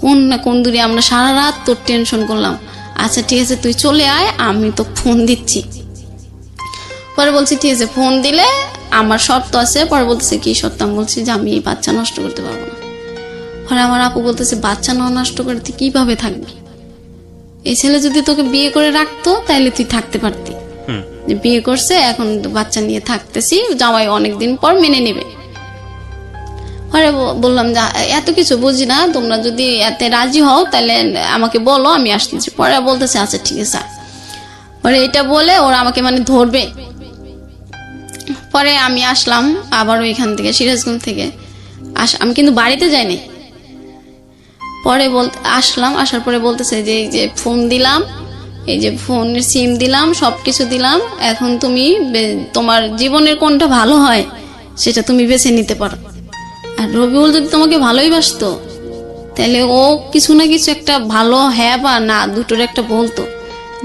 কোন না কোন দূরে আমরা সারা রাত তোর টেনশন করলাম। আচ্ছা ঠিক আছে তুই চলে আয় আমি তো ফোন দিচ্ছি। পরে বলছি ঠিক আছে ফোন দিলে আমার শর্ত আছে। পরে বলতেছে কি শর্ত? আমি বলছি যে আমি এই বাচ্চা নষ্ট করতে পারবো না। পরে আমার আপু বলতেছে বাচ্চা না নষ্ট করে তুই কিভাবে থাকবি? এই ছেলে যদি তোকে বিয়ে করে রাখতো তাহলে তুই থাকতে পারতি, যে বিয়ে করছে এখন বাচ্চা নিয়ে থাকতেছি, জামাই অনেকদিন পর মেনে নেবে। পরে বললাম যে এত কিছু বুঝি না, তোমরা যদি এতে রাজি হও তাহলে আমাকে বলো আমি আসতেছি। পরে বলতেছে আচ্ছা ঠিক আছে। পরে এটা বলে ওরা আমাকে মানে ধরবে। পরে আমি আসলাম আবার ওইখান থেকে সিরাজগঞ্জ থেকে আমি কিন্তু বাড়িতে যাইনি। পরে আসলাম, আসার পরে বলতেছে যে এই যে ফোন দিলাম, এই যে ফোনের সিম দিলাম, সবকিছু দিলাম, এখন তুমি তোমার জীবনের কোনটা ভালো হয় সেটা তুমি বেছে নিতে পারো। আর রবিউল যদি তোমাকে ভালোই বাসতো তাহলে ও কিছু না কিছু একটা ভালো হ্যাঁ বা না দুটোর একটা বলতো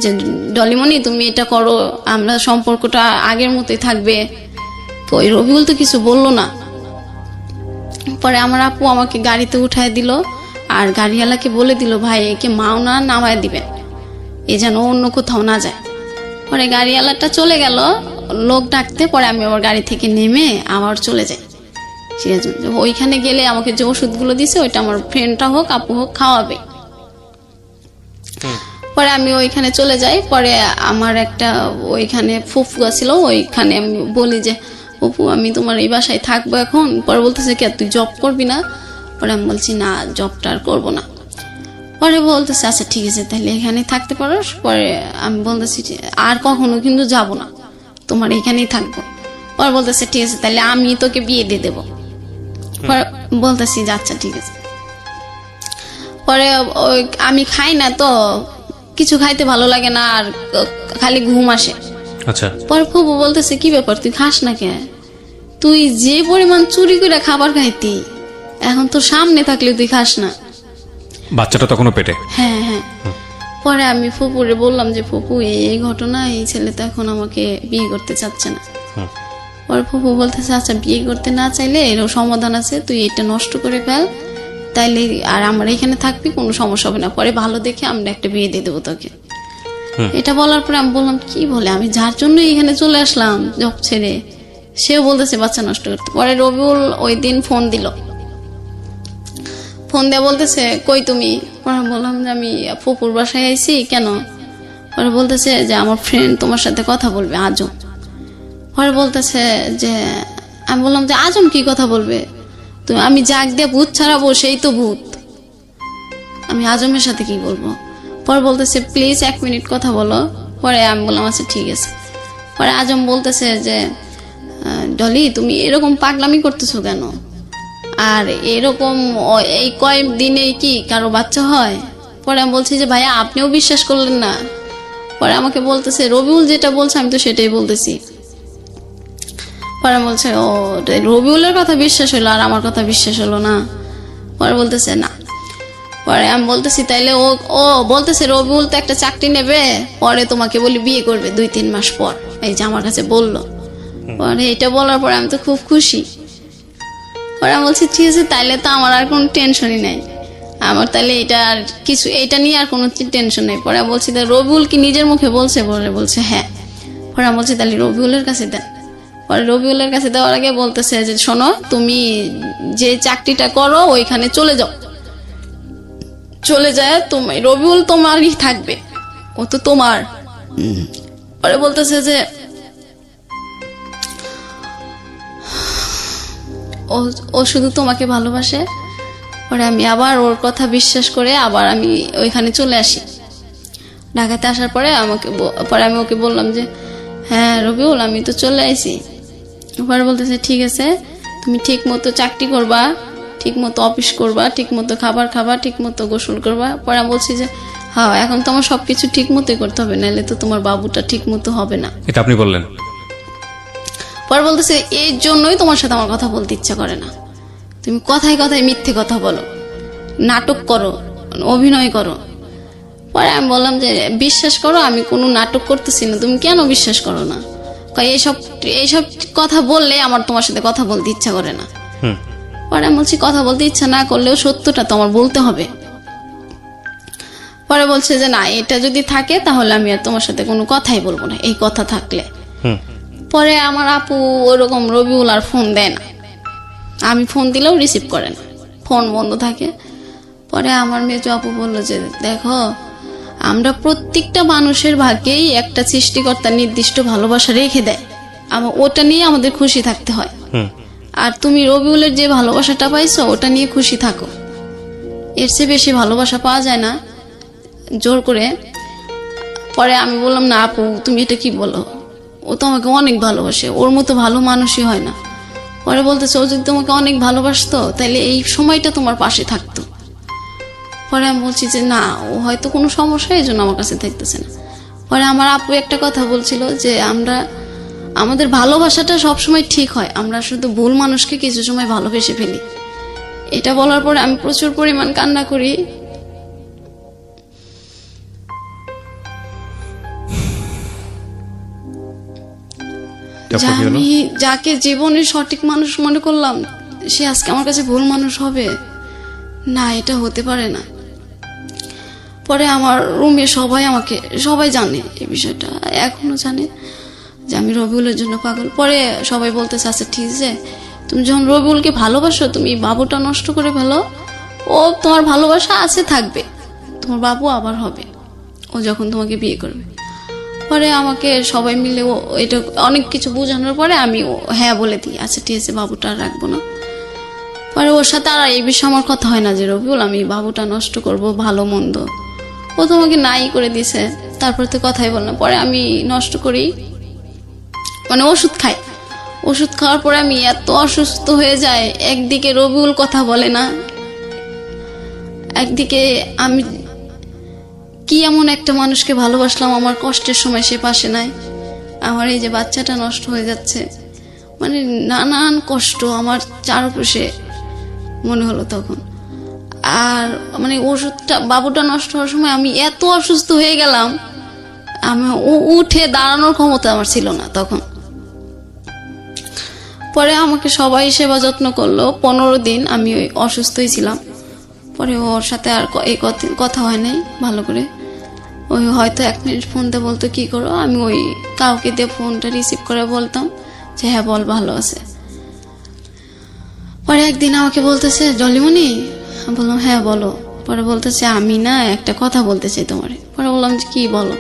যে ডলিমণি তুমি এটা করো, আমরা সম্পর্কটা আগের মতোই থাকবে। তো ওই রবিউল তো কিছু বললো না। পরে আমার আপু আমাকে গাড়িতে উঠায় দিল আর গাড়িওয়ালাকে বলে দিল ভাই একে মাওনা নামায় দিবেন, এ যেন অন্য কোথাও না যায়। পরে গাড়িওয়ালাটা চলে গেল লোক ডাকতে। পরে আমি আবার গাড়ি থেকে নেমে আবার চলে যাই সিরাজগঞ্জ। ওইখানে গেলে আমাকে যে ওষুধগুলো দিছে ওইটা আমার ফ্রেন্ডটা হোক আপু হোক খাওয়াবে। পরে আমি ওইখানে চলে যাই। পরে আমার একটা ওইখানে ফুফু ছিল, ওইখানে আমি বলি যে ফুফু আমি তোমার এই বাসায় থাকবো এখন। পরে বলতেছে কি তুই জব করবি না? পরে আমি বলছি না জবটা আর করবো না। পরে বলতেছে আচ্ছা ঠিক আছে তাহলে এখানে থাকতে পারো। পরে আমি বলতেছি আর কখনো কিন্তু যাব না, তোমার এখানেই থাকবো। পরে বলতেছে ঠিক আছে তাহলে আমি তোকে বিয়ে দিয়ে দেবো। পরে বলতেছি যে আচ্ছা ঠিক আছে। পরে আমি খাই না তো কিছু খাইতে ভালো লাগে না আর খালি ঘুম আসে। আচ্ছা। পরে ফুফু বলতেছে কি ব্যাপার তুই খাস না কে? তুই যে পরিমাণ চুরি করে খাবার খাইতি এখন তোর সামনে থাকলে তুই খাস না। বাচ্চাটা তখনও পেটে? হ্যাঁ হ্যাঁ। পরে আমি ফুপুরে বললাম যে ফুপু এই ঘটনা, এই ছেলে তো এখন আমাকে বিয়ে করতে চাচ্ছে না। পরে ফুপু বলতেছে আচ্ছা বিয়ে করতে না চাইলে এরও সমাধান আছে, তুই এটা নষ্ট করে ফেল তাইলে আর আমরা এখানে থাকবি কোনো সমস্যা হবে না। পরে ভালো দেখে আমরা একটা বিয়ে দিয়ে দেবো তোকে। এটা বলার পরে আমি বললাম কি বলে, আমি যার জন্য এখানে চলে আসলাম জব ছেড়ে সেও বলতেছে বাচ্চা নষ্ট করতে। পরে রবিউল ওই দিন ফোন দিল, ফোন দিয়ে বলতেছে কই তুমি? পরে বললাম যে আমি ফুপুর বাসায় আইছি। কেন? পরে বলতেছে যে আমার ফ্রেন্ড তোমার সাথে কথা বলবে আজম। পরে বলতেছে যে আমি বললাম যে আজম কি কথা বলবে? তো আমি জাগ দিয়ে ভূত ছাড়াবো সেই তো ভূত, আমি আজমের সাথে কি বলবো? পরে বলতেছে প্লিজ 1 মিনিট কথা বলো। পরে আমি বললাম আচ্ছা ঠিক আছে। পরে আজম বলতেছে যে ডলি তুমি এরকম পাগলামি করতেছো কেন? আর এরকম এই কয়েক দিনে কি কারো বাচ্চা হয়? পরে আমি বলছি যে ভাইয়া আপনিও বিশ্বাস করলেন না। পরে আমাকে বলতেছে রবিউল যেটা বলছে আমি তো সেটাই বলতেছি। পরে বলছে ও রবিউলের কথা বিশ্বাস হলো আর আমার কথা বিশ্বাস হলো না। পরে বলতেছে না। পরে আমি বলতেছি তাইলে ও বলতেছে রবিউল তো একটা চাকরি নেবে, পরে তোমাকে বলি বিয়ে করবে 2-3 মাস পর, এই যে আমার কাছে বললো। পরে এটা বলার পরে আমি তো খুব খুশি। পরে আমি বলছি ঠিক আছে তাইলে তো আমার আর কোনো টেনশনই নাই, আমার তাহলে এটা আর কিছু এটা নিয়ে আর কোনো টেনশন নেই। পরে বলছি তা রবিউল কি নিজের মুখে বলছে? পরে বলছে হ্যাঁ। পরে আমি বলছি তাহলে রবিউলের কাছে দেন। পরে রবিউলের কাছে দেওয়ার আগে বলতেছে যে শোনো তুমি যে চাকরিটা করো ওইখানে চলে যাও, চলে যায় তুমি রবিউল তোমারই থাকবে, ও তো তোমার। পরে বলতেছে যে ও শুধু তোমাকে ভালোবাসে। পরে আমি আবার ওর কথা বিশ্বাস করে আবার আমি ওইখানে চলে আসি। ঢাকাতে আসার পরে পরে আমি ওকে বললাম যে হ্যাঁ রবিউল আমি তো চলে আসি। পরে বলতেছে ঠিক আছে তুমি ঠিক মতো চাকরি করবা, ঠিক মতো অফিস করবা, ঠিক মতো খাবার খাবা, ঠিক মতো গোসল করবা। পরে আমি বলছি যে হ্যাঁ, এখন তোমার সবকিছু ঠিক মতোই করতে হবে, নাহলে তো তোমার বাবুটা ঠিক মতো হবে না। এটা আপনি বললেন? পরে বলতেছে এই জন্যই তোমার সাথে আমার কথা বলতে ইচ্ছা করে না, তুমি কথায় কথায় মিথ্যে কথা বলো, নাটক করো, অভিনয় করো। পরে আমি বললাম যে বিশ্বাস করো আমি কোনো নাটক করতেছি না, তুমি কেন বিশ্বাস করো না? এইসব এইসব কথা বললে আমার তোমার সাথে কথা বলতে ইচ্ছা করে না। পরে আমি বলছি কথা বলতে ইচ্ছা না করলেও সত্যটা তো আমার বলতে হবে। পরে বলছে যে না, এটা যদি থাকে তাহলে আমি আর তোমার সাথে কোনো কথাই বলবো না, এই কথা থাকলে। পরে আমার আপু ওরকম রবিউল আর ফোন দেয় না, আমি ফোন দিলেও রিসিভ করে না, ফোন বন্ধ থাকে। পরে আমার মেজো আপু বললো যে দেখো, আমরা প্রত্যেকটা মানুষের ভাগ্যেই একটা সৃষ্টিকর্তা নির্দিষ্ট ভালোবাসা রেখে দেয়, ওটা নিয়ে আমাদের খুশি থাকতে হয়। আর তুমি রবিউলের যে ভালোবাসাটা পাইছো ওটা নিয়ে খুশি থাকো, এর চেয়ে বেশি ভালোবাসা পাওয়া যায় না জোর করে। পরে আমি বললাম না আপু তুমি এটা কি বলো, ও তো আমাকে অনেক ভালোবাসে, ওর মতো ভালো মানুষই হয় না। পরে বলতেছে ও যদি তোমাকে অনেক ভালোবাসতো তাহলে এই সময়টা তোমার পাশে থাকতো। পরে আমি বলছি যে না, ও হয়তো কোনো সমস্যা এই জন্য আমার কাছে থাকতেছে না। পরে আমার আপু একটা কথা বলছিল যে আমাদের ভালোবাসাটা সবসময় ঠিক হয়, আমরা শুধু ভুল মানুষকে কিছু সময় ভালোবেসে ফেলি। এটা বলার পরে আমি প্রচুর পরিমাণ কান্না করি। আমি যাকে জীবনের সঠিক মানুষ মনে করলাম সে আজকে আমার কাছে ভুল মানুষ হবে না, এটা হতে পারে না। পরে আমার রুমে সবাই জানে এই বিষয়টা, এখনো জানে যে আমি রবিউলের জন্য পাগল। পরে সবাই বলতেছে আচ্ছা ঠিক আছে, তুমি যখন রবিউলকে ভালোবাসো তুমি বাবুটা নষ্ট করে ফেলো, ও তোমার ভালোবাসা আছে থাকবে, তোমার বাবু আবার হবে ও যখন তোমাকে বিয়ে করবে। পরে আমাকে সবাই মিলে এটা অনেক কিছু বোঝানোর পরে আমি হ্যাঁ বলে দিই, আচ্ছা ঠিক আছে বাবুটা আর রাখবো না। পরে ওর সাথে আর এই বিষয়ে আমার কথা হয় না যে রবিউল আমি বাবুটা নষ্ট করব, ভালো মন্দ ও তো আমাকে নাই করে দিছে, তারপর তো কথাই বল না। পরে আমি নষ্ট করি, মানে ওষুধ খাই, ওষুধ খাওয়ার পরে আমি এত অসুস্থ হয়ে যায়, একদিকে রবিউল কথা বলে না, একদিকে আমি কি এমন একটা মানুষকে ভালোবাসলাম আমার কষ্টের সময় সে পাশে নাই, আমার এই যে বাচ্চাটা নষ্ট হয়ে যাচ্ছে, মানে নানান কষ্ট আমার চারপাশে মনে হলো তখন। আর মানে ওষুধটা বাবুটা নষ্ট হওয়ার সময় আমি এত অসুস্থ হয়ে গেলাম, আমি উঠে দাঁড়ানোর ক্ষমতা আমার ছিল না তখন। পরে আমাকে সবাই সেবা যত্ন করলো, 15 দিন আমি ওই অসুস্থই ছিলাম। পরে ওর সাথে আর এই কথা হয় নাই ভালো করে, ওই হয়তো 1 মিনিট ফোন দিয়ে বলতো কি করো, আমি ওই কাউকে দিয়ে ফোনটা রিসিভ করে বলতাম যে হ্যাঁ বল ভালো আছে। পরে একদিন আমাকে বলতেছে জলিমনি, বললাম হ্যাঁ বলো। পরে বলতেছে আমি না একটা কথা বলতে চাই তোমারে। পরে বললাম যে কি বলো।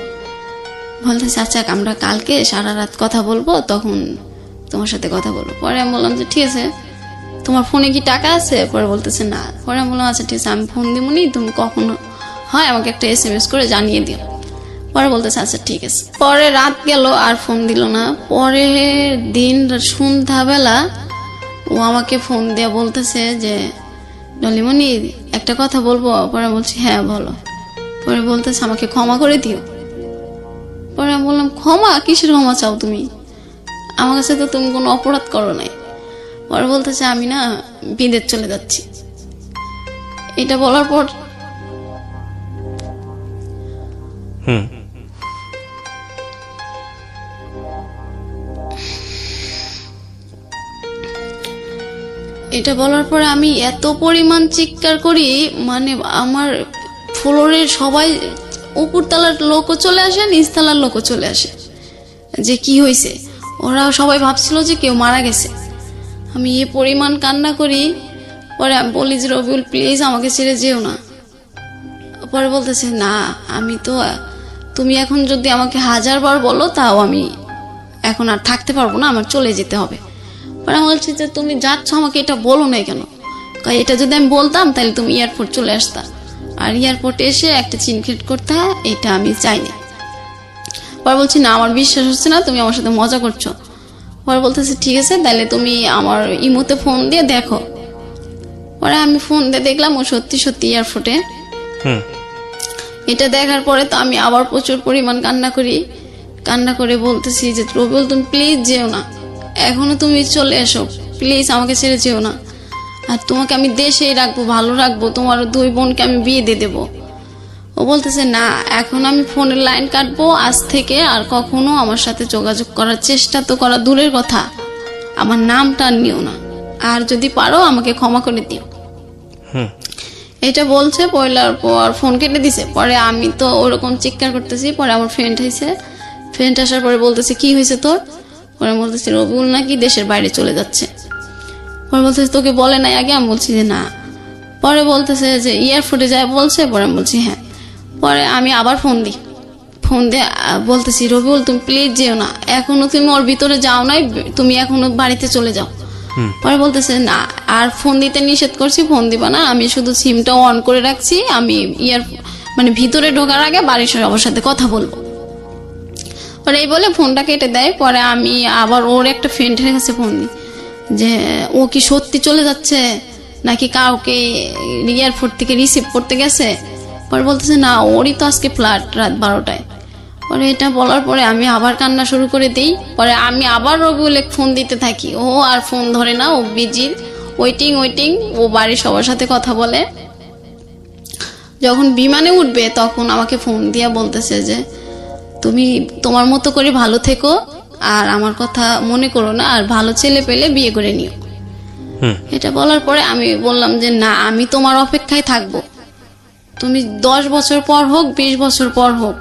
বলতেছে আচ্ছা আমরা কালকে সারা রাত কথা বলবো, তখন তোমার সাথে কথা বলবো। পরে আমি বললাম যে ঠিক আছে, তোমার ফোনে কি টাকা আছে? পরে বলতেছে না। পরে আমি বললাম আচ্ছা ঠিক আছে আমি ফোন দিবনি, তুমি কখনো হয় আমাকে একটা SMS করে জানিয়ে দিও। পরে বলতেছে আচ্ছা ঠিক আছে। পরে রাত গেল আর ফোন দিল না। পরে দিন সন্ধ্যাবেলা ও আমাকে ফোন দিয়ে বলতেছে যে ডলিমনি একটা কথা বলবো। পরে বলছি হ্যাঁ বলো। পরে বলতেছে আমাকে ক্ষমা করে দিও। পরে আমি বললাম ক্ষমা? কিসের ক্ষমা চাও তুমি? আমার কাছে তো তুমি কোনো অপরাধ করো নাই। পরে বলতেছে আমি না বিদেশ চলে যাচ্ছি। এটা বলার পর আমি এত পরিমাণ চিৎকার করি, মানে আমার ফ্লোরের সবাই, উপরতলার লোকও চলে আসে, নিচতলার লোকও চলে আসে যে কি হয়েছে। ওরা সবাই ভাবছিল যে কেউ মারা গেছে। আমি এ পরিমাণ কান্না করি। পরে আমি বলি যে রবিউল প্লিজ আমাকে ছেড়ে যেও না। পরে বলতেছে না আমি তো, তুমি এখন যদি আমাকে 1000 বার বলো তাও আমি এখন আর থাকতে পারবো না, আমার চলে যেতে হবে। পরে আমি বলছি যে তুমি যাচ্ছ আমাকে এটা বলো না কেন? এটা যদি আমি বলতাম তাহলে তুমি এয়ারপোর্ট চলে আসতা, আর এয়ারপোর্টে এসে একটা চিনখেট করতে, এটা আমি চাইনি। পরে বলছি না আমার বিশ্বাস হচ্ছে না, তুমি আমার সাথে মজা করছো। পরে বলতেছে ঠিক আছে তাহলে তুমি আমার ইমোতে ফোন দিয়ে দেখো পরে আমি ফোন দিয়ে দেখলাম ও সত্যি সত্যি এয়ারপোর্টে। হুম এটা দেখার পরে তো আমি আবার প্রচুর পরিমাণ কান্না করে বলতেছি যে রবিউল তুমি প্লিজ যেও না, এখনো তুমি চলে এসো, প্লিজ আমাকে ছেড়ে যেও না, আর তোমাকে আমি দেশেই রাখবো, ভালো রাখবো, তোমার 2 বোনকে আমি বিয়ে দিয়ে দেবো। ও বলতেছে না, এখন আমি ফোনের লাইন কাটবো, আজ থেকে আর কখনো আমার সাথে যোগাযোগ করার চেষ্টা তো করা দূরের কথা, আমার নামটা নিও না, আর যদি পারো আমাকে ক্ষমা করে দিও। হুম এটা বলছে, পয়লার পর ফোন কেটে দিছে। পরে আমি তো ওরকম চিৎকার করতেছি। পরে আমার ফ্রেন্ড আসার পরে বলতেছে কি হয়েছে তোর? পরে বলতেছি রবিউল নাকি দেশের বাইরে চলে যাচ্ছে। পরে বলতেছে তোকে বলে নাই আগে? আমি বলছি যে না। পরে বলতেছে যে এয়ারপোর্টে যায় বলছে। পরে আমি বলছি হ্যাঁ। পরে আমি আবার ফোন দিয়ে বলতেছি রবিউল তুমি প্লিজ যেও না, এখনো তুমি ওর ভিতরে যাও নাই, তুমি এখনো বাড়িতে চলে যাও। পরে বলতেছে না, আর ফোন দিতে নিষেধ করছি, ফোন দিবা না, আমি শুধু সিমটা অন করে রাখছি, আমি ভিতরে ঢোকার আগে বাড়ির সবার সাথে কথা বলবো। পরে এই বলে ফোনটা কেটে দেয়। পরে আমি আবার ওর একটা ফ্রেন্ডের কাছে ফোন দিই যে ও কি সত্যি চলে যাচ্ছে নাকি কাউকে এয়ারপোর্ট থেকে রিসিভ করতে গেছে। পরে বলতেছে না, ওরই তো আজকে ফ্লাইট রাত 12টায়। পরে এটা বলার পরে আমি আবার কান্না শুরু করে দিই। পরে আমি আবার রবিউলে ফোন দিতে থাকি, ও আর ফোন ধরে না, ও বিজি, ওয়েটিং। ও বাড়ির সবার সাথে কথা বলে। যখন বিমানে উঠবে তখন আমাকে ফোন দিয়ে বলতেছে যে তুমি তোমার মতো করে ভালো থেকো, আর আমার কথা মনে করো না, আর ভালো ছেলে পেলে বিয়ে করে নিও। এটা বলার পরে আমি বললাম যে না, আমি তোমার অপেক্ষায় থাকবো, তুমি 10 বছর পর হোক, 20 বছর পর হোক,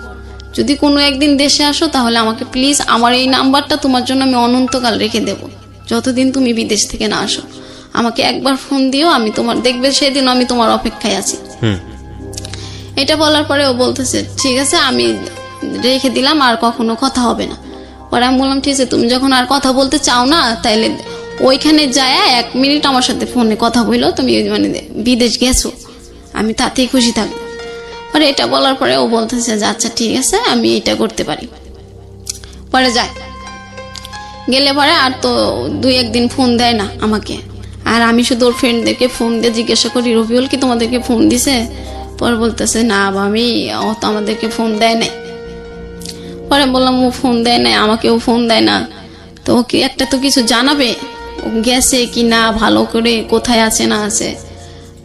যদি কোনো একদিন দেশে আসো তাহলে আমাকে প্লিজ, আমার এই নাম্বারটা তোমার জন্য আমি অনন্তকাল রেখে দেব, যতদিন তুমি বিদেশ থেকে না আসো আমাকে একবার ফোন দিও, আমি তোমার দেখবে সেদিন আমি তোমার অপেক্ষায় আছি। এটা বলার পরে ও বলতেছে ঠিক আছে, আমি রেখে দিলাম, আর কখনো কথা হবে না। পরে আমি বললাম ঠিক আছে, তুমি যখন আর কথা বলতে চাও না তাইলে ওইখানে যায় 1 মিনিট আমার সাথে ফোনে কথা বললো, তুমি বিদেশ গেছো, আমি তাতেই খুশি থাকবো। পরে এটা বলার পরে ও বলতেছে যে আচ্ছা ঠিক আছে, আমি এটা করতে পারি। পরে যায়, গেলে পরে আর তো 2-1 দিন ফোন দেয় না আমাকে, আর আমি শুধু ওর ফ্রেন্ডদেরকে ফোন দিয়ে জিজ্ঞাসা করি রবিউল কি তোমাদেরকে ফোন দিছে? পরে বলতেছে না আমি, ও তো আমাদেরকে ফোন দেয় নাই। পরে বললাম ও ফোন দেয় নাই, আমাকেও ফোন দেয় না, তো ওকে একটা তো কিছু জানাবে, ও গেছে কি না, ভালো করে কোথায় আছে না আছে।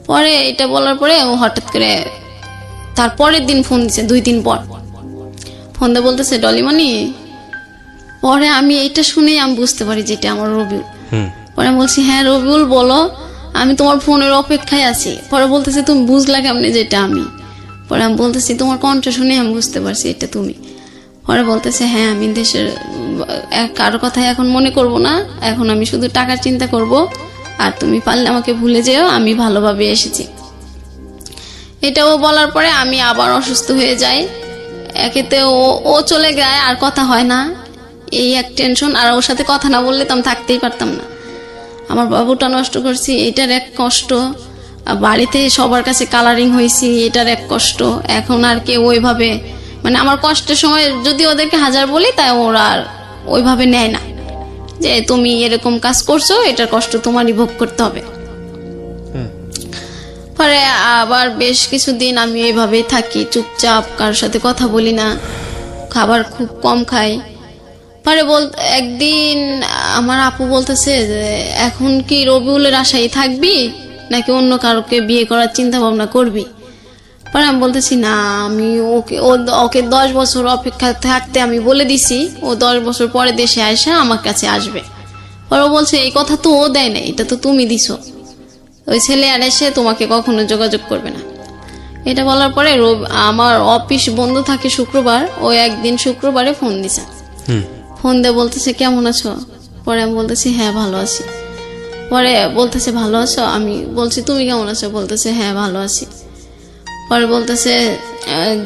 পরে এটা বলার পরে ও হঠাৎ করে তার পরের দিন ফোন দিছে, 2 দিন পর ফোন দিয়ে বলতেছে ডলিমণি। পরে আমি এটা শুনেই আমি বুঝতে পারি যে এটা আমার রবিউল। পরে আমি বলছি হ্যাঁ রবিউল বলো, আমি তোমার ফোনের অপেক্ষায় আছি। পরে বলতেছে তুমি বুঝলা কেমনে যে এটা আমি? পরে আমি বলতেছি তোমার কণ্ঠ শুনে আমি বুঝতে পারছি এটা তুমি। পরে বলতেছে হ্যাঁ, আমি দেশের কারো কথাই এখন মনে করব না, এখন আমি শুধু টাকার চিন্তা করব, আর তুমি পারলে আমাকে ভুলে যেও, আমি ভালোভাবে এসেছি। এটাও বলার পরে আমি আবার অসুস্থ হয়ে যাই। একেতে ও চলে যায়, আর কথা হয় না, এই এক টেনশন, আর ওর সাথে কথা না বললে তো আমি থাকতেই পারতাম না। আমার বাবুটা নষ্ট করছি, এটার এক কষ্ট, বাড়িতে সবার কাছে কালারিং হয়েছি, এটার এক কষ্ট। এখন আর কেউ ওইভাবে আমার কষ্টের সময় যদি ওদেরকে 1000 বলি, তাই ওরা আর ওইভাবে নেয় না যে তুমি এরকম কাজ করছো, এটার কষ্ট তোমারই ভোগ করতে হবে। পরে আবার বেশ কিছুদিন আমি এইভাবেই থাকি, চুপচাপ, কারোর সাথে কথা বলি না, খাবার খুব কম খাই। পরে একদিন আমার আপু বলতেছে যে এখন কি রবিউলের আশায় থাকবি নাকি অন্য কারোকে বিয়ে করার চিন্তা ভাবনা করবি? পরে আমি বলতেছি না, আমি ওকে 10 বছর অপেক্ষা থাকতে আমি বলে দিছি, ও 10 বছর পরে দেশে আসে আমার কাছে আসবে। পরে বলছে এই কথা তো ও দেয় না, এটা তো তুমি দিছো, ওই ছেলে আর এসে তোমাকে কখনো যোগাযোগ করবে না। এটা বলার পরে আমার অফিস বন্ধ থাকে শুক্রবার, ও একদিন শুক্রবারে ফোন দিছে। ফোন দিয়ে বলতেছে কেমন আছো? পরে আমি বলতেছি হ্যাঁ ভালো আছি। পরে বলতেছে ভালো আছো? আমি বলছি তুমি কেমন আছো? বলতেছে হ্যাঁ ভালো আছি। পরে বলতেছে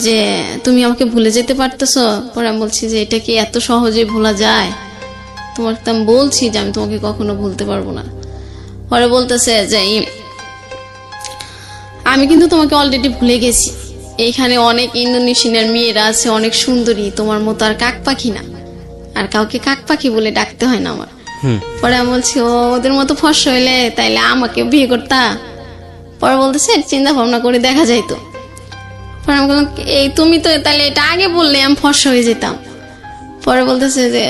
যে তুমি আমাকে ভুলে যেতে পারতেছো? পরে আমি বলছি যে এটা কি এত সহজে ভোলা যায়? তোমাকে তো আমি বলছি যে আমি তোমাকে কখনো ভুলতে পারবো না। পরে বলতেছে যে আমি কিন্তু তোমাকে অলরেডি ভুলে গেছি, এইখানে অনেক ইন্দোনেশিয়ার মেয়েরা আছে, অনেক সুন্দরী, তোমার মতো আর কাক পাখি না, আর কাউকে কাক পাখি বলে ডাকতে হয় না আমার। পরে আমি বলছি ওদের মতো ফর্সা হইলে তাইলে আমাকে বিয়ে করতা, পরে বলতেছে চিন্তা ভাবনা করে দেখা যাইতো। পরে আমি বললাম এই তুমি তো তাহলে এটা আগে বললে আমি ফর্সা হয়ে যেতাম। পরে বলতেছে যে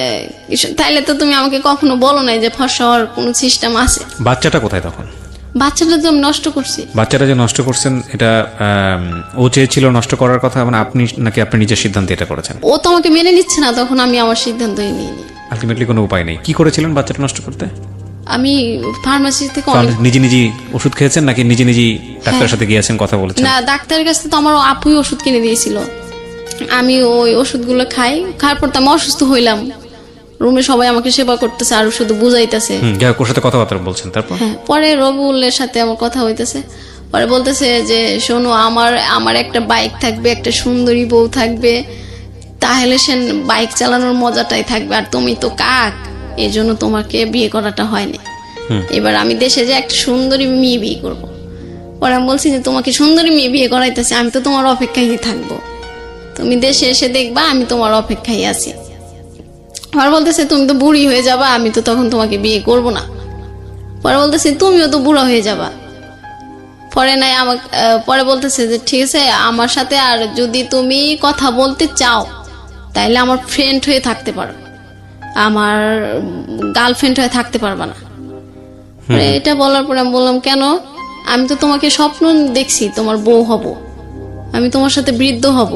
তাইলে তো তুমি আমাকে কখনো বলো নাই যে ফর্সা হওয়ার কোনো সিস্টেম আছে। বাচ্চাটা কোথায় তখন? বাচ্চাটা তো আমি নষ্ট করছি। বাচ্চাটা যে নষ্ট করছেন এটা ও চেয়েছিল নষ্ট করার কথা, মানে আপনি নাকি আপনি নিজের সিদ্ধান্তে এটা করেছেন? ও তো আমাকে মেনে নিচ্ছে না, তখন আমি আমার সিদ্ধান্তই নিইনি। আলটিমেটলি কোনো উপায় নেই। কি করেছিলেন বাচ্চাটা নষ্ট করতে? আমি ফার্মাসি থেকে নিজে নিজে ওষুধ খেয়েছেন নাকি নিজে নিজেই ডাক্তারের সাথে গিয়েছেন কথা বলেছেন? না, ডাক্তারের কাছে তো আমার আপুই ওষুধ কিনে দিয়েছিল। আমি ওই ওষুধগুলো খাওয়ার পর তো আমি অসুস্থ হইলাম। রুমে সবাই আমাকে সেবা করতেছে আর শুধু বুঝাইতেছে। যাই হোক, ওর সাথে কথাবার্তা বলছেন তারপর? হ্যাঁ, পরে রবিউলের সাথে আমার কথা হইতেছে। পরে বলতেছে যে শোনো, আমার একটা বাইক থাকবে, একটা সুন্দরী বউ থাকবে, তাহলে সে বাইক চালানোর মজাটাই থাকবে। আর তুমি তো কাক, এই জন্য তোমাকে বিয়ে করাটা হয়নি। এবার আমি দেশে যে একটা সুন্দরী মেয়ে বিয়ে করবো। পরে আমি বলছি যে তোমাকে সুন্দরী মেয়ে বিয়ে করাইতেছে, আমি তো তোমার অপেক্ষায় থাকবো। তুমি দেশে এসে দেখবা আমি তোমার অপেক্ষায় আছি। আর বলতেছে তুমি তো বুড়ি হয়ে যাবা, আমি তো তখন তোমাকে বিয়ে করব না। পরে বলতেছে তুমিও তো বুড়া হয়ে যাবা। পরে বলতেছে যে ঠিক আছে, আমার সাথে আর যদি তুমি কথা বলতে চাও তাইলে আমার ফ্রেন্ড হয়ে থাকতে পারো, আমার গার্লফ্রেন্ড হয়ে থাকতে পারবা না। এটা বলার পরে আমি বললাম কেন? আমি তো তোমাকে স্বপ্ন দেখছি তোমার বউ হব, আমি তোমার সাথে বৃদ্ধ হব,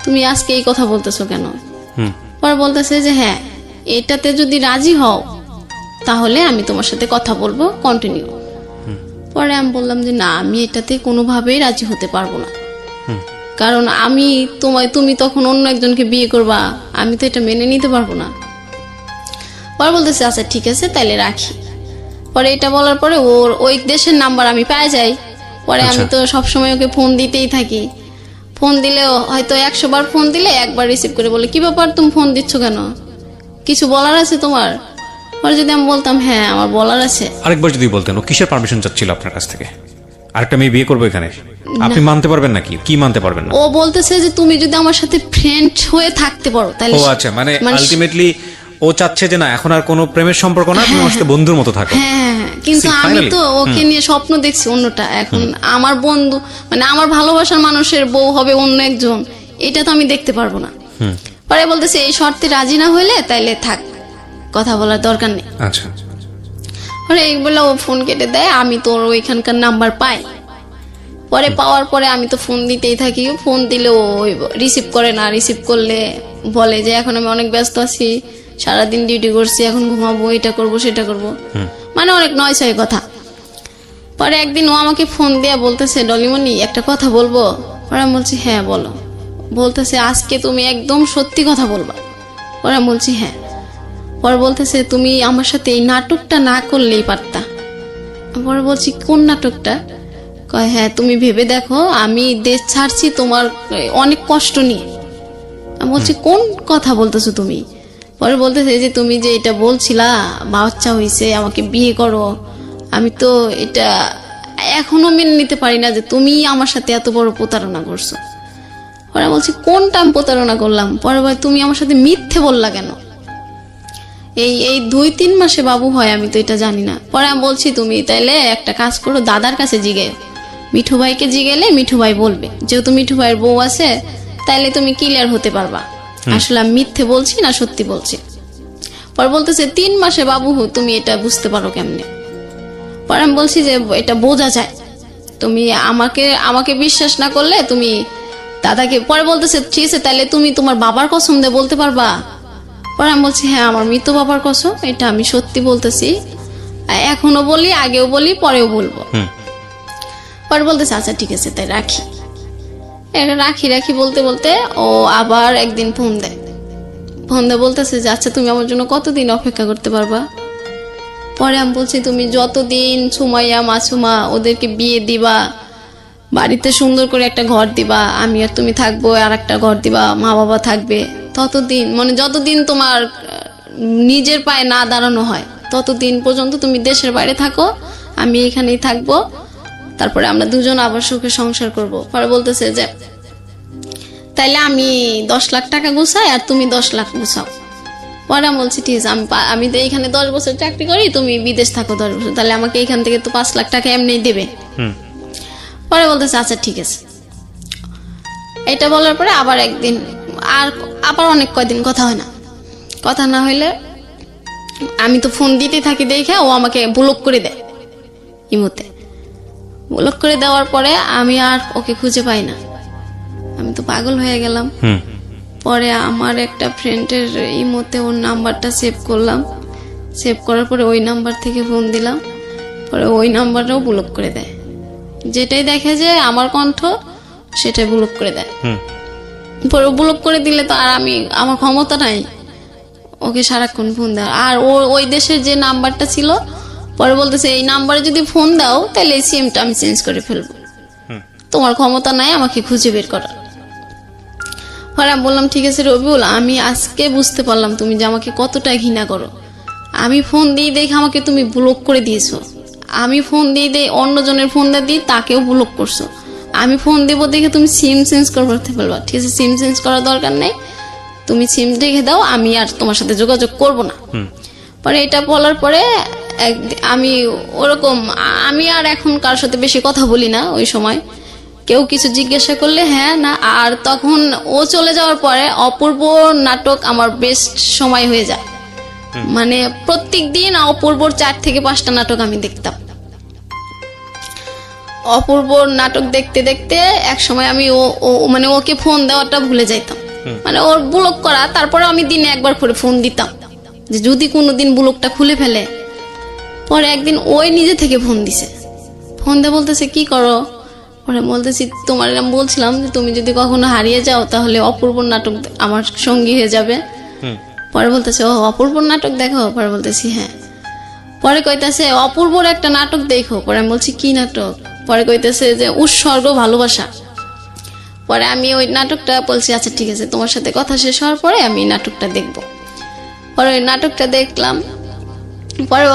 তুমি আজকে এই কথা বলতেছো কেন? পরে বলতেছে যে হ্যাঁ, এটাতে যদি রাজি হও তাহলে আমি তোমার সাথে কথা বলবো, কন্টিনিউ। পরে আমি বললাম যে না, আমি এটাতে কোনোভাবেই রাজি হতে পারবো না, কারণ তুমি তখন অন্য একজনকে বিয়ে করবা, আমি তো এটা মেনে নিতে পারবো না। পরে বলতেছে আচ্ছা ঠিক আছে তাইলে রাখি। পরে এটা বলার পরে ওর ওই দেশের নাম্বার আমি পেয়ে যাই। পরে আমি তো সবসময় ওকে ফোন দিতেই থাকি। ফোন দিলেও হয়তো 100 বার ফোন দিলে একবার রিসিভ করে বলে কি ব্যাপার, তুমি ফোন দিচ্ছ কেন, কিছু বলার আছে তোমার? পরে যদি আমি বলতাম হ্যাঁ আমার বলার আছে। আরেকবার যদি বলতেন ও কিসের পারমিশন চাচ্ছিল আপনার কাছ থেকে? আরেকটা মেয়ে বিয়ে করবো এখানে, আপনি মানতে পারবেন নাকি? কি মানতে পারবেন না? ও বলতেছে যে তুমি যদি আমার সাথে ফ্রেন্ড হয়ে থাকতে পারো তাহলে। ও আচ্ছা, মানে আলটিমেটলি ও চাচ্ছে যে না, এখন আর কোনো প্রেমের সম্পর্ক না, তুমি আমার সাথে বন্ধুর মতো থাকো। হ্যাঁ, কিন্তু আমি তো ওকে নিয়ে স্বপ্ন দেখছি অন্যটা। এখন আমার বন্ধু মানে আমার ভালোবাসার মানুষের বউ হবে অন্য একজন, এটা তো আমি দেখতে পারবো না। পরে বলতেছে এই শর্তে রাজি না হইলে তাইলে থাক, কথা বলার দরকার নেই। আচ্ছা, পরে এইগুলো ও ফোন কেটে দেয়। আমি তোর ওইখানকার নাম্বার পাই। পরে পাওয়ার পরে আমি তো ফোন দিতেই থাকি। ফোন দিলে ও রিসিভ করে না, রিসিভ করলে বলে যে এখন আমি অনেক ব্যস্ত আছি, সারাদিন ডিউটি করছি, এখন ঘুমাবো, এটা করবো সেটা করবো, মানে অনেক নয়ছয় কথা। পরে একদিন ও আমাকে ফোন দিয়ে বলতেছে ডলিমনি একটা কথা বলবো? পরে আমি বলছি হ্যাঁ বলো। বলতেছে আজকে তুমি একদম সত্যি কথা বলবা। পরে আমি বলছি হ্যাঁ। পরে বলতেছে তুমি আমার সাথে এই নাটকটা না করলেই পারতা। পরে বলছি কোন নাটকটা? কয় হ্যাঁ, তুমি ভেবে দেখো আমি দেশ ছাড়ছি তোমার অনেক কষ্ট নিয়ে। আমি বলছি কোন কথা বলতেছো তুমি? পরে বলতেছে যে তুমি যে এটা বলছিলা বাচ্চা হইছে, আমাকে বিয়ে করো, আমি তো এটা এখনো মেনে নিতে পারি না যে তুমি আমার সাথে এত বড় প্রতারণা করছো। পরে বলছি কোনটা আমি প্রতারণা করলাম? পরে বলে তুমি আমার সাথে মিথ্যে বললা কেন? এই 2-3 মাসে বাবু হয়, আমি তো এটা জানি না। পরে আমি বলছি তুমি তাইলে একটা কাজ করো, দাদার কাছে জিগে, মিঠু ভাইকে জিগেলে মিঠু ভাই বলবে, যেহেতু মিঠু ভাইয়ের বউ আছে, তাইলে তুমি ক্লিয়ার হতে পারবা আসলে আমি মিথ্যে বলছি না সত্যি বলছি। পরে বলতেছে 3 মাসে বাবু তুমি এটা বুঝতে পারো কেমনে? পরে আমি বলছি যে এটা বোঝা যায়, তুমি আমাকে বিশ্বাস না করলে তুমি দাদাকে। পরে বলতেছে ঠিক আছে তাহলে তুমি তোমার বাবার কসম দিয়ে বলতে পারবা? পরে আমি বলছি হ্যাঁ আমার মৃত বাবার কসম, এটা আমি সত্যি বলতেছি, এখনো বলি, আগেও বলি, পরেও বলবো। পরে বলতেছে আচ্ছা ঠিক আছে তাই রাখি। রাখি বলতে বলতে ও আবার একদিন ফোন দেয় বলতেছে যে আচ্ছা তুমি আমার জন্য কতদিন অপেক্ষা করতে পারবা? পরে আমি বলছি তুমি যতদিন সুমাইয়া মাসুমা ওদেরকে বিয়ে দিবা, বাড়িতে সুন্দর করে একটা ঘর দিবা, আমি আর তুমি থাকবো, আর একটা ঘর দিবা, মা বাবা থাকবে, ততদিন মানে যতদিন তোমার নিজের পায়ে না দাঁড়ানো হয় ততদিন পর্যন্ত তুমি দেশের বাইরে থাকো, আমি এখানেই থাকবো, তারপরে আমরা দুজন আবার সুখে সংসার করব। পরে বলতেছে যে তাইলে আমি 10 লাখ টাকা গুছাই আর তুমি 10 লাখ গুছাও। পরে আমি বলছি ঠিক আছে, আমি তো এখানে 10 বছর চাকরি করি, তুমি বিদেশ থাকো 10 বছর, তাহলে আমাকে এখান থেকে তো 5 লাখ টাকা এমনি দেবে। পরে বলতেছে আচ্ছা ঠিক আছে। এটা বলার পরে আবার একদিন আবার অনেক কয়দিন কথা হয় না। কথা না হইলে আমি তো ফোন দিতে থাকি, দেখে ও আমাকে ব্লক করে দেয় ইমোতে। ব্লক করে দেওয়ার পরে আমি আর ওকে খুঁজে পাই না, আমি তো পাগল হয়ে গেলাম। পরে আমার একটা ফ্রেন্ডের ইমোতে ওর নাম্বারটা সেভ করলাম, সেভ করার পরে ওই নাম্বার থেকে ফোন দিলাম, পরে ওই নাম্বারটাও ব্লক করে দেয়। যেটাই দেখে যে আমার কণ্ঠ সেটাই ব্লক করে দেয়। পরে ব্লক করে দিলে তো আর আমার ক্ষমতা নাই ওকে সারাক্ষণ ফোন দেওয়ার। আর ওই দেশের যে নাম্বারটা ছিল, পরে বলতেছে এই নাম্বারে যদি ফোন দাও তাহলে এই সিমটা আমি চেঞ্জ করে ফেলবো, তোমার ক্ষমতা নাই আমাকে খুঁজে বের করার। পরে আমি বললাম ঠিক আছে রবিউল, আমি আজকে বুঝতে পারলাম তুমি যে আমাকে কতটা ঘৃণা করো। আমি ফোন দিয়ে দেখে আমাকে তুমি ব্লক করে দিয়েছো, আমি ফোন দিয়ে অন্যজনের ফোন দিয়ে তাকেও ব্লক করছো। আমি ফোন দেবো দেখে তুমি সিম চেঞ্জ করতে ফেলবা, ঠিক আছে সিম চেঞ্জ করার দরকার নেই, তুমি সিম রেখে দাও, আমি আর তোমার সাথে যোগাযোগ করব না। পরে এটা বলার পরে আমি ওরকম আমি আর এখন কার সাথে বেশি কথা বলি না। ওই সময় কেউ কিছু জিজ্ঞাসা করলে হ্যাঁ না। আর তখন ও চলে যাওয়ার পরে অপূর্ব নাটক আমার বেস্ট সময় হয়ে যায়। মানে প্রত্যেক দিন অপূর্বর 4 থেকে 5টা নাটক আমি দেখতাম। অপূর্বর নাটক দেখতে দেখতে এক সময় আমি মানে ওকে ফোন দেওয়াটা ভুলে যাইতাম, মানে ওর ব্লক করা। তারপরে আমি দিনে একবার করে ফোন দিতাম যে যদি কোনোদিন ব্লকটা খুলে ফেলে। পরে একদিন ওই নিজে থেকে ফোন দিছে, ফোন দিয়ে বলতেছে কি করো। পরে বলতেছি তোমার আমি বলছিলাম যে তুমি যদি কখনো হারিয়ে যাও তাহলে অপূর্ব নাটক আমার সঙ্গী হয়ে যাবে। পরে বলতেছে ও অপূর্ব নাটক দেখো। পরে বলতেছি হ্যাঁ। পরে কইতেছে অপূর্বর একটা নাটক দেখো। পরে আমি বলছি কি নাটক। পরে কইতেছে যে উৎসর্গ ভালোবাসা। পরে আমি ওই নাটকটা বলছি আচ্ছা ঠিক আছে, তোমার সাথে কথা শেষ হওয়ার পরে আমি নাটকটা দেখবো। পরে ওই নাটকটা দেখলাম। পরে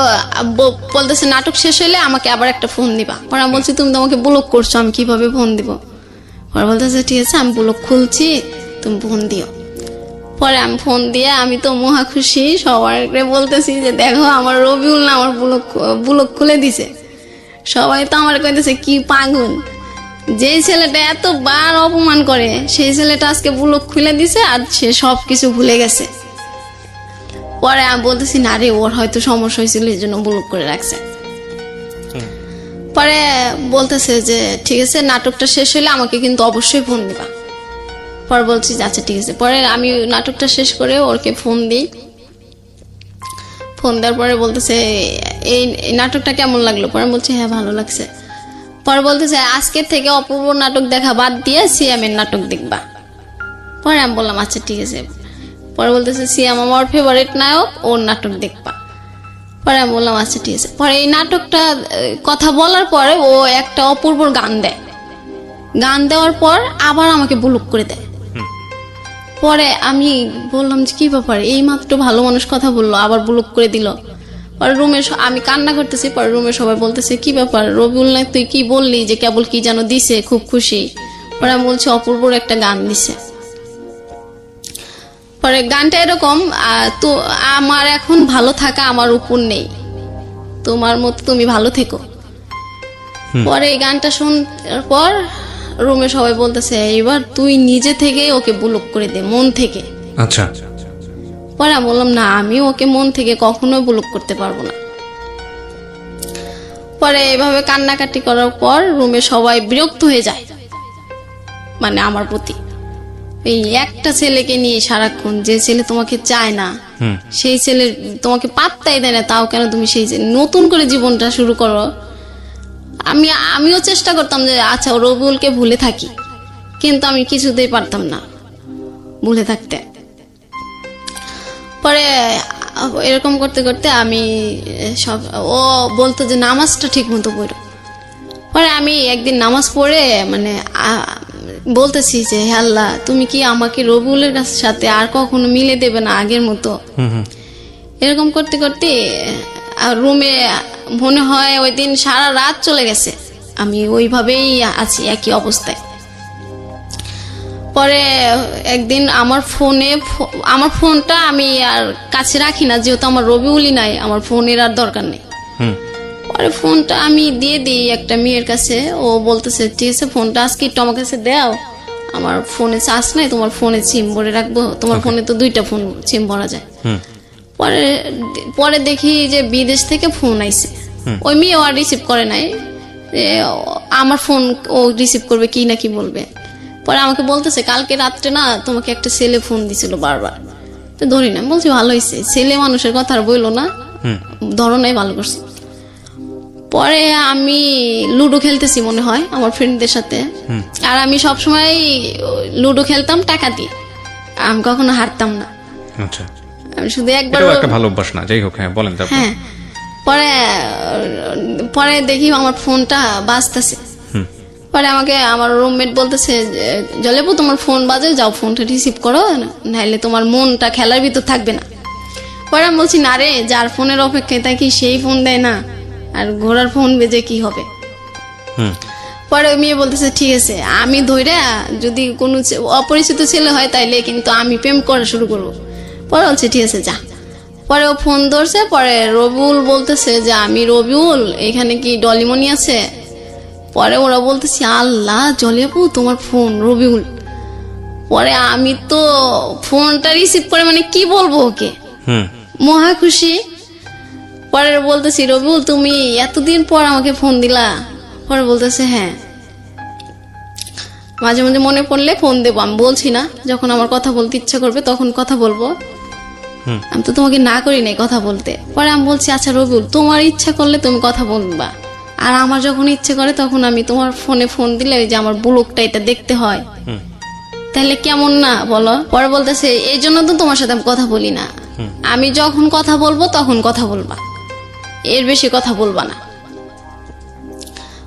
বলতেছে নাটক শেষ হইলে আমাকে আবার একটা ফোন দিবা। পরে আমি বলছি তুমি তো আমাকে ব্লক করছো, আমি কিভাবে ফোন দিব। পরে বলতেছে ঠিক আছে আমি ব্লক খুলছি, তুমি ফোন দিও। পরে আমি ফোন দিয়ে আমি তো মহা খুশি, সবাইকে বলতেছি যে দেখো আমার রবিউল না আমার ব্লক খুলে দিছে। সবাই তো আমার কইতেছে কি পাগল, যেই ছেলেটা এতবার অপমান করে সেই ছেলেটা আজকে ব্লক খুলে দিছে আর সে সবকিছু ভুলে গেছে। পরে আমি বলতেছি না রে, ওর হয়তো সমস্যা হয়েছিল এই জন্য ব্লক করে রাখছে। পরে বলতেছে যে ঠিক আছে নাটকটা শেষ হলে আমাকে কিন্তু অবশ্যই ফোন দিবা। পরে বলছি আচ্ছা ঠিক আছে। পরে আমি নাটকটা শেষ করে ওরকে ফোন দিই। ফোন দেওয়ার পরে বলতেছে এই নাটকটা কেমন লাগলো। পরে বলছি হ্যাঁ ভালো লাগছে। পরে বলতেছে আজকের থেকে অপূর্ব নাটক দেখা বাদ দিয়ে সিয়ামের নাটক দেখবা। পরে আমি বললাম আচ্ছা ঠিক আছে। পরে বলতেছে সিয়াম আমার ফেভারিট নায়ক, ওর নাটক দেখবা। পরে আমি বললাম আচ্ছা ঠিক আছে। পরে এই নাটকটা কথা বলার পরে ও একটা অপূর্বর গান দেয়। গান দেওয়ার পর আবার আমাকে ব্লক করে দেয়। পরে আমি বললাম যে কি ব্যাপার, এই মাত্র ভালো মানুষ কথা বললো আবার ব্লক করে দিল। পরে রুমে আমি কান্না করতেছি। পরে রুমে সবাই বলতেছে কি ব্যাপার রবিউল না, তুই কি বললি যে কেবল কি যেন দিছে, খুব খুশি। পরে আমি বলছি অপূর্বর একটা গান দিছে। পরে গানটা এরকম তো আমার এখন ভালো থাকা আমার উপর নেই, তোমার মতো তুমি ভালো থেকো। পরে এই গানটা শোনার পর রুমে সবাই বলতেছে এবার তুই নিজে থেকে ওকে ব্লক করে দে মন থেকে। আচ্ছা। পরে আমি বললাম না, আমি ওকে মন থেকে কখনো ব্লক করতে পারবো না। পরে এভাবে কান্নাকাটি করার পর রুমে সবাই বিরক্ত হয়ে যায় মানে আমার প্রতি। এই একটা ছেলেকে নিয়ে সারাক্ষণ, যে ছেলে তোমাকে চায় না, সেই ছেলে তোমাকে পাত্তাই দেয় না, তাও কেন তুমি সেই নতুন করে জীবনটা শুরু করো। আমিও চেষ্টা করতাম যে আচ্ছা রবিউলকে ভুলে থাকি, কিন্তু আমি কিছুতেই পারতাম না ভুলে থাকতে। পরে এরকম করতে করতে আমি ও বলতো যে নামাজটা ঠিক মতো পড়ো। পরে আমি একদিন নামাজ পড়ে মানে বলতেছি যে হে আল্লাহ, তুমি কি আমাকে রবিউলের সাথে আর কখনো মিলে দেবে না আগের মতো। এরকম করতে করতে রুমে মনে হয় ওই দিন সারা রাত চলে গেছে, আমি ওইভাবেই আছি একই অবস্থায়। পরে একদিন আমার ফোনটা আমি আর কাছে রাখি না, যেহেতু আমার রবিউলই নাই, আমার ফোনের আর দরকার নেই। হুম পরে ফোনটা আমি দিয়ে দিই একটা মেয়ের কাছে। ও বলতেছে ঠিক আছে ফোনটা আজকে একটু আমার কাছে দাও, আমার ফোনে চার্জ নাই, তোমার ফোনে সিম ভরে রাখবো, তোমার ফোনে তো 2টা ফোন সিম ভরা যায়। হুম পরে দেখি যে বিদেশ থেকে ফোন আইছে। ওই মেয়ে আর রিসিভ করে নাই, আমার ফোন ও রিসিভ করবে কি না কি বলবে। পরে আমাকে বলতেছে কালকে রাত্রে না তোমাকে একটা ছেলে ফোন দিছিল বারবার, তো ধরি না। বলছি ভালো হয়েছে, ছেলে মানুষের কথা আর বইলো না, ধরো নাই, ভালো করছে। পরে আমি লুডো খেলতেছি মনে হয় আমার ফ্রেন্ডদের সাথে, আর আমি সবসময় লুডো খেলতাম টাকা দিয়ে, আমি কখনো হারতাম না। আচ্ছা, আমি শুধু একবার এটাও একটা ভালো অভ্যাস না, যাই হোক। হ্যাঁ বলেন তারপর। হ্যাঁ, পরে দেখি আমার ফোনটা বাজতেছে। পরে আমাকে আমার রুমমেট বলতেছে জলেপু তোমার ফোন বাজে, যাও ফোনটা রিসিভ করো, নাহলে তোমার মনটা খেলার ভিতর থাকবে না। পরে আমি বলছি না রে, যার ফোনের অপেক্ষায় থাকি সেই ফোন দেয় না, আর ঘোড়ার ফোন বেজে কি হবে। পরে ওই মেয়ে বলতেছে ঠিক আছে, আমি ধইরা যদি কোনো অপরিচিত ছেলে হয় তাইলে কিন্তু আমি প্রেম করা শুরু করবো। পরে বলছে ঠিক আছে যা। পরে ও ফোন ধরছে, পরে রবিউল বলতেছে যে আমি রবিউল, এখানে কি ডলিমনি আছে? পরে ওরা বলতেছে আল্লাহ জলেপু তোমার ফোন রবিউল। পরে আমি তো ফোনটা রিসিভ করে মানে কি বলবো ওকে, মহা খুশি। পরে বলতেছি রবিউল তুমি এতদিন পর আমাকে ফোন দিলা? পরে বলতেছে হ্যাঁ, মাঝে মাঝে মনে পড়লে ফোন দেবো, আমি বলছি না, যখন আমার কথা বলতে ইচ্ছা করবে তখন কথা বলবো, আমি তো তোমাকে না করি নাই কথা বলতে। পরে আমি বলছি আচ্ছা রবিউল তোমার ইচ্ছা করলে তুমি কথা বলবা, আর আমার যখন ইচ্ছে করে তখন আমি তোমার ফোনে ফোন দিলে ওই যে আমার ব্লগটা এটা দেখতে হয়, তাহলে কেমন না বলো? পরে বলতেছে এই জন্য তো তোমার সাথে আমি কথা বলি না, আমি যখন কথা বলবো তখন কথা বলবা, এর বেশি কথা বলবা না।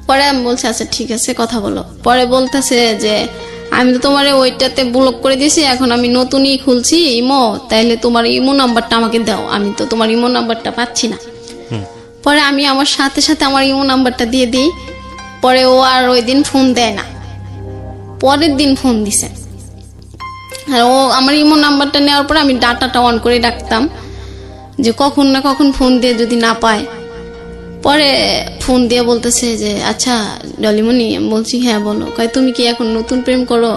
পরে আমি বলছি আচ্ছা ঠিক আছে কথা বলো। পরে বলতেছে যে আমি তো তোমার ওইটাতে ব্লক করে দিয়েছি, এখন আমি নতুনই খুলছি ইমো, তাইলে তোমার ইমো নাম্বারটা আমাকে দাও, আমি তো তোমার ইমো নাম্বারটা পাচ্ছি না। পরে আমি আমার সাথে সাথে আমার ইমো নাম্বারটা দিয়ে দিই। পরে ও আর ওই দিন ফোন দেয় না, পরের দিন ফোন দিছে। আর ও আমার ইমো নাম্বারটা নেওয়ার পরে আমি ডাটাটা অন করে রাখতাম যে কখন না কখন ফোন দিয়ে যদি না পায়। পরে ফোন দিয়ে বলতেছে যে আচ্ছা ডলিমনি, আমি বলছি হ্যাঁ বলো। কয় তুমি কি এখন নতুন প্রেম করো?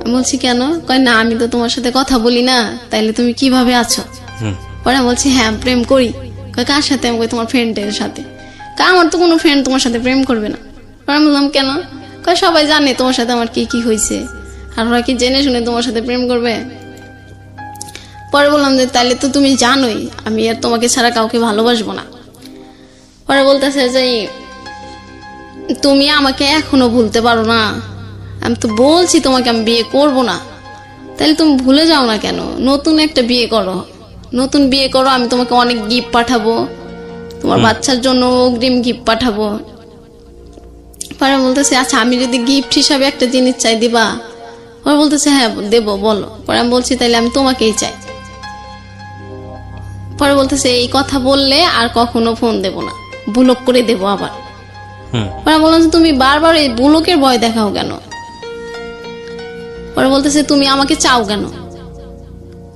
আমি বলছি কেন? কয় না আমি তো তোমার সাথে কথা বলি না, তাইলে তুমি কিভাবে আছো? পরে আমি বলছি হ্যাঁ প্রেম করি। কয় কার সাথে? আমি কই তোমার ফ্রেন্ডের সাথে। কয় আমার তো কোনো ফ্রেন্ড তোমার সাথে প্রেম করবে না। পরে আমি বললাম কেন? কয় সবাই জানে তোমার সাথে আমার কি কি হয়েছে, আর ওরা কি জেনে শুনে তোমার সাথে প্রেম করবে? পরে বললাম যে তাইলে তো তুমি জানোই আমি আর তোমাকে ছাড়া কাউকে ভালোবাসবো না। পরে বলতেছে যে তুমি আমাকে এখনো ভুলতে পারো না, আমি তো বলছি তোমাকে আমি বিয়ে করব না, তাহলে তুমি ভুলে যাও না কেন? নতুন একটা বিয়ে করো, নতুন বিয়ে করো, আমি তোমাকে অনেক গিফট পাঠাবো, তোমার বাচ্চার জন্য অগ্রিম গিফট পাঠাবো। পরে বলতেছে আচ্ছা আমি যদি গিফট হিসাবে একটা জিনিস চাই দিবা? পরে বলতেছে হ্যাঁ দেবো, বলো। পরে আমি বলছি তাইলে আমি তোমাকেই চাই। পরে বলতেছে এই কথা বললে আর কখনো ফোন দেব না, ব্লক করে দেবো আবার। পরে বললাম যে তুমি বারবার এই ব্লকের ভয় দেখাও কেন? পরে বলতেছে তুমি আমাকে চাও কেন?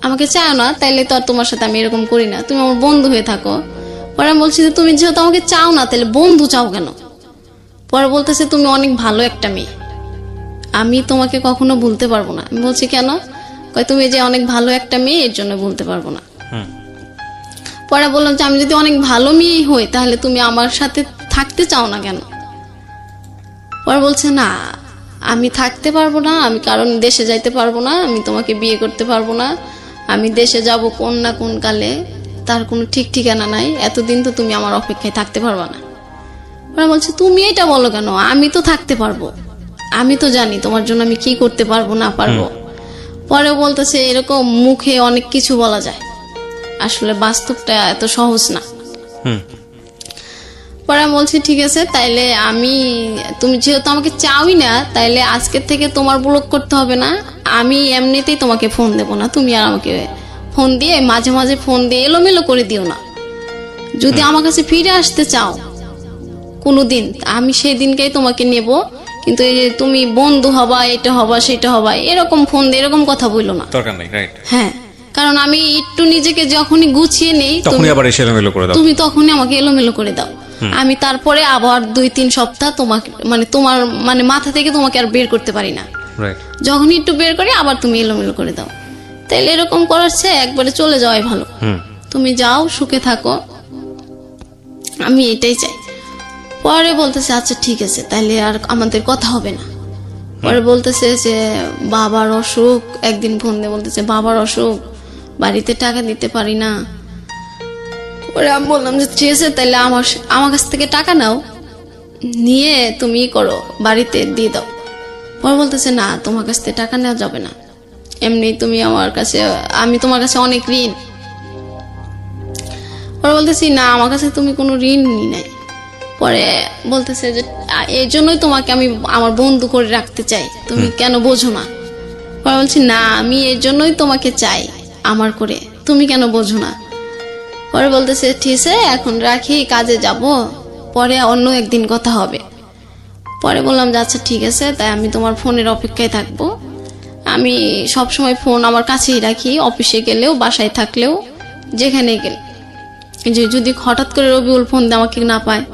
আমাকে চাও না তাইলে তো আর তোমার সাথে আমি এরকম করি না, তুমি আমার বন্ধু হয়ে থাকো। পরে আমি বলছি যে তুমি যেহেতু আমাকে চাও না তাহলে বন্ধু চাও কেন? পরে বলতেছে তুমি অনেক ভালো একটা মেয়ে, আমি তোমাকে কখনো ভুলতে পারবো না। আমি বলছি কেন? কয় তুমি যে অনেক ভালো একটা মেয়ে এর জন্য ভুলতে পারবো না। পরে বললাম যে আমি যদি অনেক ভালো মেয়ে হই তাহলে তুমি আমার সাথে থাকতে চাও না কেন? পরে বলছে না আমি থাকতে পারবো না, আমি কারণ দেশে যাইতে পারবো না, আমি তোমাকে বিয়ে করতে পারবো না, আমি দেশে যাব কোন না কোন কালে, তার কোনো ঠিক ঠিকানা নাই, এতদিন তো তুমি আমার অপেক্ষায় থাকতে পারবা না। ওরা বলছে তুমি এটা বলো কেন? আমি তো থাকতে পারবো, আমি তো জানি তোমার জন্য আমি কি করতে পারবো না পারবো। পরে বলতেছে এরকম মুখে অনেক কিছু বলা যায়, আসলে বাস্তবটা এত সহজ না। পরে আমি বলছি ঠিক আছে তাইলে আমি, তুমি যেহেতু আমাকে চাওই না তাইলে আজকের থেকে তোমার ব্লক করতে হবে না, আমি এমনিতেই তোমাকে ফোন দেবো না, তুমি আর আমাকে ফোন দিয়ে মাঝে মাঝে ফোন দিয়ে এলোমেলো করে দিও না। যদি আমার কাছে ফিরে আসতে চাও কোনোদিন, আমি সেই দিনকেই তোমাকে নেব, কিন্তু এই যে তুমি বন্ধু হবা, এটা হবা, সেটা হবা, এরকম ফোন দিয়ে এরকম কথা বললো না। দরকার নেই, রাইট। হ্যাঁ, কারণ আমি একটু নিজেকে যখনই গুছিয়ে নেই তখনই আবার এসে এলোমেলো করে দাও। তুমি তখনই আমাকে এলোমেলো করে দাও। আমি তারপরে আবার 2-3 সপ্তাহ তোমাকে মানে তোমার মানে মাথা থেকে তোমাকে আর বের করতে পারি না। রাইট। যখনই একটু বের করি আবার তুমি এলোমেলো করে দাও। তাইলে এরকম করার চেয়ে একবারে চলে যাওয়াই ভালো। তুমি যাও, সুখে থাকো, আমি এটাই চাই। পরে বলতেছে আচ্ছা ঠিক আছে, তাইলে আর আমাদের কথা হবে না। পরে বলতেছে যে বাবার অসুখ, একদিন ফোন দিয়ে বলতেছে বাবার অসুখ, বাড়িতে টাকা দিতে পারি না। পরে আমি বললাম যে ঠিক আছে, তাইলে আমার কাছ থেকে টাকা নাও, নিয়ে তুমি করো, বাড়িতে দিয়ে দাও। পরে বলতেছে না, তোমার কাছ থেকে টাকা নেওয়া যাবে না, এমনি তুমি আমার কাছে, আমি তোমার কাছে অনেক ঋণ। পরে বলতেছি না, আমার কাছে তুমি কোনো ঋণ নি নাই। পরে বলতেছে যে এই জন্যই তোমাকে আমি আমার বন্ধু করে রাখতে চাই, তুমি কেন বোঝো না। পরে বলছি না, আমি এর জন্যই তোমাকে চাই আমার করে, তুমি কেন বোঝো না। পরে বলতেছে ঠিক আছে, এখন রাখি, কাজে যাব, পরে অন্য একদিন কথা হবে। পরে বললাম যে আচ্ছা ঠিক আছে, তাই আমি তোমার ফোনের অপেক্ষায় থাকবো। আমি সব সময় ফোন আমার কাছেই রাখি, অফিসে গেলেও, বাসায় থাকলেও, যেখানে গেলে, যে যদি হঠাৎ করে রবিউল ফোন দিয়ে আমাকে না পায়।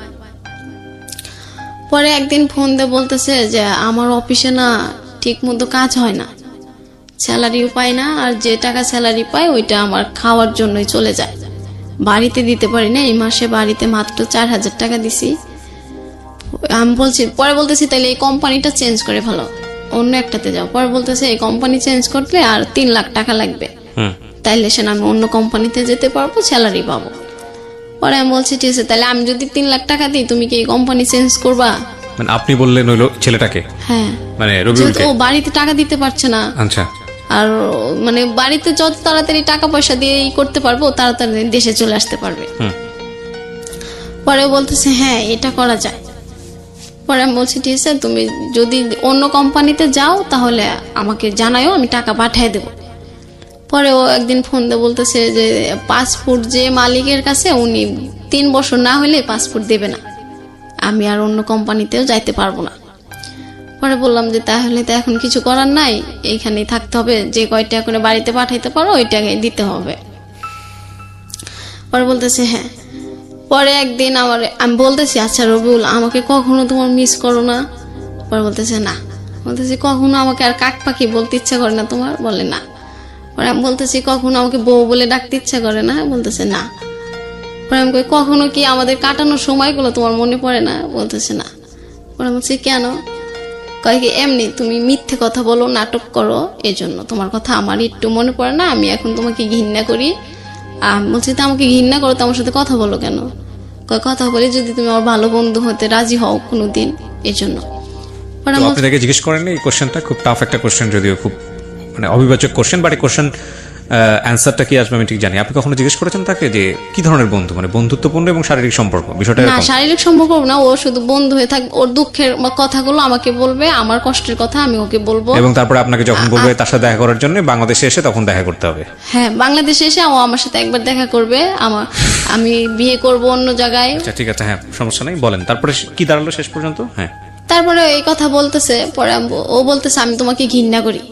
পরে একদিন ফোন দিয়ে বলতেছে যে আমার অফিসে না ঠিক মতো কাজ হয় না, স্যালারিও পাই না, আর যে টাকা স্যালারি পাই ওইটা আমার খাওয়ার জন্যই চলে যায়, বাড়িতে দিতে পারি না। এই মাসে বাড়িতে মাত্র 4,000 টাকা দিছি। আমি বলছি, পরে বলতেছি তাহলে এই কোম্পানিটা চেঞ্জ করে ভালো, অন্য একটাতে যাও। পরে বলতেছে এই কোম্পানি চেঞ্জ করলে আর 3 লাখ টাকা লাগবে, তাইলে সে আমি অন্য কোম্পানিতে যেতে পারবো, স্যালারি পাবো। পরে আমি বলছি ঠিক আছে, তাহলে আমি যদি 3 লাখ টাকা দিই, তুমি কি এই কোম্পানি চেঞ্জ করবা? মানে আপনি বললেন হইলো ছেলেটাকে? হ্যাঁ, মানে রবিউলকে। ও বাড়িতে টাকা দিতে পারছে না, আচ্ছা। আর মানে বাড়িতে যত তাড়াতাড়ি টাকা পয়সা দিয়ে করতে পারবো, তাড়াতাড়ি দেশে চলে আসতে পারবে। পরে বলতেছে হ্যাঁ, এটা করা যায়। পরে আমি বলছি ঠিক আছে, তুমি যদি অন্য কোম্পানিতে যাও তাহলে আমাকে জানাও, আমি টাকা পাঠিয়ে দেব। পরে ও একদিন ফোন দিয়ে বলতেছে যে পাসপোর্ট যে মালিকের কাছে, উনি 3 বছর না হলে পাসপোর্ট দেবে না, আমি আর অন্য কোম্পানিতেও যাইতে পারবো না। পরে বললাম যে তাহলে তো এখন কিছু করার নাই, এইখানেই থাকতে হবে, যে কয়টা করে বাড়িতে পাঠাইতে পারো ওই টাকাই দিতে হবে। পরে বলতেছে হ্যাঁ। পরে একদিন আমি বলতেছি আচ্ছা রবিউল, আমাকে কখনো তোমার মিস করো না? পরে বলতেছে না। বলতেছি কখনো আমাকে আর কাক পাখি বলতে ইচ্ছা করে না তোমার? বলে না। পরে আমি বলতেছি কখনো আমাকে বউ বলে ডাকতে ইচ্ছা করে না? বলতেছে না। পরে আমি কখনো কি আমাদের কাটানোর সময়গুলো তোমার মনে পড়ে না? বলতেছে না। পরে বলছি কেন? কয় কি এমনি তুমি মিথ্যে কথা বলো, নাটক করো, এই জন্য তোমার কথা আমার একটু মনে পড়ে না, আমি এখন তোমাকে ঘৃণা করি। বলছি তো আমাকে ঘৃণা করো তো আমার সাথে কথা বলো কেন? কয় কথা বলি যদি তুমি আমার ভালো বন্ধু হতে রাজি হও কোনোদিন, এই জন্য। আপনি তাকে জিজ্ঞেস করেন এই কোশ্চেনটা? খুব টাফ একটা কোশ্চেন, যদিও খুব মানে অবিভাজ্য কোশ্চেন, বাট এই কোশ্চেন অ্যান্সারটা কি আসবে আমি ঠিক জানি। আপনি কখনো জিজ্ঞেস করেছেন তাকে যে কি ধরনের বন্ধু, মানে বন্ধুত্বপূর্ণ এবং শারীরিক সম্পর্ক বিষয়টা? না, শারীরিক সম্পর্ক না, ও শুধু বন্ধু হয়ে থাকবে, ওর দুঃখের কথাগুলো আমাকে বলবে, আমার কষ্টের কথা আমি ওকে বলবো, এবং তারপরে আপনাকে যখন বলবে তার সাথে দেখা করার জন্য বাংলাদেশে এসে, তখন দেখা করতে হবে। হ্যাঁ, বাংলাদেশে এসে ও আমার সাথে একবার দেখা করবে, আমি বিয়ে করব অন্য জায়গায়। আচ্ছা ঠিক আছে, হ্যাঁ সমস্যা নেই, বলেন তারপরে কি দাঁড়ালো শেষ পর্যন্ত? হ্যাঁ, তারপরে এই কথা বলতেছে, পরে ও বলতেছে আমি তোমাকে ঘৃণা করি।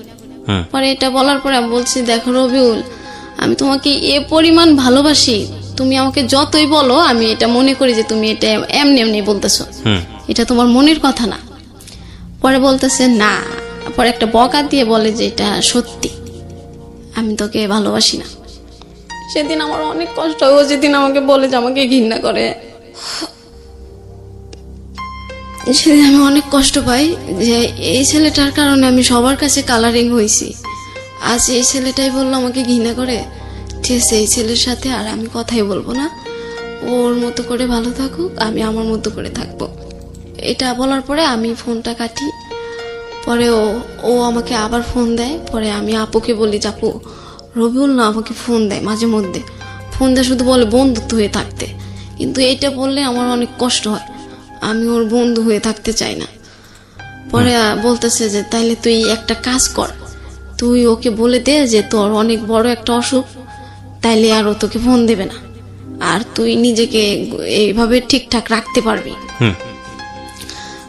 পরে এটা বলার পরে আমি বলছি দেখো রবিউল, আমি তোমাকে এ পরিমাণ ভালোবাসি, তুমি আমাকে যতই বলো আমি এটা মনে করি যে তুমি এটা এমনি এমনি বলতেছো, এটা তোমার মনের কথা না। পরে বলতেছে না, পরে একটা বকা দিয়ে বলে যে এটা সত্যি, আমি তোকে ভালোবাসি না। সেদিন আমার অনেক কষ্ট হয়, ও যেদিন আমাকে বলে যে আমাকে ঘৃণা করে, সেদিন আমি অনেক কষ্ট পাই যে এই ছেলেটার কারণে আমি সবার কাছে কালারিং হয়েছি, আজ এই ছেলেটাই বললো আমাকে ঘৃণা করে, ঠিক আছে এই ছেলের সাথে আর আমি কথাই বলবো না, ওর মতো করে ভালো থাকুক, আমি আমার মতো করে থাকবো। এটা বলার পরে আমি ফোনটা কাটি। পরে ও আমাকে আবার ফোন দেয়। পরে আমি আপুকে বলি যে আপু, রবিউল না আমাকে ফোন দেয় মাঝে মধ্যে, ফোন দেয় শুধু বলে বন্ধুত্ব হয়ে থাকতে, কিন্তু এটা বললে আমার অনেক কষ্ট হয়, আমি ওর বন্ধু হয়ে থাকতে চাই না। পরে বলতেছে যে তাইলে তুই একটা কাজ কর, তুই ওকে বলে দে যে তোর অনেক বড় একটা অসুখ, তাইলে আর ও তোকে ফোন দেবে না, আর তুই নিজেকে এইভাবে ঠিকঠাক রাখতে পারবি।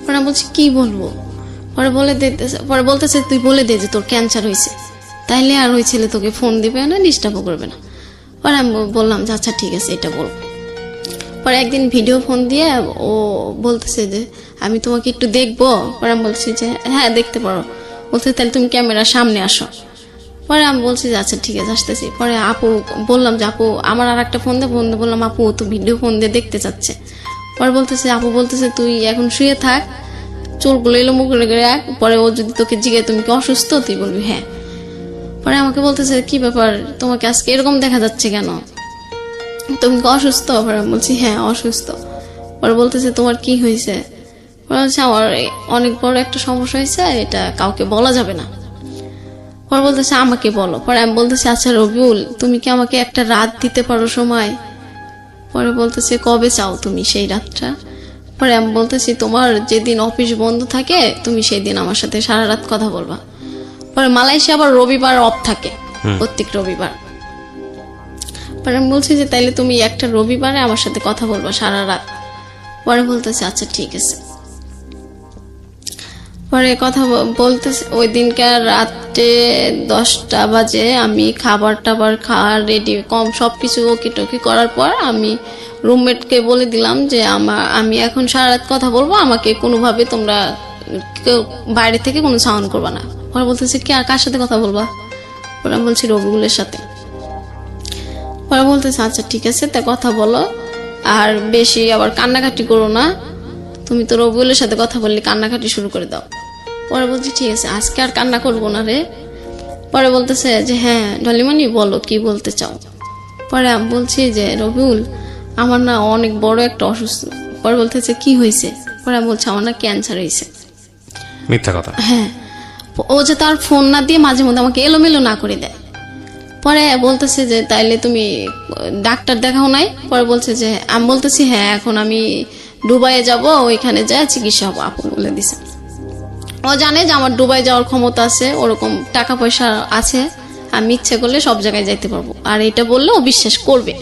পরে বলছি কি বলবো? পরে বলতেছে তুই বলে দে যে তোর ক্যান্সার হয়েছে, তাইলে আর ওই ছেলে তোকে ফোন দিবে না, ডিস্টার্বও করবে না। পরে আমি বললাম যে আচ্ছা ঠিক আছে, এটা বলবো। পরে একদিন ভিডিও ফোন দিয়ে ও বলতেছে যে আমি তোমাকে একটু দেখবো। পরে আমি বলছি যে হ্যাঁ দেখতে পারো। বলছে তাহলে তুমি ক্যামেরার সামনে আসো। পরে আমি বলছি যে আচ্ছা ঠিক আছে আসতেছি। পরে আপু বললাম যে আপু আমার আর একটা ফোন দিয়ে বললাম আপু ও তো ভিডিও ফোন দিয়ে দেখতে চাচ্ছে। পরে বলতেছে আপু বলতেছে তুই এখন শুয়ে থাক, চুলগুলো এলো মুখ করে রাখ, পরে ও যদি তোকে জিজ্ঞে তুমি কি অসুস্থ, তুই বলবি হ্যাঁ। পরে আমাকে বলতেছে কি ব্যাপার তোমাকে আজকে এরকম দেখা যাচ্ছে কেন, তুমি কি অসুস্থ? পরে আমি বলছি হ্যাঁ অসুস্থ। পরে বলতেছে তোমার কি হয়েছে? পরে বলছে আমার অনেক বড় একটা সমস্যা হয়েছে, এটা কাউকে বলা যাবে না। পরে বলতেছে আমাকে বলো। পরে আমি বলতেছি আচ্ছা রবিউল তুমি কি আমাকে একটা রাত দিতে পারো সময়? পরে বলতেছে কবে চাও তুমি সেই রাতটা? পরে আমি বলতেছি তোমার যেদিন অফিস বন্ধ থাকে তুমি সেই দিন আমার সাথে সারা রাত কথা বলবা। পরে মালয়েশিয়া আবার রবিবার অফ থাকে, প্রত্যেক রবিবার। পরে আমি বলছি যে তাইলে তুমি একটা রবিবারে আমার সাথে কথা বলবা সারা রাত। পরে বলতেছে আচ্ছা ঠিক আছে। পরে কথা বলতেছে ওই দিনকার রাতে 10টা বাজে আমি খাবার টাবার খাওয়া রেডি সবকিছু ওকে টোকি করার পর আমি রুমমেটকে বলে দিলাম যে আমি এখন সারা রাত কথা বলবো, আমাকে কোনোভাবে তোমরা কেউ বাইরে থেকে কোনো সাউন্ড করবা না। পরে বলতেছে কি আর কার সাথে কথা বলবা? পরে আমি বলছি রবিউলের সাথে। পরে বলতেছে আচ্ছা ঠিক আছে তা কথা বলো, আর বেশি আবার কান্নাকাটি করো না, তুমি তো রবিউলের সাথে কথা বললে কান্নাকাটি শুরু করে দাও। পরে বলছি ঠিক আছে আজকে আর কান্না করবো না রে। পরে বলতেছে যে হ্যাঁ ডলিমণি বলো কি বলতে চাও। পরে আমি বলছি যে রবিউল আমার না অনেক বড় একটা অসুস্থ। পরে বলতেছে কি হয়েছে? পরে আমি বলছি আমার না ক্যান্সার হয়েছে। মিথ্যা কথা? হ্যাঁ। ও যে তার ফোন না দিয়ে মাঝে মধ্যে আমাকে এলোমেলো না করে দেয়। পরে বলতেছে যে তাইলে তুমি ডাক্তার দেখাও নাই? পরে বলছে যে আমি বলতেছি হ্যাঁ এখন আমি দুবাইয়ে যাব, ওইখানে যায় চিকিৎসা হবো। আপু বলে দিছে ও জানে যে আমার দুবাই যাওয়ার ক্ষমতা আছে, ওরকম টাকা পয়সা আছে, আমি ইচ্ছে করলে সব জায়গায় যাইতে পারবো, আর এটা বললে ও বিশ্বাস করবে।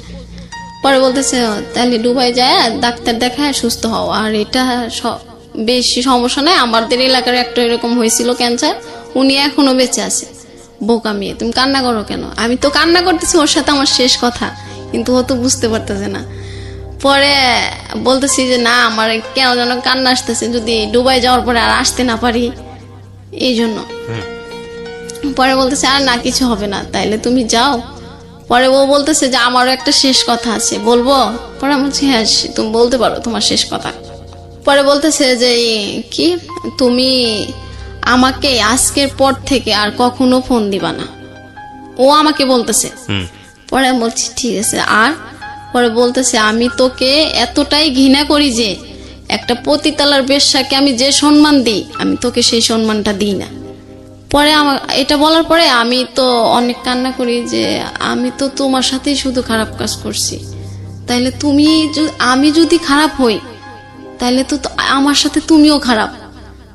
পরে বলতেছে তাহলে দুবাই যায় ডাক্তার দেখায় সুস্থ হও, আর এটা বেশি সমস্যা নাই, আমাদের এলাকার একটা এরকম হয়েছিল ক্যান্সার, উনি এখনো বেঁচে আছে। বোকা মেয়ে তুমি কান্না করো কেন? আমি তো কান্না করতেছি ওর সাথে আমার শেষ কথা, কিন্তু ও তো বুঝতে পারতেছে না। পরে বলতেছি যে না আমার কেন যেন কান্না আসতেছে, যদি দুবাই যাওয়ার পরে আর আসতে না পারি এই জন্য। পরে বলতেছে আর না কিছু হবে না, তাইলে তুমি যাও। পরে ও বলতেছে যে আমারও একটা শেষ কথা আছে বলবো। পরে আমি বলছি হ্যাঁ তুমি বলতে পারো তোমার শেষ কথা। পরে বলতেছে যে কি তুমি আমাকে আজকের পর থেকে আর কখনো ফোন দিবা না, ও আমাকে বলতেছে। পরে আমি বলছি ঠিক আছে। আর পরে বলতেছে আমি তোকে এতটাই ঘৃণা করি যে একটা পতিতালার বেশ্যাকে আমি যে সম্মান দিই আমি তোকে সেই সম্মানটা দিই না। পরে আমার এটা বলার পরে আমি তো অনেক কান্না করি যে আমি তো তোমার সাথেই শুধু খারাপ কাজ করছি, তাইলে আমি যদি খারাপ হই তাইলে তো আমার সাথে তুমিও খারাপ,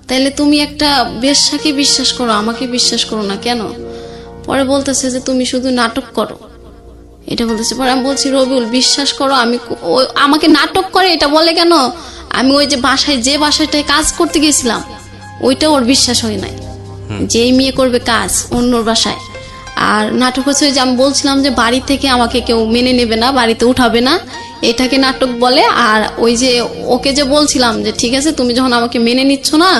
তাইলে তুমি একটা বেশ্যাকে বিশ্বাস করো আমাকে বিশ্বাস করো না কেন? পরে বলতেছে যে তুমি শুধু নাটক করো, এটা বলতেছে। পরে আমি বলছি রবিউল বিশ্বাস করো আমাকে নাটক করে এটা বলে কেন? আমি ওই যে বাসাটায় কাজ করতে গেছিলাম ওইটা ওর বিশ্বাস হয় নাই, যেই মেয়ে করবে কাজ অন্যর বাসায়। আর নাটক হচ্ছে যে আমি বলছিলাম যে বাড়ি থেকে আমাকে কেউ মেনে নেবে না, বাড়িতে উঠাবে না, এটাকে নাটক বলে। আর ওই যে ওকে যে বলছিলাম যে ঠিক আছে তুমি যখন আমাকে মেনে নিচ্ছ না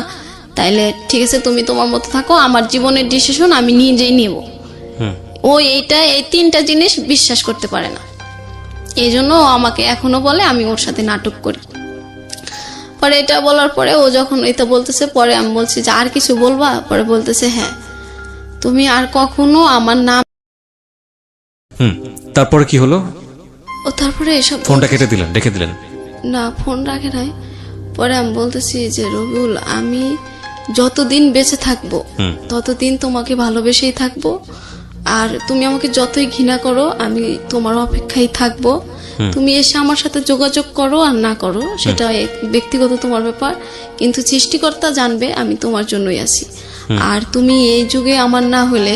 তাইলে ঠিক আছে তুমি তোমার মতো থাকো, আমার জীবনের ডিসিশন আমি নিজেই নেব। ও এই 3টা জিনিস বিশ্বাস করতে পারে না, এই জন্য আমাকে এখনো বলে আমি ওর সাথে নাটক করি। পরে এটা বলার পরে ও যখন এটা বলতেছে, পরে আমি বলছি যে আর কিছু বলবা? পরে বলতেছে হ্যাঁ তুমি আর কখনো আমার নাম। তারপরে কি হলো? ও তারপরে এসব ফোনটা কেটে দিলেন, রেখে দিলেন? না ফোন রাখে নাই। পরে আমি বলতেছি যে রবিউল আমি যতদিন বেঁচে থাকবো ততদিন তোমাকে ভালোবেসেই থাকবো, আর তুমি আমাকে যতই ঘৃণা করো আমি তোমার অপেক্ষায় থাকবো। তুমি এসে আমার সাথে যোগাযোগ করো আর না করো সেটা ব্যক্তিগত তোমার ব্যাপার, কিন্তু সৃষ্টিকর্তা জানবে আমি তোমার জন্যই আছি। আর তুমি এই যুগে আমার না হলে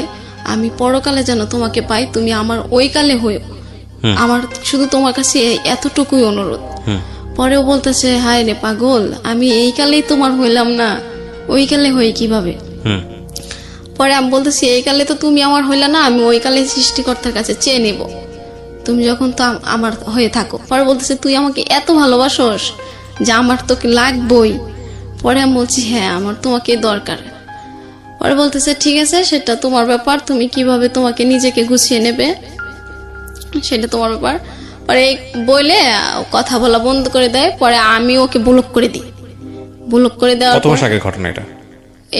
আমি পরকালে যেন তোমাকে পাই, তুমি আমার ওই কালে হইও, আমার শুধু তোমার কাছে এতটুকুই অনুরোধ। পরেও বলতেছে হায় রে পাগল আমি এই কালেই তোমার হইলাম না, ওই কালে হই কিভাবে? পরে আমি বলতেছি এই কালে তো তুমি আমার হইলা না, আমি ওই কালে সৃষ্টিকর্তার কাছে চেয়ে নেব, তুমি যখন তো আমার হয়ে থাকো। পরে বলতেছে তুই আমাকে এত ভালোবাসোস যে আমার তোকে লাগবই। পরে আমি বলছি হ্যাঁ আমার তোমাকে দরকার। পরে বলতেছে ঠিক আছে সেটা তোমার ব্যাপার, তুমি কিভাবে তোমাকে নিজেকে গুছিয়ে নেবে সেটা তোমার ব্যাপার। পরে বলে কথা বলা বন্ধ করে দেয়। পরে আমি ওকে ব্লক করে দিই। ব্লক করে দেওয়ার কত মাস আগের ঘটনা এটা?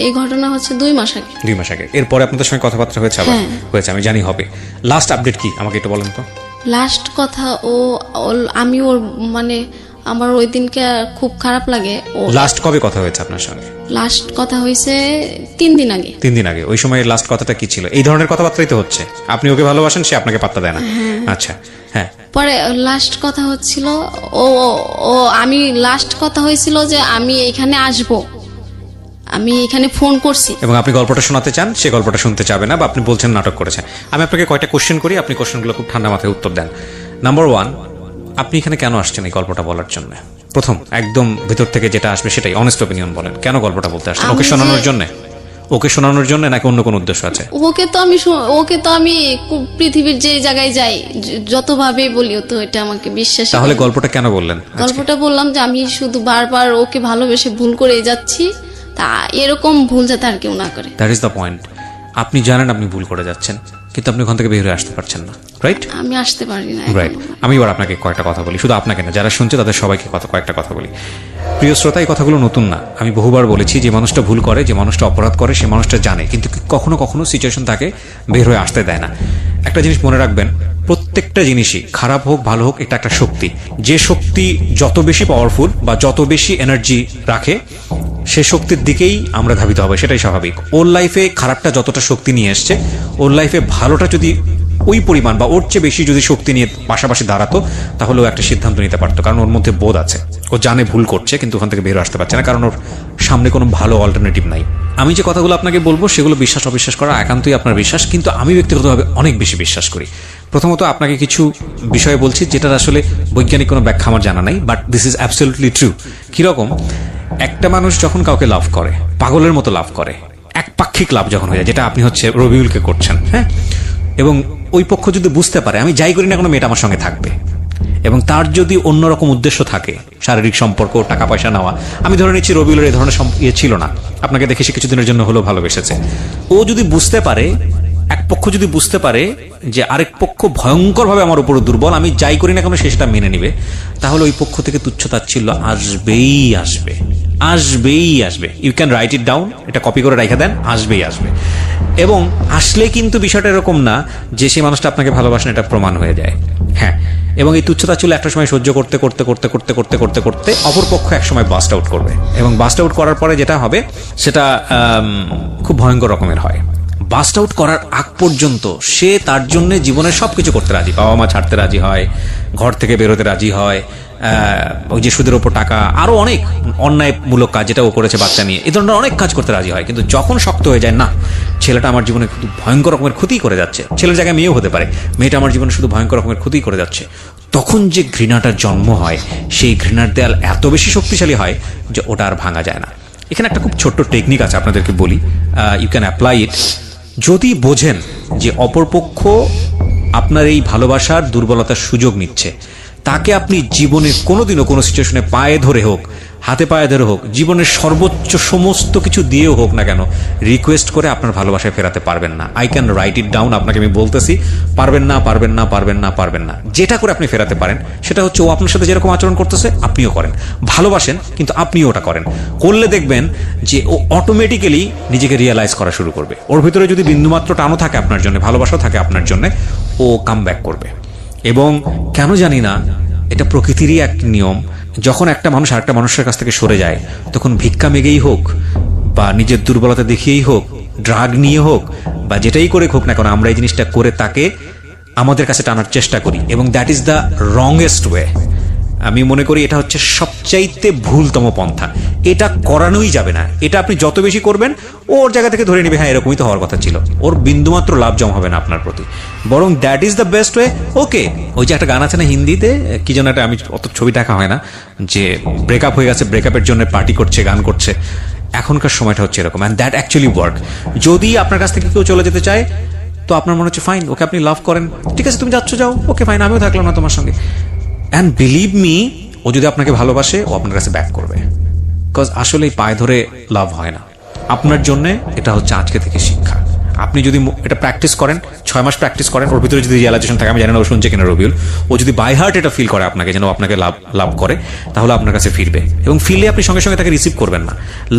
এই ঘটনা হচ্ছে 2 মাস আগে। 2 মাস আগে। এরপরে আপনাদের সঙ্গে কথাবার্তা হয়েছে? আবার হয়েছে, আমি জানি হবে। লাস্ট আপডেট কি আমাকে একটু বলেন তো। লাস্ট কথা আমি ওর মানে আমার ওই দিনকে খুব খারাপ লাগে। লাস্ট কবে কথা হয়েছে আপনার সঙ্গে? লাস্ট কথা হয়েছে 3 দিন আগে। 3 দিন আগে। ওই সময় লাস্ট কথাটা কি ছিল? এই ধরনের কথাবার্তাই তো হচ্ছে, আপনি ওকে ভালোবাসেন, সে আপনাকে পাত্তা দেয় না। আচ্ছা হ্যাঁ। পরে লাস্ট কথা হচ্ছিল ও আমি লাস্ট কথা হয়েছিল যে আমি এখানে আসব, আমি এখানে ফোন করছি এবং আপনি গল্পটা শোনাতে চান, সে গল্পটা শুনতে চাবে না, বা আপনি বলছেন নাটক করেছেন। আমি আপনাকে কয়টা কোশ্চেন করি, আপনি কোশ্চেনগুলো খুব ঠান্ডা মাথায় উত্তর দেন। নাম্বার 1, আপনি এখানে কেন আসছেন এই গল্পটা বলার জন্য? প্রথম একদম ভিতর থেকে যেটা আসবে সেটাই, অনেস্ট অপিনিয়ন বলেন। কেন গল্পটা বলতে আসছেন? ওকে শোনানোর জন্য? ওকে শোনানোর জন্য নাকি অন্য কোনো উদ্দেশ্য আছে? ওকে তো আমি পৃথিবীর যে জায়গায় যাই যতভাবে বলি তো এটা আমাকে বিশ্বাস। তাহলে গল্পটা কেন বললেন? গল্পটা বললাম যে আমি শুধু বারবার ওকে ভালোবেসে ভুল করে যাচ্ছি, তা এরকম ভুল যাতে আর কেউ না করে। That is the point. আপনি জানেন আপনি ভুল করে যাচ্ছেন, কিন্তু আপনি ওখান থেকে বের হয়ে আসতে পারছেন না, রাইট? আমি আসতে পারি না। রাইট। আমি এবার আপনাকে কয়েকটা কথা বলি, শুধু আপনাকে না, যারা শুনছে তাদের সবাইকে কয়েকটা কথা বলি। প্রিয় শ্রোতা, এই কথাগুলো নতুন না, আমি বহুবার বলেছি। যে মানুষটা ভুল করে, যে মানুষটা অপরাধ করে, সে মানুষটা জানে, কিন্তু কখনো কখনো সিচুয়েশন তাকে বের হয়ে আসতে দেয় না। একটা জিনিস মনে রাখবেন, প্রত্যেকটা জিনিসই খারাপ হোক ভালো হোক, এটা একটা শক্তি। যে শক্তি যত বেশি পাওয়ারফুল বা যত বেশি এনার্জি রাখে, সে শক্তির দিকেই আমরা ধাবিত হবে, সেটাই স্বাভাবিক। ওর লাইফে খারাপটা যতটা শক্তি নিয়ে এসছে, ওর লাইফে ভালোটা যদি ওই পরিমাণ বা ওর চেয়ে বেশি যদি শক্তি নিয়ে পাশাপাশি দাঁড়াতো, তাহলে ও একটা সিদ্ধান্ত নিতে পারতো। কারণ ওর মধ্যে বোধ আছে, ও জানে ভুল করছে, কিন্তু ওখান থেকে বের আসতে পারছে না, কারণ ওর সামনে কোনো ভালো অল্টারনেটিভ নাই। আমি যে কথাগুলো আপনাকে বলবো সেগুলো বিশ্বাস অবিশ্বাস করা একান্তই আপনার বিশ্বাস, কিন্তু আমি ব্যক্তিগতভাবে অনেক বেশি বিশ্বাস করি। প্রথমত আপনাকে কিছু বিষয় বলছি যেটার আসলে বৈজ্ঞানিক কোনো ব্যাখ্যা আমার জানা নাই, but this is absolutely true. কিরকম? একটা মানুষ যখন কাউকে লাভ করে, পাগলের মতো লাভ করে, একপাক্ষিক লাভ যখন হয়ে যায়, যেটা আপনি হচ্ছে রবিউলকে করছেন, হ্যাঁ, এবং ওই পক্ষ যদি বুঝতে পারে আমি যাই করি না কোনো মেয়েটা আমার সঙ্গে থাকবে, এবং তার যদি অন্যরকম উদ্দেশ্য থাকে, শারীরিক সম্পর্ক, টাকা পয়সা নেওয়া, আমি ধরে নিচ্ছি রবিউলের এই ধরনের ছিল না, আপনাকে দেখে সে কিছুদিনের জন্য হলেও ভালোবেসেছে, ও যদি বুঝতে পারে, এক পক্ষ যদি বুঝতে পারে যে আরেক পক্ষ ভয়ঙ্করভাবে আমার উপর দুর্বল, আমি যাই করি না কেন সে সেটা মেনে নিবে, তাহলে ওই পক্ষ থেকে তুচ্ছতাচ্ছিল্য আসবেই আসবে, আসবেই আসবে। You can write it down, এটা কপি করে রেখে দেন, আসবেই আসবে। এবং আসলে কিন্তু বিষয়টা এরকম না যে সেই মানুষটা আপনাকে ভালোবাসেন এটা প্রমাণ হয়ে যায়, হ্যাঁ। এবং এই তুচ্ছতাচ্ছিল্য একটা সময় সহ্য করতে করতে করতে করতে করতে করতে করতে অপর পক্ষ এক সময় বাস্ট আউট করবে, এবং বাস্ট আউট করার পরে যেটা হবে সেটা খুব ভয়ঙ্কর রকমের হয়। বাস্ট আউট করার আগ পর্যন্ত সে তার জন্য জীবনের সবকিছু করতে রাজি, বাবা মা ছাড়তে রাজি হয়, ঘর থেকে বেরোতে রাজি হয়, ওই যে সুদের ওপর টাকা, আরো অনেক অন্যায়মূলক কাজ যেটা ও করেছে বাচ্চা নিয়ে, এই ধরনের অনেক কাজ করতে রাজি হয়। কিন্তু যখন শক্ত হয়ে যায়, না ছেলেটা আমার জীবনে শুধু ভয়ঙ্কর রকমের ক্ষতি করে যাচ্ছে, ছেলের জায়গায় মেয়েও হতে পারে, মেয়েটা আমার জীবনে শুধু ভয়ঙ্কর রকমের ক্ষতি করে যাচ্ছে, তখন যে ঘৃণাটার জন্ম হয়, সেই ঘৃণার দেয়াল এত বেশি শক্তিশালী হয় যে ওটা আর ভাঙা যায় না। এখানে একটা খুব ছোট্ট টেকনিক আছে, আপনাদেরকে বলি, ইউ ক্যান অ্যাপ্লাই ইট। যদি বোঝেন যে অপরপক্ষ আপনার এই ভালোবাসার দুর্বলতার সুযোগ নিচ্ছে, তাকে আপনি জীবনে কোনোদিনও কোনো সিচুয়েশনে পায়ে ধরে হোক, হাতে পায়ে ধরে হোক, জীবনের সর্বোচ্চ সমস্ত কিছু দিয়েও হোক না কেন, রিকোয়েস্ট করে আপনার ভালোবাসায় ফেরাতে পারবেন না। I can write it down, আপনাকে আমি বলতেছি, পারবেন না, পারবেন না, পারবেন না, পারবেন না। যেটা করে আপনি ফেরাতে পারেন সেটা হচ্ছে ও আপনার সাথে যেরকম আচরণ করতেছে আপনিও করেন, ভালোবাসেন কিন্তু আপনিও ওটা করেন। করলে দেখবেন যে ও অটোমেটিক্যালি নিজেকে রিয়েলাইজ করা শুরু করবে। ওর ভিতরে যদি বিন্দুমাত্র টানও থাকে আপনার জন্য, ভালোবাসাও থাকে আপনার জন্য, ও কাম ব্যাক করবে। এবং কেন জানি না, এটা প্রকৃতিরই এক নিয়ম, যখন একটা মানুষ আরেকটা মানুষের কাছ থেকে সরে যায়, তখন ভিক্ষা মেগেই হোক বা নিজের দুর্বলতা দেখিয়েই হোক, ড্রাগ নিয়ে হোক বা যেটাই করে হোক না কেন, আমরা এই জিনিসটা করে তাকে আমাদের কাছে টানার চেষ্টা করি, এবং দ্যাট ইজ দ্য রংয়েস্ট ওয়ে। আমি মনে করি এটা হচ্ছে সবচাইতে ভুলতম পন্থা, এটা করানোই যাবে না। এটা আপনি যত বেশি করবেন ওর জায়গা থেকে ধরে নেবে, হ্যাঁ এরকমই তো হওয়ার কথা ছিল, ওর বিন্দুমাত্র লাভ জমা হবে না আপনার প্রতি, বরং that is the best way. Okay, ওই যে একটা গান আছে না হিন্দিতে, কি যেন একটা, আমি অত ছবি দেখা হয় না, যে ব্রেকআপ হয়ে গেছে, ব্রেকআপের জন্য পার্টি করছে, গান করছে, এখনকার সময়টা হচ্ছে এরকম, অ্যান্ড দ্যাট অ্যাকচুয়ালি ওয়ার্ক। যদি আপনার কাছ থেকে কেউ চলে যেতে চায় তো আপনার মনে হচ্ছে ফাইন, ওকে আপনি লাভ করেন, ঠিক আছে তুমি যাচ্ছ যাও, ওকে ফাইন, আমিও থাকলাম না তোমার সঙ্গে। অ্যান্ড বিলিভ মি, ও যদি আপনাকে ভালোবাসে ও আপনার কাছে ব্যাক করবে, বিকজ আসলে পায়ে ধরে লাভ হয় না। আপনার জন্য এটা হচ্ছে আজকে থেকে শিক্ষা। আপনি যদি এটা প্র্যাকটিস করেন, 6 মাস প্র্যাকটিস করেন, ওর ভিতরে যদি রিয়ালাইজেশন থাকে, আমি জানি না ও শুনছে কিনা রবিউল, ও যদি বাই হার্ট এটা ফিল করে আপনাকে, যেন আপনাকে লাভ করে, তাহলে আপনার কাছে ফিরবে। এবং ফিরলে আপনি সঙ্গে সঙ্গে তাকে রিসিভ করবেন না।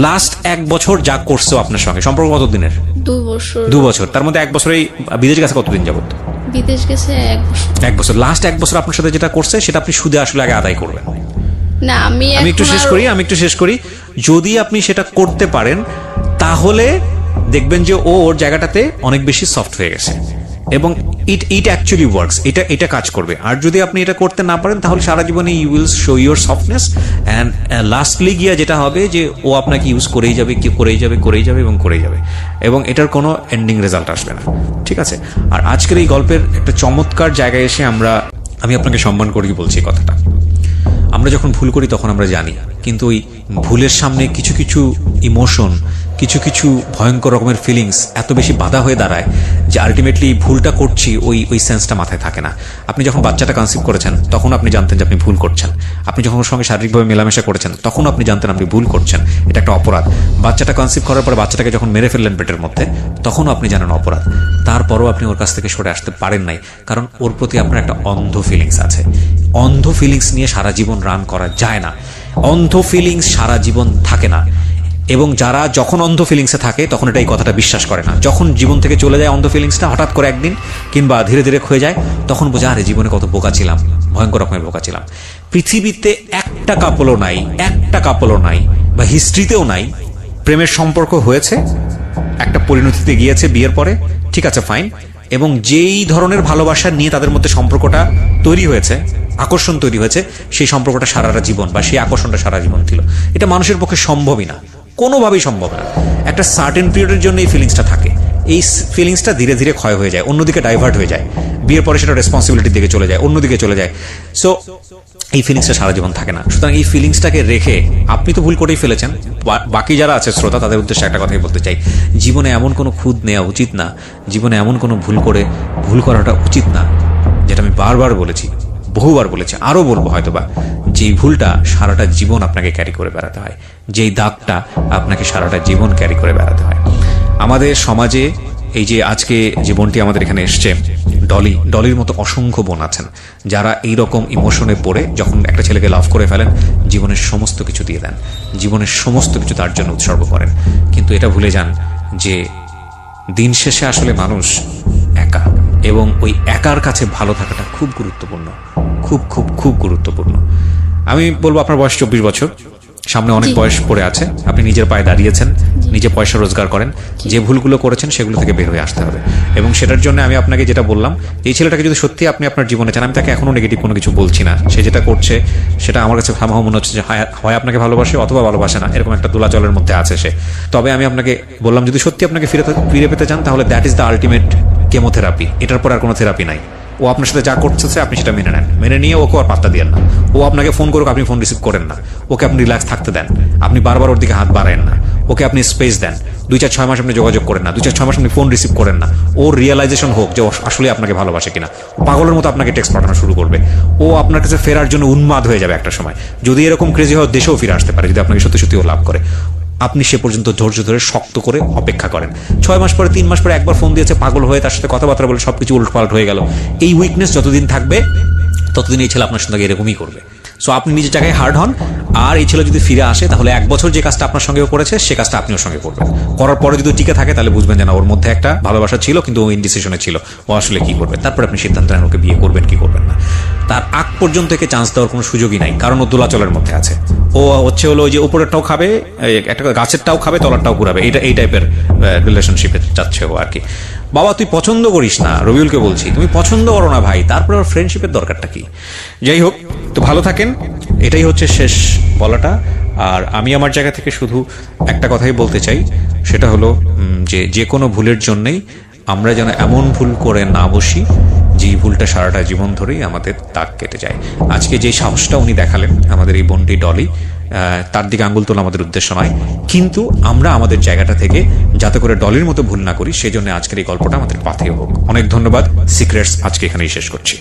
লাস্ট 1 বছর যা করছো আপনার সঙ্গে, সম্পর্ক কত দিনের? 2 বছর। 2 বছর, তার মধ্যে 1 বছরেই বিদেশ গেছে কতদিন যাবত? বিদেশ গেছে 1 বছর। 1 বছর। লাস্ট 1 বছর আপনার সাথে যেটা করছে সেটা আপনি সুদে আসলে আগে আদায় করবেন। না আমি একটু শেষ করি। যদি আপনি সেটা করতে পারেন তাহলে দেখবেন যে ও ওর জায়গাটাতে অনেক বেশি সফট হয়ে গেছে, এবং ইট অ্যাকচুয়ালি ওয়ার্কস, এটা কাজ করবে। আর যদি আপনি এটা করতে না পারেন তাহলে সারা জীবনে you will show your softness, and lastly গিয়া যেটা হবে যে ও আপনাকে ইউজ করেই যাবে এবং এটার কোনো এন্ডিং রেজাল্ট আসবে না, ঠিক আছে? আর আজকের এই গল্পের একটা চমৎকার জায়গায় এসে আমি আপনাকে সম্মান করি বলছি কথাটা। আমরা যখন ভুল করি তখন আমরা জানি, কিন্তু ওই ভুলের সামনে কিছু কিছু ইমোশন, কিছু কিছু ভয়ঙ্কর রকমের ফিলিংস এত বেশি বাধা হয়ে দাঁড়ায় যে আলটিমেটলি ভুলটা করছি ওই সেন্সটা মাথায় থাকে না। আপনি যখন বাচ্চাটা কনসিভ করেছেন তখন আপনি জানতেন যে আপনি ভুল করছেন। আপনি যখন ওর সঙ্গে শারীরিকভাবে মেলামেশা করেছেন তখন আপনি জানতেন আপনি ভুল করছেন, এটা একটা অপরাধ। বাচ্চাটা কনসিভ করার পরে বাচ্চাটাকে যখন মেরে ফেললেন পেটের মধ্যে তখনও আপনি জানেন অপরাধ। তারপরও আপনি ওর কাছ থেকে সরে আসতে পারেন নাই, কারণ ওর প্রতি আপনার একটা অন্ধ ফিলিংস আছে। অন্ধ ফিলিংস নিয়ে সারা জীবন রান করা যায় না, অন্ধ ফিলিংস সারা জীবন থাকে না। এবং যারা যখন অন্ধ ফিলিংসে থাকে তখন এটা এই কথাটা বিশ্বাস করে না। যখন জীবন থেকে চলে যায় অন্ধ ফিলিংসটা হঠাৎ করে একদিন কিংবা ধীরে ধীরে ক্ষয়ে যায়, তখন বোঝা আরে জীবনে কত বোকা ছিলাম, ভয়ঙ্কর রকমের বোকা ছিলাম। পৃথিবীতে একটা কাপলও নাই বা হিস্ট্রিতেও নাই প্রেমের সম্পর্ক হয়েছে, একটা পরিণতিতে গিয়েছে বিয়ের পরে, ঠিক আছে ফাইন, এবং যেই ধরনের ভালোবাসা নিয়ে তাদের মধ্যে সম্পর্কটা তৈরি হয়েছে, আকর্ষণ তৈরি হয়েছে, সেই সম্পর্কটা সারাটা জীবন বা সেই আকর্ষণটা সারা জীবন ছিল। এটা মানুষের পক্ষে সম্ভবই না, কোনোভাবেই সম্ভব না। একটা সার্টেন পিরিয়ডের জন্য এই ফিলিংসটা থাকে, এই ফিলিংসটা ধীরে ধীরে ক্ষয় হয়ে যায়, অন্যদিকে ডাইভার্ট হয়ে যায়, বিয়ের পরে সেটা রেসপন্সিবিলিটির দিকে চলে যায়, অন্যদিকে চলে যায়। সো এই ফিলিংসটা সারা জীবন থাকে না। সুতরাং এই ফিলিংসটাকে রেখে আপনি তো ভুল করেই ফেলেছেন, বাকি যারা আছে শ্রোতা তাদের উদ্দেশ্যে একটা কথাই বলতে চাই, জীবনে এমন কোনো খুঁত নেওয়া উচিত না, জীবনে এমন কোনো ভুল করাটা উচিত না, যেটা আমি বারবার বলেছি, বহুবার বলেছি, আরো বলবো হয়তোবা, যেই ভুলটা সারাটা জীবন আপনাকে ক্যারি করে বেড়াতে হয়, যেই দাগটা আপনাকে সারাটা জীবন ক্যারি করে বেড়াতে হয়। আমাদের সমাজে এই যে আজকে যে বোনটি আমাদের এখানে এসছে, ডলির মতো অসংখ্য বোন আছেন যারা এইরকম ইমোশনে পড়ে যখন একটা ছেলেকে লাভ করে ফেলেন জীবনের সমস্ত কিছু দিয়ে দেন, জীবনের সমস্ত কিছু তার জন্য উৎসর্গ করেন, কিন্তু এটা ভুলে যান যে দিন শেষে আসলে মানুষ একা, এবং ওই একার কাছে ভালো থাকাটা খুব গুরুত্বপূর্ণ, খুব খুব খুব গুরুত্বপূর্ণ। আমি বলবো আপনার বয়স 24 বছর, সামনে অনেক বয়স পড়ে আছে, আপনি নিজের পায়ে দাঁড়িয়েছেন, নিজে পয়সা রোজগার করেন, যে ভুলগুলো করেছেন সেগুলো থেকে বের হয়ে আসতে হবে। এবং সেটার জন্য আমি আপনাকে যেটা বললাম, এই ছেলেটাকে যদি সত্যি আপনি আপনার জীবনে চান, আমি তাকে এখনো নেগেটিভ কোনো কিছু বলছি না, সে যেটা করছে সেটা আমার কাছে সামহাও মনে হচ্ছে যে হয় আপনাকে ভালোবাসে অথবা ভালোবাসে না, এরকম একটা দোলাচলের মধ্যে আছে সে। তবে আমি আপনাকে বললাম যদি সত্যি আপনাকে ফিরে পেতে চান তাহলে that is the ultimate chemotherapy, এটার পর আর কোনো থেরাপি নাই। ও আপনার সাথে যা করছে আপনি সেটা মেনে নেন, মেনে নিয়ে ওকে আর পাত্তা দিয়েন না। ও আপনাকে ফোন করুক, আপনি ফোন রিসিভ করেন না, ওকে আপনি রিল্যাক্স থাকতে দেন, আপনি বারবার ওর দিকে হাত বাড়ায়েন না, ওকে আপনি স্পেস দেন। 2-4-6 মাস আপনি যোগাযোগ করেন না, 2-4-6 মাস আপনি ফোন রিসিভ করেন না। ওর রিয়েলাইজেশন হোক যে আসলে আপনাকে ভালোবাসে কিনা। পাগলের মতো আপনাকে টেক্সট পাঠানো শুরু করবে, ও আপনার কাছে ফেরার জন্য উন্মাদ হয়ে যাবে একটা সময়। যদি এরকম ক্রেজি হয় দেশেও ফিরে আসতে পারে যদি আপনাকে সত্যি সত্যি ও লাভ করে। আপনি সে পর্যন্ত ধৈর্য ধরে শক্ত করে অপেক্ষা করেন। 6 মাস পরে 3 মাস পরে একবার ফোন দিয়েছে, পাগল হয়ে তার সাথে কথাবার্তা বলে সবকিছু উল্টপাল্ট হয়ে গেল। এই উইকনেস যতদিন থাকবে ততদিন এই ছেলে আপনার সঙ্গে এরকমই করবে। সো আপনি নিজের জায়গায় হার্ড হন, আর এই ছেলে যদি ফিরে আসে তাহলে 1 বছর যে কাজটা আপনার সঙ্গেও করেছে সে কাজটা আপনিও সঙ্গে করবেন। করার পরে যদি টিকে থাকে তাহলে বুঝবেন যে না, ওর মধ্যে একটা ভালোবাসা ছিল কিন্তু ও ইনডিসিশনে ছিল, ও আসলে কি করবে। তারপর আপনি সিদ্ধান্ত নেন ওকে বিয়ে করবেন কি করবেন না। তার আগ পর্যন্ত একে চান্স দেওয়ার কোনো সুযোগই নাই, কারণ ও দোলাচলের মধ্যে আছে। ও হচ্ছে হলো যে উপরেরটাও খাবে, একটা গাছেরটাও খাবে, তলারটাও ঘুরাবে, এই টাইপের রিলেশনশিপে যাচ্ছে ও আর কি। বাবা তুই পছন্দ করিস না, রবিউলকে বলছি, তুমি পছন্দ করো না ভাই, তারপরে ওর ফ্রেন্ডশিপের দরকারটা কি? যাই হোক, তো ভালো থাকেন, এটাই হচ্ছে শেষ বলাটা। আর আমি আমার জায়গা থেকে শুধু একটা কথাই বলতে চাই, সেটা হলো যে কোনো ভুলের জন্যই আমরা যেন এমন ভুল করে না বসি যেই ভুলটা সারাটা জীবন ধরেই আমাদের দাগ কেটে যায়। আজকে যে সাহসটা উনি দেখালেন আমাদের এই বোনটি ডলি, তার দিকে আঙ্গুল তোলা আমাদের উদ্দেশ্য নয়, কিন্তু আমরা আমাদের জায়গাটা থেকে যাতে করে ডলির মতো ভুল না করি, সেই জন্য আজকের এই গল্পটা আমাদের পাথেয় হোক। অনেক ধন্যবাদ। সিক্রেটস আজকে এখানেই শেষ করছি।